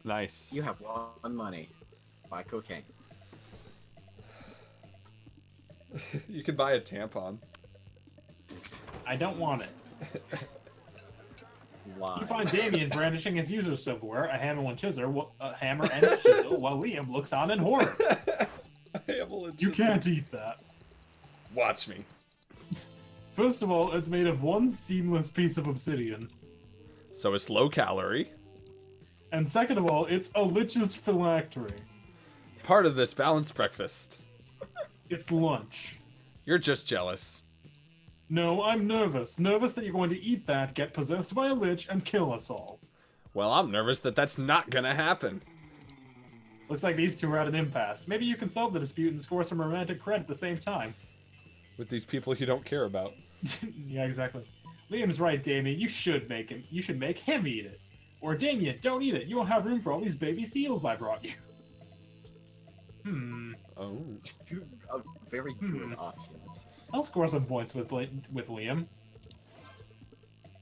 Nice. You have one money. Buy cocaine. You could buy a tampon. I don't want it. Why? You find Damien brandishing his user silverware, a hammer and chisel, while Liam looks on in horror. You can't eat that. Watch me. First of all, it's made of one seamless piece of obsidian. So it's low calorie. And second of all, it's a lich's phylactery. Part of this balanced breakfast. It's lunch. You're just jealous. No, I'm nervous. Nervous that you're going to eat that, get possessed by a lich, and kill us all. Well, I'm nervous that that's not gonna happen. Looks like these two are at an impasse. Maybe you can solve the dispute and score some romantic cred at the same time. With these people you don't care about. Yeah, exactly. Liam's right, Damien. You should make him eat it. Or Damien, don't eat it. You won't have room for all these baby seals I brought you. Oh. Two very good options. I'll score some points with Liam.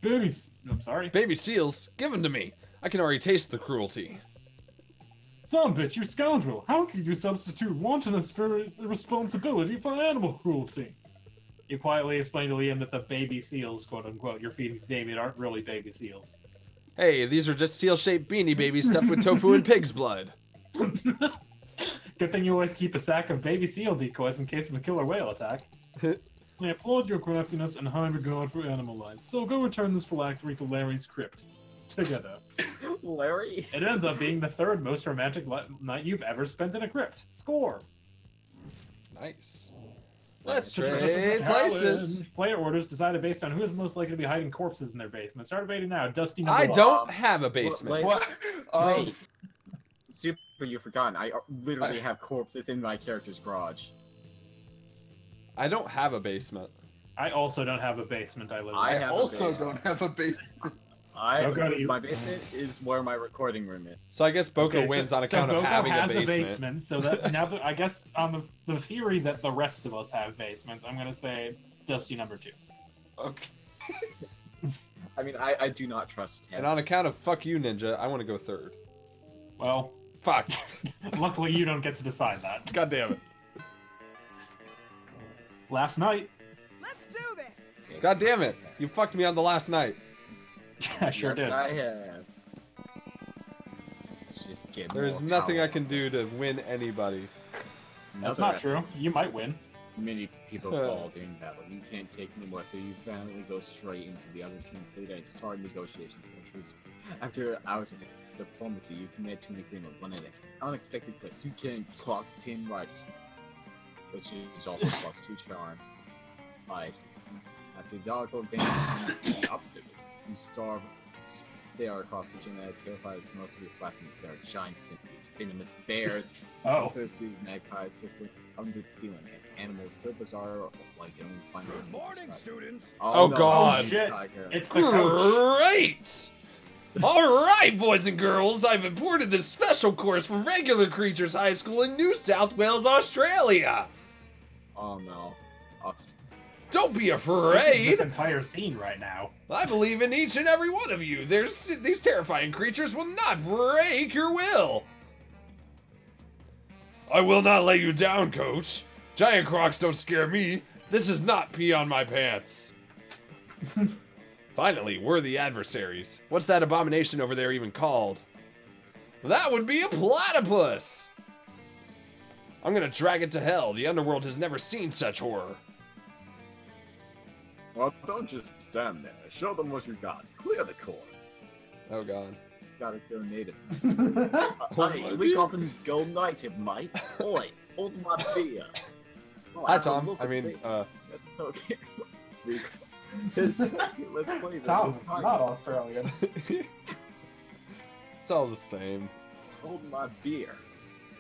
I'm sorry. Baby seals, give them to me. I can already taste the cruelty. Son bitch, you scoundrel! How could you substitute wantonness for responsibility for animal cruelty? You quietly explain to Liam that the baby seals, quote unquote, you're feeding to Damien aren't really baby seals. Hey, these are just seal-shaped beanie babies stuffed with tofu and pig's blood. Good thing you always keep a sack of baby seal decoys in case of a killer whale attack. I applaud your craftiness and high regard for animal life, so go return this phylactery to Larry's crypt. Together. Larry? It ends up being the third most romantic night you've ever spent in a crypt. Score! Nice. Let's trade places. Player orders decided based on who is most likely to be hiding corpses in their basement. Start debating now. Dusty I number don't have a basement. Wait. Super you've forgotten. I literally have corpses in my character's garage. I don't have a basement. I also don't have a basement. I live in. I also don't have a basement. My basement is where my recording room is. So I guess Boco wins on account of Boco having has a basement. So that now that I guess on the theory that the rest of us have basements, I'm gonna say Dusty number 2. Okay. I mean, I do not trust him. And on account of fuck you, Ninja, I want to go 3rd. Well, fuck. Luckily, you don't get to decide that. God damn it. Last night. Let's do this. God damn it. You fucked me on the last night. I sure did. I have. Let's just get There's more nothing power. I can do to win anybody. That's not true. You might win. Many people fall during battle. You can't take anymore, so you finally go straight into the other team's leader and start negotiations for truce. After hours of diplomacy, you commit to an agreement. One of the unexpected quest. You gain +10 rights, which is also +2 charm. 5/16. After the article advances the obstacle, you stare across the gym and terrified as most of your classmates. There are giant centipedes, venomous bears, thirsty magpies circling under the ceiling, and animals surface are like you only find those. Good morning, students. Oh, no, God. Oh, shit. It's the coach. Great! Alright, boys and girls, I've imported this special course from Regular Creatures High School in New South Wales, Australia. Oh no. Don't be This afraid. entire scene right now. I believe in each and every one of you. These terrifying creatures will not break your will. I will not let you down, Coach. Giant crocs don't scare me. This is not pee on my pants. Finally, worthy adversaries. What's that abomination over there even called? That would be a platypus. I'm gonna drag it to hell. The underworld has never seen such horror. Well, don't just stand there. Show them what you got. Clear the court. Oh god. Gotta go native. Hey, we got them go native, mate. Oi, hold my beer. Oh, Hi, have a Tom. look I at mean, me. That's so cute. Let's play this. Tom's not Australian. It's all the same. Hold my beer.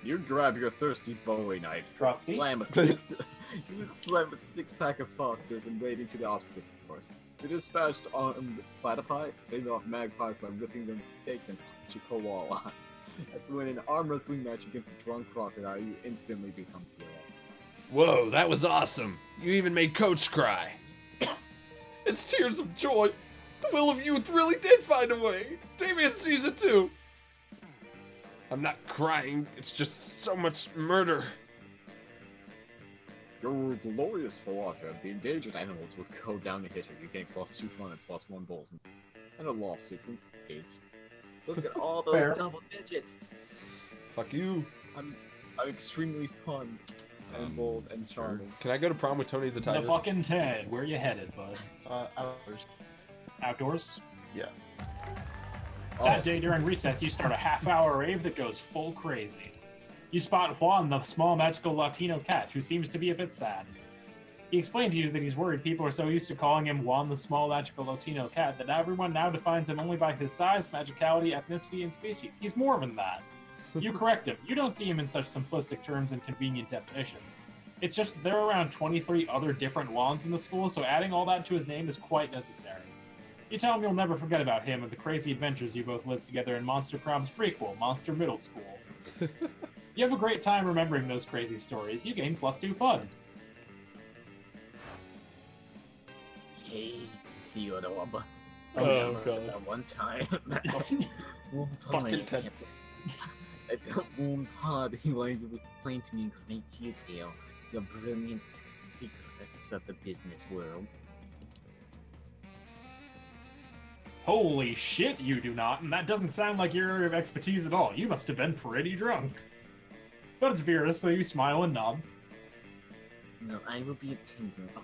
You grab your thirsty Bowie knife. Trusty. Slam a six. You slam a 6-pack of Fosters and wade into the obstacle course. You dispatched armed platypi, fend off magpies by ripping them cakes and punch a koala. That's when an arm wrestling match against a drunk crocodile, you instantly become hero. Whoa, that was awesome. You even made Coach cry. It's tears of joy. The will of youth really did find a way. Damien sees it too. I'm not crying. It's just so much murder. Your glorious slaughter of the endangered animals will go down in history. You gain +2 fun and +1 bulls. And a lawsuit from Gates. Look at all those Fair. double digits. Fuck you. I'm extremely fun and bold and charming. Can I go to prom with Tony the Tiger? The fucking Ted. Where you headed, bud? Outdoors. Outdoors? Yeah. That day during recess, you start a half-hour rave that goes full crazy. You spot Juan, the small magical Latino cat, who seems to be a bit sad. He explained to you that he's worried people are so used to calling him Juan, the small magical Latino cat, that everyone now defines him only by his size, magicality, ethnicity, and species. He's more than that. You correct him. You don't see him in such simplistic terms and convenient definitions. It's just there are around 23 other different Juans in the school, so adding all that to his name is quite necessary. You tell him you'll never forget about him and the crazy adventures you both lived together in Monster Prom's prequel, Monster Middle School. You have a great time remembering those crazy stories. You gain +2 fun. Hey, Theodore. Oh, Remember God. that one time. Fucking Ted. At that one party where you explained to me in great detail your brilliant secrets of the business world. Holy shit, you do not, and that doesn't sound like your area of expertise at all. You must have been pretty drunk. But it's Vera, so you smile and nod. No, I will be attending a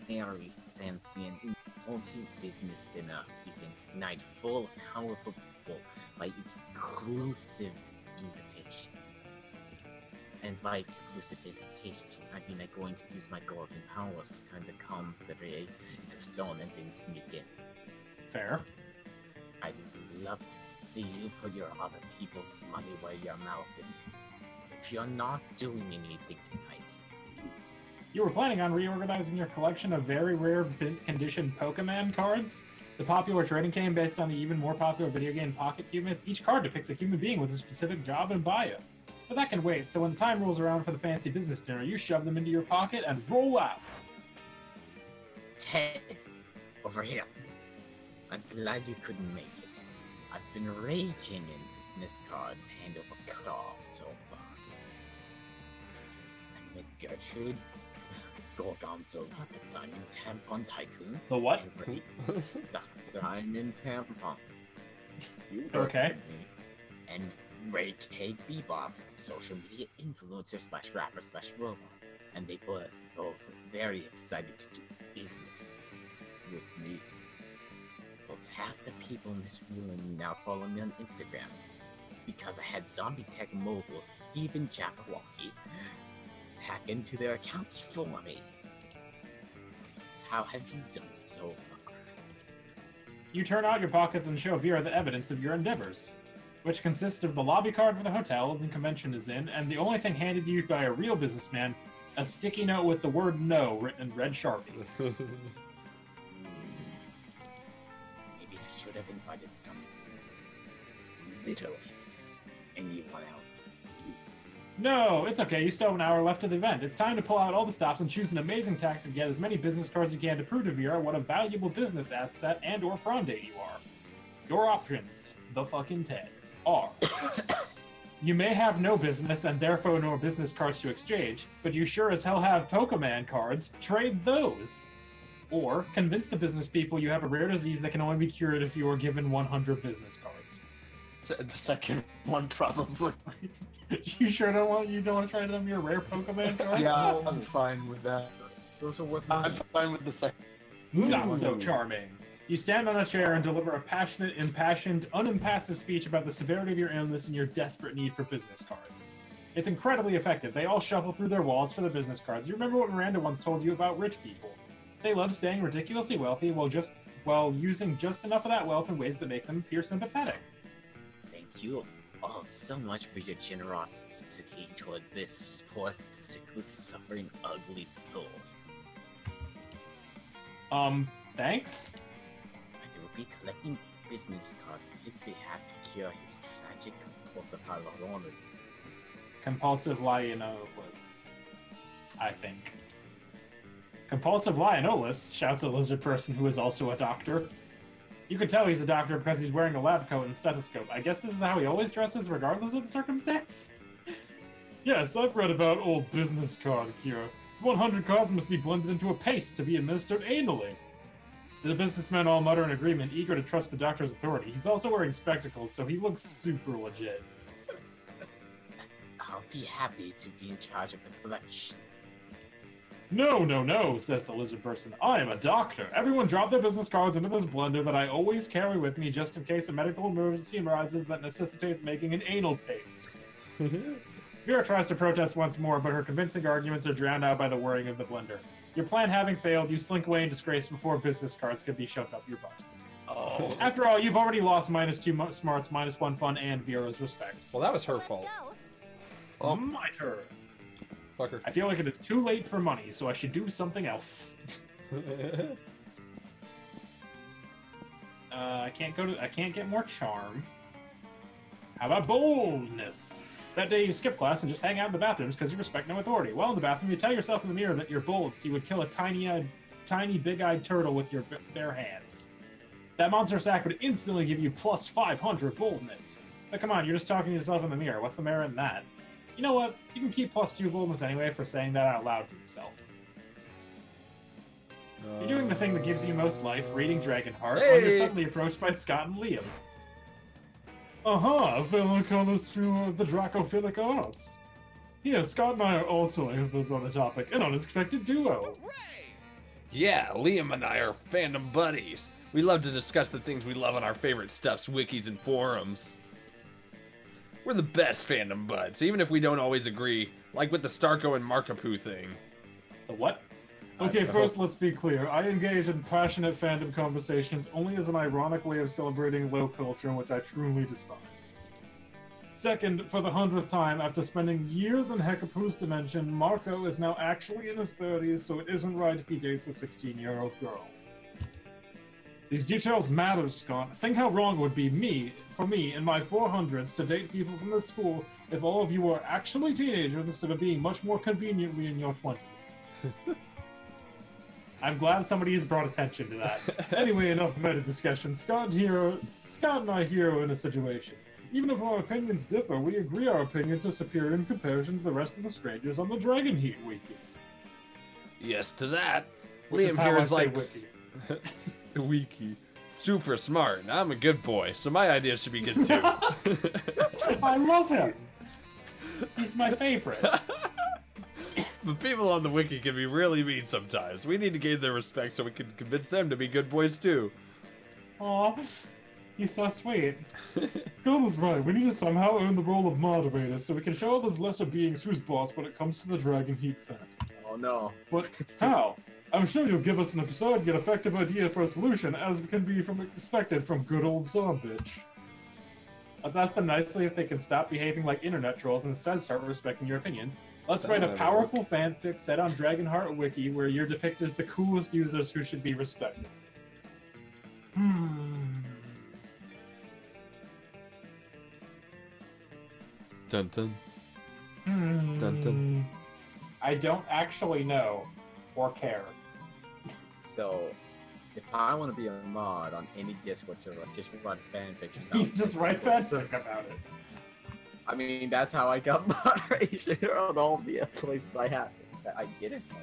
very fancy and important business dinner event tonight, full of powerful people by exclusive invitation. And by exclusive invitation, I mean I'm going to use my golden powers to turn the commissary into stone and then sneak in. Fair. I'd love to see you put your other people's money where your mouth is. if you're not doing anything tonight. You were planning on reorganizing your collection of very rare condition Pokemon cards? The popular trading game based on the even more popular video game Pocket Cubits. Each card depicts a human being with a specific job and bio. But that can wait, so when the time rolls around for the fancy business dinner, you shove them into your pocket and roll out. Ted, over here. I'm glad you couldn't make it. I've been raking in business cards hand over claw so far. I'm with Gertrude, Gorgonzola, the Diamond Tampon Tycoon. The what? The Diamond Tampon. You Okay. with me. And Ray K. Bebop, social media influencer slash rapper slash robot. And they were both very excited to do business with me. Both half the people in this room now follow me on Instagram because I had zombie tech mogul Steven Jabberwocky hack into their accounts for me. How have you done so far? You turn out your pockets and show Vera the evidence of your endeavors, which consists of the lobby card for the hotel the convention is in, and the only thing handed to you by a real businessman, a sticky note with the word no written in red Sharpie. Maybe I should have invited someone. Literally. Anyone else. No, it's okay. You still have an hour left of the event. It's time to pull out all the stops and choose an amazing tactic to get as many business cards as you can to prove to Vera what a valuable business asset and or prom date you are. Your options, the fucking Ted, are... You may have no business and therefore no business cards to exchange, but you sure as hell have Pokemon cards. Trade those. Or convince the business people you have a rare disease that can only be cured if you are given 100 business cards. The second one, probably. You sure don't want to trade them your rare Pokemon cards? Yeah, I'm fine with that. Those are worth I'm fine with the second. Not so charming. You stand on a chair and deliver a passionate, impassioned, unimpassive speech about the severity of your illness and your desperate need for business cards. It's incredibly effective. They all shuffle through their wallets for the business cards. You remember what Miranda once told you about rich people. They love staying ridiculously wealthy while using just enough of that wealth in ways that make them appear sympathetic. Thank you all so much for your generosity toward this poor, sickly, suffering, ugly soul. Thanks? I will be collecting business cards on his behalf to cure his tragic compulsive hyaluronic. Compulsive Lionolus, I think. Compulsive Lionolus, shouts a lizard person who is also a doctor. You can tell he's a doctor because he's wearing a lab coat and stethoscope. I guess this is how he always dresses regardless of the circumstance? Yes, I've read about old business card cure. 100 cards must be blended into a paste to be administered anally. The businessmen all mutter in agreement, eager to trust the doctor's authority. He's also wearing spectacles, so he looks super legit. I'll be happy to be in charge of the collection. No, says the lizard person. I am a doctor. Everyone drop their business cards into this blender that I always carry with me just in case a medical emergency arises that necessitates making an anal paste. Vera tries to protest once more, but her convincing arguments are drowned out by the whirring of the blender. Your plan having failed, you slink away in disgrace before business cards could be shoved up your butt. Oh. After all, you've already lost -2 smarts, -1 fun, and Vera's respect. Well, that was her fault. Oh, my turn. Fucker. I feel like it is too late for money, so I should do something else. I can't get more charm. How about boldness? That day you skip class and just hang out in the bathrooms because you respect no authority. While in the bathroom, you tell yourself in the mirror that you're bold, so you would kill a tiny big-eyed turtle with your bare hands. That monster sack would instantly give you plus 500 boldness. But come on, you're just talking to yourself in the mirror. What's the merit in that? You know what? You can keep plus 2 boldness anyway for saying that out loud to yourself. You're doing the thing that gives you most life, reading Dragonheart, when you're suddenly approached by Scott and Liam. Aha, fellow colors through the Dracophilic arts. Yes, Scott and I are also experts on the topic, an unexpected duo. Yeah, Liam and I are fandom buddies. We love to discuss the things we love on our favorite stuffs, wikis, and forums. We're the best fandom buds, even if we don't always agree, like with the Starco and Markapoo thing. The what? Okay, first let's be clear. I engage in passionate fandom conversations only as an ironic way of celebrating low culture in which I truly despise. Second, for the 100th time, after spending years in Hecapoo's dimension, Marco is now actually in his 30s, so it isn't right if he dates a 16-year-old girl. These details matter, Scott. Think how wrong it would be for me in my 400s to date people from this school if all of you were actually teenagers instead of being much more conveniently in your 20s. I'm glad somebody has brought attention to that. Anyway, enough meta discussion. Scott and I here are in a situation. Even if our opinions differ, we agree our opinions are superior in comparison to the rest of the strangers on the Dragon Heat Wiki. Yes to that. Which is Liam how here I is say like wiki. wiki. Super smart, and I'm a good boy, so my ideas should be good too. I love him. He's my favorite. But people on the wiki can be really mean sometimes. We need to gain their respect so we can convince them to be good boys too. Aw, he's so sweet. Scott is right. We need to somehow earn the role of moderator so we can show others lesser beings who's boss when it comes to the Dragon Heat fan. Oh no. But how? I'm sure you'll give us an absurd yet effective idea for a solution, as can be expected from good old Zombitch. Let's ask them nicely if they can stop behaving like internet trolls and instead start respecting your opinions. Let's write a powerful fanfic set on Dragonheart Wiki where you're depicted as the coolest users who should be respected. Dun dun. Dun dun. I don't actually know or care. So, if I want to be a mod on any Discord server, just run fanfiction. You just write fanfic about it. I mean, that's how I got moderation on all the places I have. I didn't know.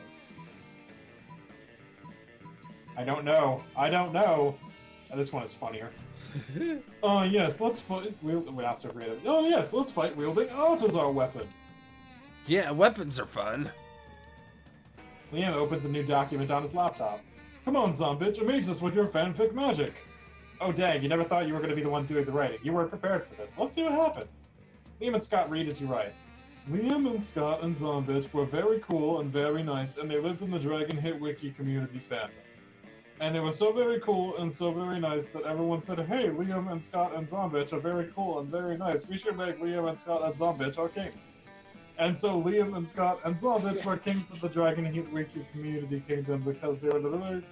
I don't know. I don't know. Oh, this one is funnier. Yes, let's fight. We're not so creative. Oh, yes, let's fight wielding art as our weapon. Yeah, weapons are fun. Liam opens a new document on his laptop. Come on, Zombitch, amaze us with your fanfic magic. Oh, dang, you never thought you were going to be the one doing the writing. You weren't prepared for this. Let's see what happens. Liam and Scott read as you write. Liam and Scott and Zombitch were very cool and very nice, and they lived in the Dragon Hit Wiki community fandom. And they were so very cool and so very nice that everyone said, hey, Liam and Scott and Zombitch are very cool and very nice. We should make Liam and Scott and Zombitch our kings. And so Liam and Scott and Zombitch were kings of the Dragon Heat Wiki community kingdom because they were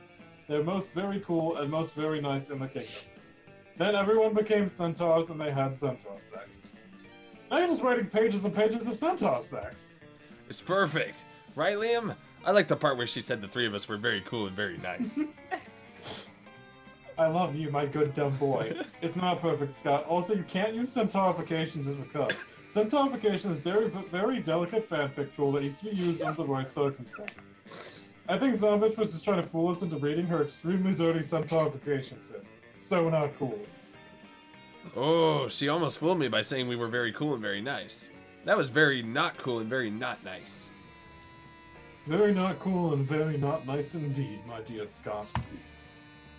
they're most very cool and most very nice in the kingdom. Then everyone became centaurs and they had centaur sex. Now you're just writing pages and pages of centaur sex. It's perfect. Right, Liam? I like the part where she said the three of us were very cool and very nice. I love you, my good dumb boy. It's not perfect, Scott. Also, you can't use centaurification just because. Centaurification is a very delicate fanfic tool that needs to be used under the right circumstances. I think Zombitch was just trying to fool us into reading her extremely dirty centaurification fic. So not cool. Oh, she almost fooled me by saying we were very cool and very nice. That was very not cool and very not nice. Very not cool and very not nice indeed, my dear Scott.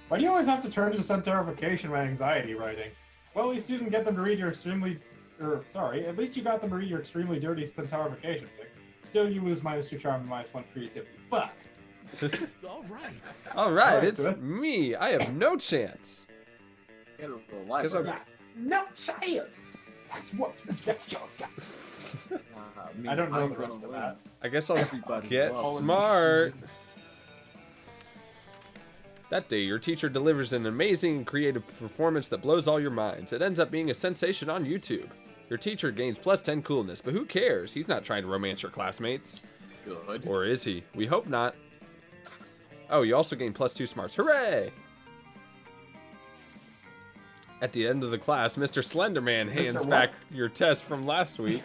Why do you always have to turn to centaurification when anxiety writing? Well, at least you didn't get them to read your at least you got them to read your extremely dirty centaurification fic. Still, you lose -2 charm and -1 creativity. Fuck! Alright, it's me. I have no chance. Because I'm no chance! That's what you got. I don't know the rest of that. I guess I'll get smart. That day, your teacher delivers an amazing and creative performance that blows all your minds. It ends up being a sensation on YouTube. Your teacher gains +10 coolness, but who cares? He's not trying to romance your classmates. Good. Or is he? We hope not. Oh, you also gain +2 smarts. Hooray! At the end of the class, Mr. Slenderman hands back your test from last week.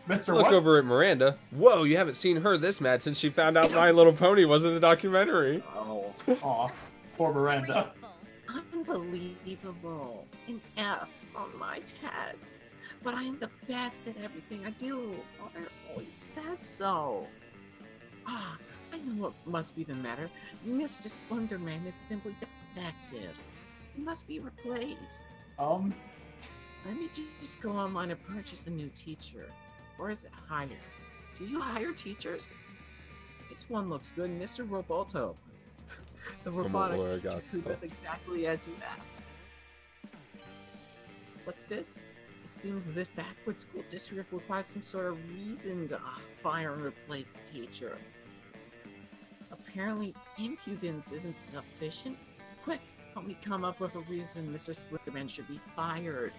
Mr. Look over at Miranda. Whoa, you haven't seen her this mad since she found out My Little Pony wasn't a documentary. Oh. Aw, poor Miranda. Unbelievable. An F on my test. But I am the best at everything I do. Father always says so. Ah, I know what must be the matter. Mr. Slenderman is simply defective. He must be replaced. Let me just go online and purchase a new teacher. Or is it hire? Do you hire teachers? This one looks good, Mr. Roboto. The robotic teacher who does exactly as you ask. What's this? It seems this backward school district requires some sort of reason to fire and replace the teacher. Apparently, impudence isn't sufficient. Quick, help me come up with a reason Mr. Slenderman should be fired.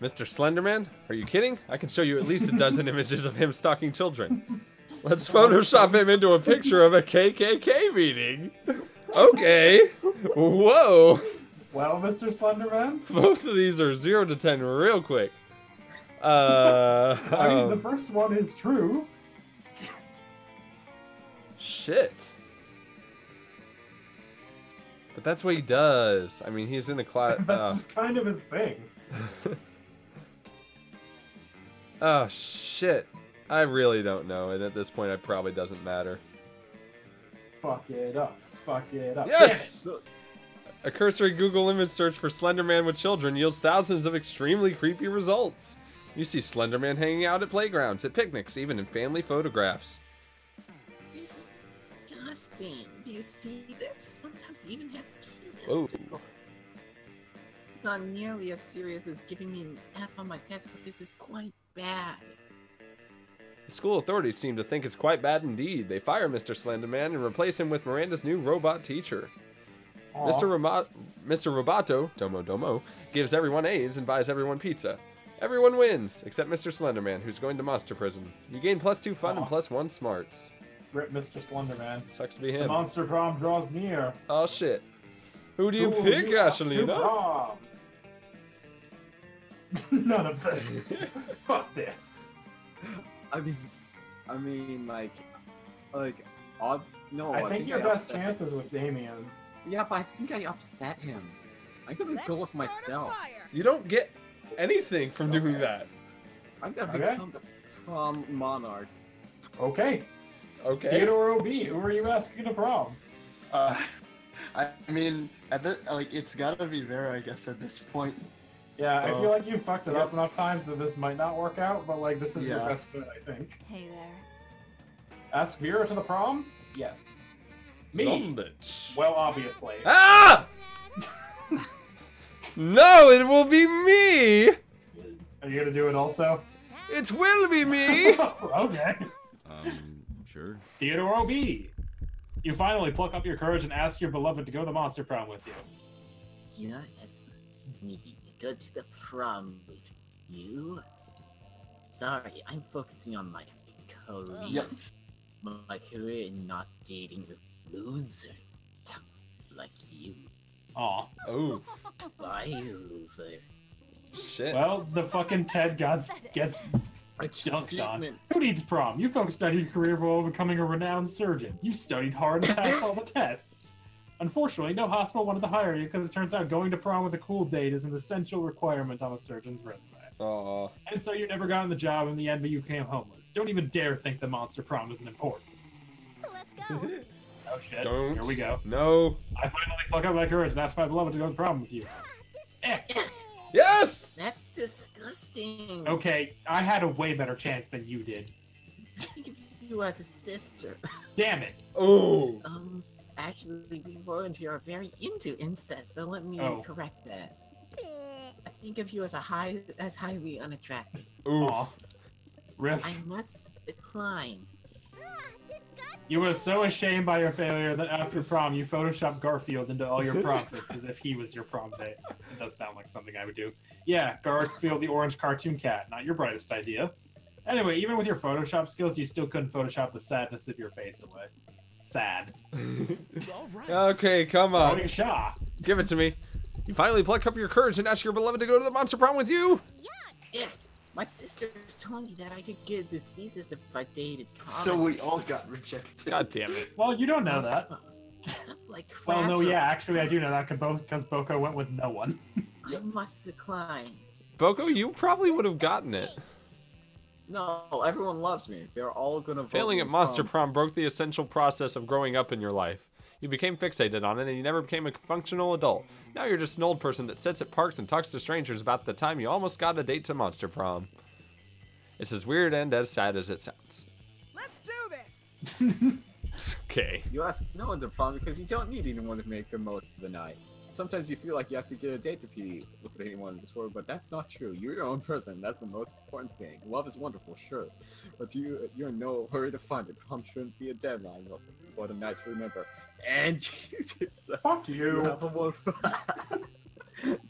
Mr. Slenderman? Are you kidding? I can show you at least a dozen images of him stalking children. Let's Photoshop him into a picture of a KKK meeting. Okay. Whoa. Well, Mr. Slenderman? Both of these are 0 to 10 real quick. I mean, the first one is true. Shit. But that's what he does. I mean, he's in a class. That's just kind of his thing. Oh, shit. I really don't know, and at this point, it probably doesn't matter. Fuck it up. Fuck it up. Yes! A cursory Google image search for Slenderman with children yields thousands of extremely creepy results. You see Slenderman hanging out at playgrounds, at picnics, even in family photographs. This is disgusting. Do you see this? Sometimes he even has teeth. Whoa. It's not nearly as serious as giving me an F on my test, but this is quite bad. The school authorities seem to think it's quite bad indeed. They fire Mr. Slenderman and replace him with Miranda's new robot teacher. Mr. Roboto, Domo Domo, gives everyone A's and buys everyone pizza. Everyone wins, except Mr. Slenderman, who's going to monster prison. You gain +2 fun and +1 smarts. Rip Mr. Slenderman. Sucks to be The him. monster prom draws near. Oh shit. Who do you Who will pick, you ask to Ashelina? prom? None of them. Fuck this. I mean, like, odd. No, I think your best upset him. chance is with Damien. Yeah, but I think I upset him. I'm gonna go with myself. You don't get anything from doing that. I'm gonna Okay. become the prom monarch. Okay. Okay. Theodore OB, who are you asking to prom? I mean, at this, like, it's gotta be Vera, I guess, at this point. Yeah, I So- feel like you fucked it up enough times that this might not work out, but like this is your Yeah. best bet, I think. Hey there. Ask Vera to the prom? Yes. Me? Some bitch. Well, obviously. Ah! No, it will be me! Are you gonna do it also? It will be me! Okay. Sure. Theodore OB. You finally pluck up your courage and ask your beloved to go to the monster prom with you. You're asking me to go to the prom with you? Sorry, I'm focusing on my career. Yep. My career in not dating losers like you. Aw. Oh, Bye, loser. shit. Well, the fucking Ted gets dunked on. Achievement. Who needs prom? You folks studied your career while becoming a renowned surgeon. You studied hard and passed all the tests. Unfortunately, no hospital wanted to hire you because it turns out going to prom with a cool date is an essential requirement on a surgeon's resume. Aw. And so you never got the job in the end, but you became homeless. Don't even dare think the monster prom isn't important. Let's go. Oh shit. Don't. Here we go. No. I finally pluck up my courage and ask my beloved to go to prom with you. Eh. Yes! That's disgusting. Okay, I had a way better chance than you did. Think of you as a sister. Damn it. Oh. Actually, we around here are very into incest, so let me Oh. correct that. I think of you as highly unattractive. Ooh. Aw. Riff. I must decline. You were so ashamed by your failure that after prom you photoshopped Garfield into all your prom pics as if he was your prom date. It does sound like something I would do. Yeah, Garfield the orange cartoon cat. Not your brightest idea. Anyway, even with your Photoshop skills, you still couldn't Photoshop the sadness of your face away. Sad. Okay, come Tony on. Shaw. Give it to me. You finally pluck up your courage and ask your beloved to go to the monster prom with you? Yeah, my sisters told me that I could get diseases if I dated comics. So we all got rejected. God damn it. Well, you don't know that. Stuff like Well, no, crabs yeah, actually I do know that because Boco went with no one. I must decline. Boco, you probably would have gotten it. No, everyone loves me. They're all gonna vote Failing me at as monster prom. prom broke the essential process of growing up in your life. You became fixated on it and you never became a functional adult. Now you're just an old person that sits at parks and talks to strangers about the time you almost got a date to monster prom. It's as weird and as sad as it sounds. Let's do this. Okay. You asked no one to prom because you don't need anyone to make the most of the night. sometimes you feel like you have to get a date to be with anyone in this world, but that's not true. You're your own person. That's the most important thing. Love is wonderful, sure, but you're in no hurry to find it. Prom shouldn't be a deadline, but a night to remember. And Fuck you. You have a wonderful.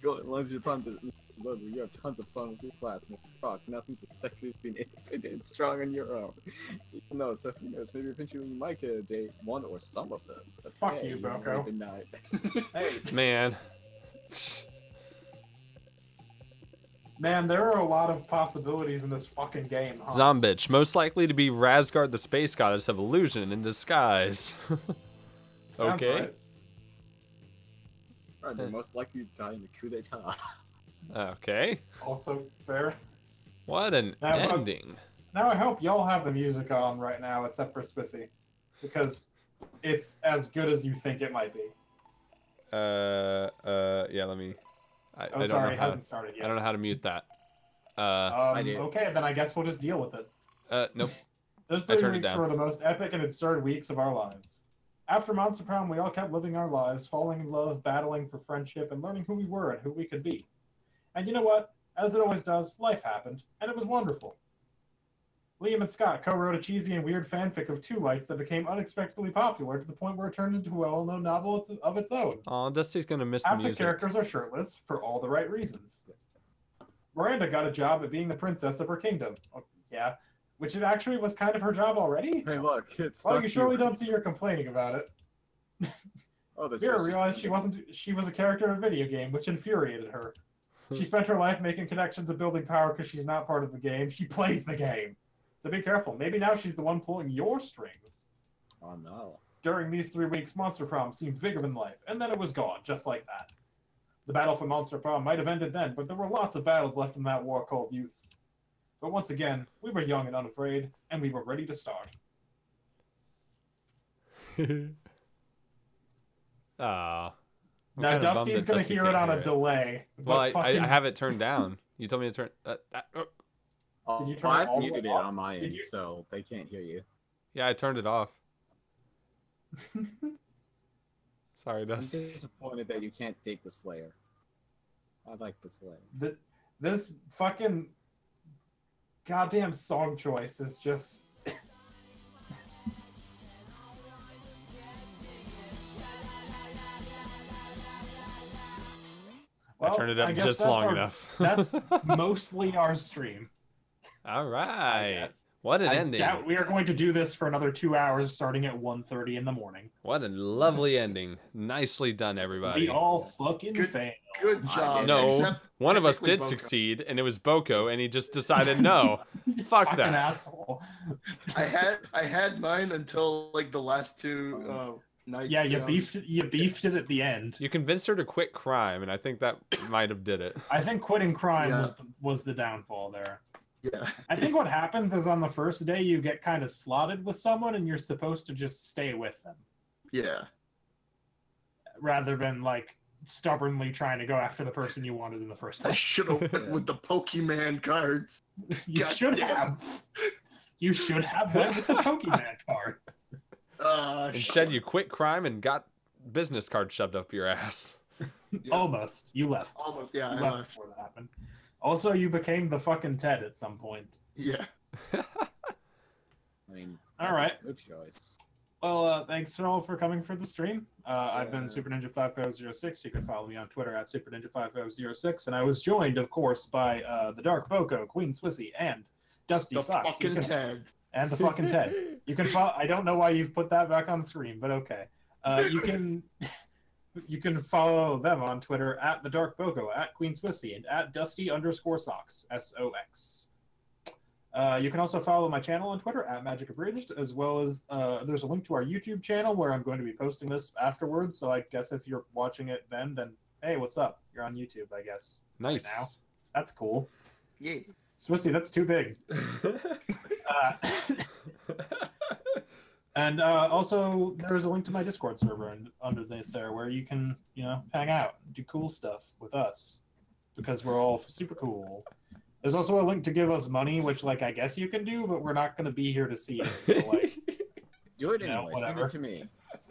Go as long as you're fun. You have tons of fun with your classmates. Rock, nothing's as sexy as being independent and strong on your own. People know, so who knows? Maybe eventually you might get a date, one or some of them. But Fuck hey, you, Boco. Good night. Hey, Man. Man, there are a lot of possibilities in this fucking game, huh? Zombitch, most likely to be Razgard the space goddess of illusion in disguise. Sounds Okay. right. Alright, they're most likely to die in the coup d'etat. Okay. Also fair. What an Now, ending. Now I hope y'all have the music on right now, except for Swissy, because it's as good as you think it might be. Yeah, let me... I don't Sorry, know it how, hasn't started yet. I don't know how to mute that. I do. Okay, then I guess we'll just deal with it. Nope. Those I 3 turned it weeks down. were the most epic and absurd weeks of our lives. After Monster Prom, we all kept living our lives, falling in love, battling for friendship, and learning who we were and who we could be. And you know what? As it always does, life happened, and it was wonderful. Liam and Scott co-wrote a cheesy and weird fanfic of Two Lights that became unexpectedly popular to the point where it turned into a well-known novel of its own. Oh, Dusty's gonna miss the Half the music. characters are shirtless, for all the right reasons. Miranda got a job at being the princess of her kingdom. Oh, yeah, which it actually was kind of her job already? Hey, look, it's Well, you Dusty. surely don't see her complaining about it. Oh, this Vera was realized she was a character in a video game, which infuriated her. She spent her life making connections and building power because she's not part of the game. She plays the game. So be careful. Maybe now she's the one pulling your strings. Oh no. During these 3 weeks, Monster Prom seemed bigger than life, and then it was gone, just like that. The battle for Monster Prom might have ended then, but there were lots of battles left in that war called youth. But once again, we were young and unafraid, and we were ready to start. Ah. I'm Now, kinda bummed Dusty's that going to Dusty hear can't it on a delay. Well, but fucking... I have it turned down. You told me to turn... Oh, Did you turn it I've all the way muted it off? on my Did end, you? so they can't hear you. Yeah, I turned it off. Sorry, I'm Dusty. disappointed that you can't take the Slayer. I like the Slayer. This fucking goddamn song choice is just... I turned it up guess just that's long our- enough. That's mostly our stream. All I right. guess. What an I ending. doubt we are going to do this for another 2 hours starting at 1:30 in the morning. What a lovely ending. Nicely done, everybody. We all fucking Good- failed. Good job. No, Except one of us technically did Boco. succeed, and it was Boco, and he just decided no. Fuck Fucking that. asshole. I had mine until like the last 2 nights. Yeah, you beefed it at the end. You convinced her to quit crime, and I think that might have did it. I think quitting crime Yeah. was the downfall there. Yeah. I think what happens is on the first day you get kind of slotted with someone and you're supposed to just stay with them Yeah. rather than like stubbornly trying to go after the person you wanted in the first I place. should have went with the Pokemon cards. You God should damn. have. You should have went with the Pokemon card. Instead, you quit crime and got business cards shoved up your ass. Yeah. Almost. You left. Almost. Yeah, You I left left. before that happened. Also, you became the fucking Ted at some point. Yeah. I mean, All that's a right. good choice. Well, thanks all for coming for the stream. I've been superninja5506. You can follow me on Twitter at superninja5506. And I was joined, of course, by TheDarkBoco, QueenSwissy, and Dusty The Socks. fucking Ted. And the fucking Ted. You can follow. I don't know why you've put that back on the screen, but okay. You can follow them on Twitter at TheDarkBoco, at QueenSwissy, and at Dusty_Socks, SOX. You can also follow my channel on Twitter at MagicAbridged, as well as there's a link to our YouTube channel where I'm going to be posting this afterwards. So I guess if you're watching it then hey, what's up? You're on YouTube, I guess. Nice. Right now. That's cool. Yeah. Swissy, that's too big. And also, there's a link to my Discord server underneath there where you can, hang out, do cool stuff with us because we're all super cool. There's also a link to give us money, which, I guess you can do, but we're not going to be here to see it. So, Do it You know, anyway. Send whatever. it to me.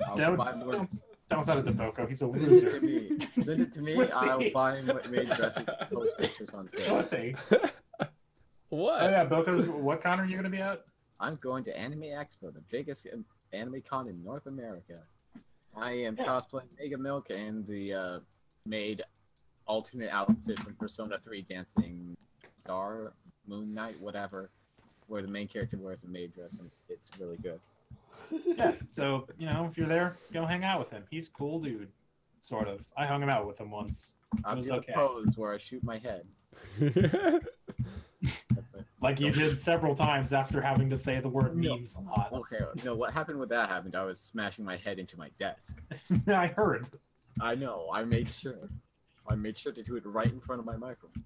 I'll don't, buy more. Don't send it to Boco. He's a Send it loser. to me. Send it to me. Swissy. I will buy maid dresses and post pictures on Facebook. Swissy. What? Oh yeah, Boco's. What con are you gonna be at? I'm going to Anime Expo, the biggest anime con in North America. I am Yeah. cosplaying Mega Milk and the maid alternate outfit from Persona 3 dancing Star, Moon Knight, whatever, where the main character wears a maid dress and it's really good. Yeah. So if you're there, go hang out with him. He's a cool dude. Sort of. I hung him out with him once. I'll was do okay. a pose where I shoot my head. That's it. Like you did several times after having to say the word No. memes a lot. Okay, no, what happened when that happened? I was smashing my head into my desk. I heard. I know, I made sure. I made sure to do it right in front of my microphone.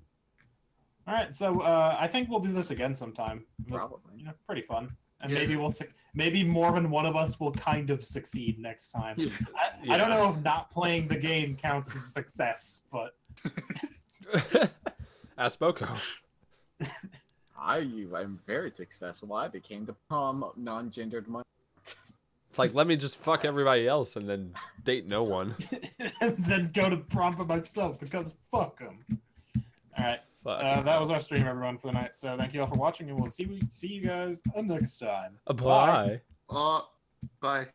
All right, so I think we'll do this again sometime. It was, Probably. pretty fun, and Yeah. maybe more than one of us will kind of succeed next time. I don't know if not playing the game counts as a success, but Ask Boco. I'm very successful. I became the prom non-gendered monk. It's like, let me just fuck everybody else and then date no one. and then go to prom by myself because fuck them. All right, Fuck. that was our stream, everyone, for the night. So thank you all for watching, and we'll see you guys next time. Bye. Bye.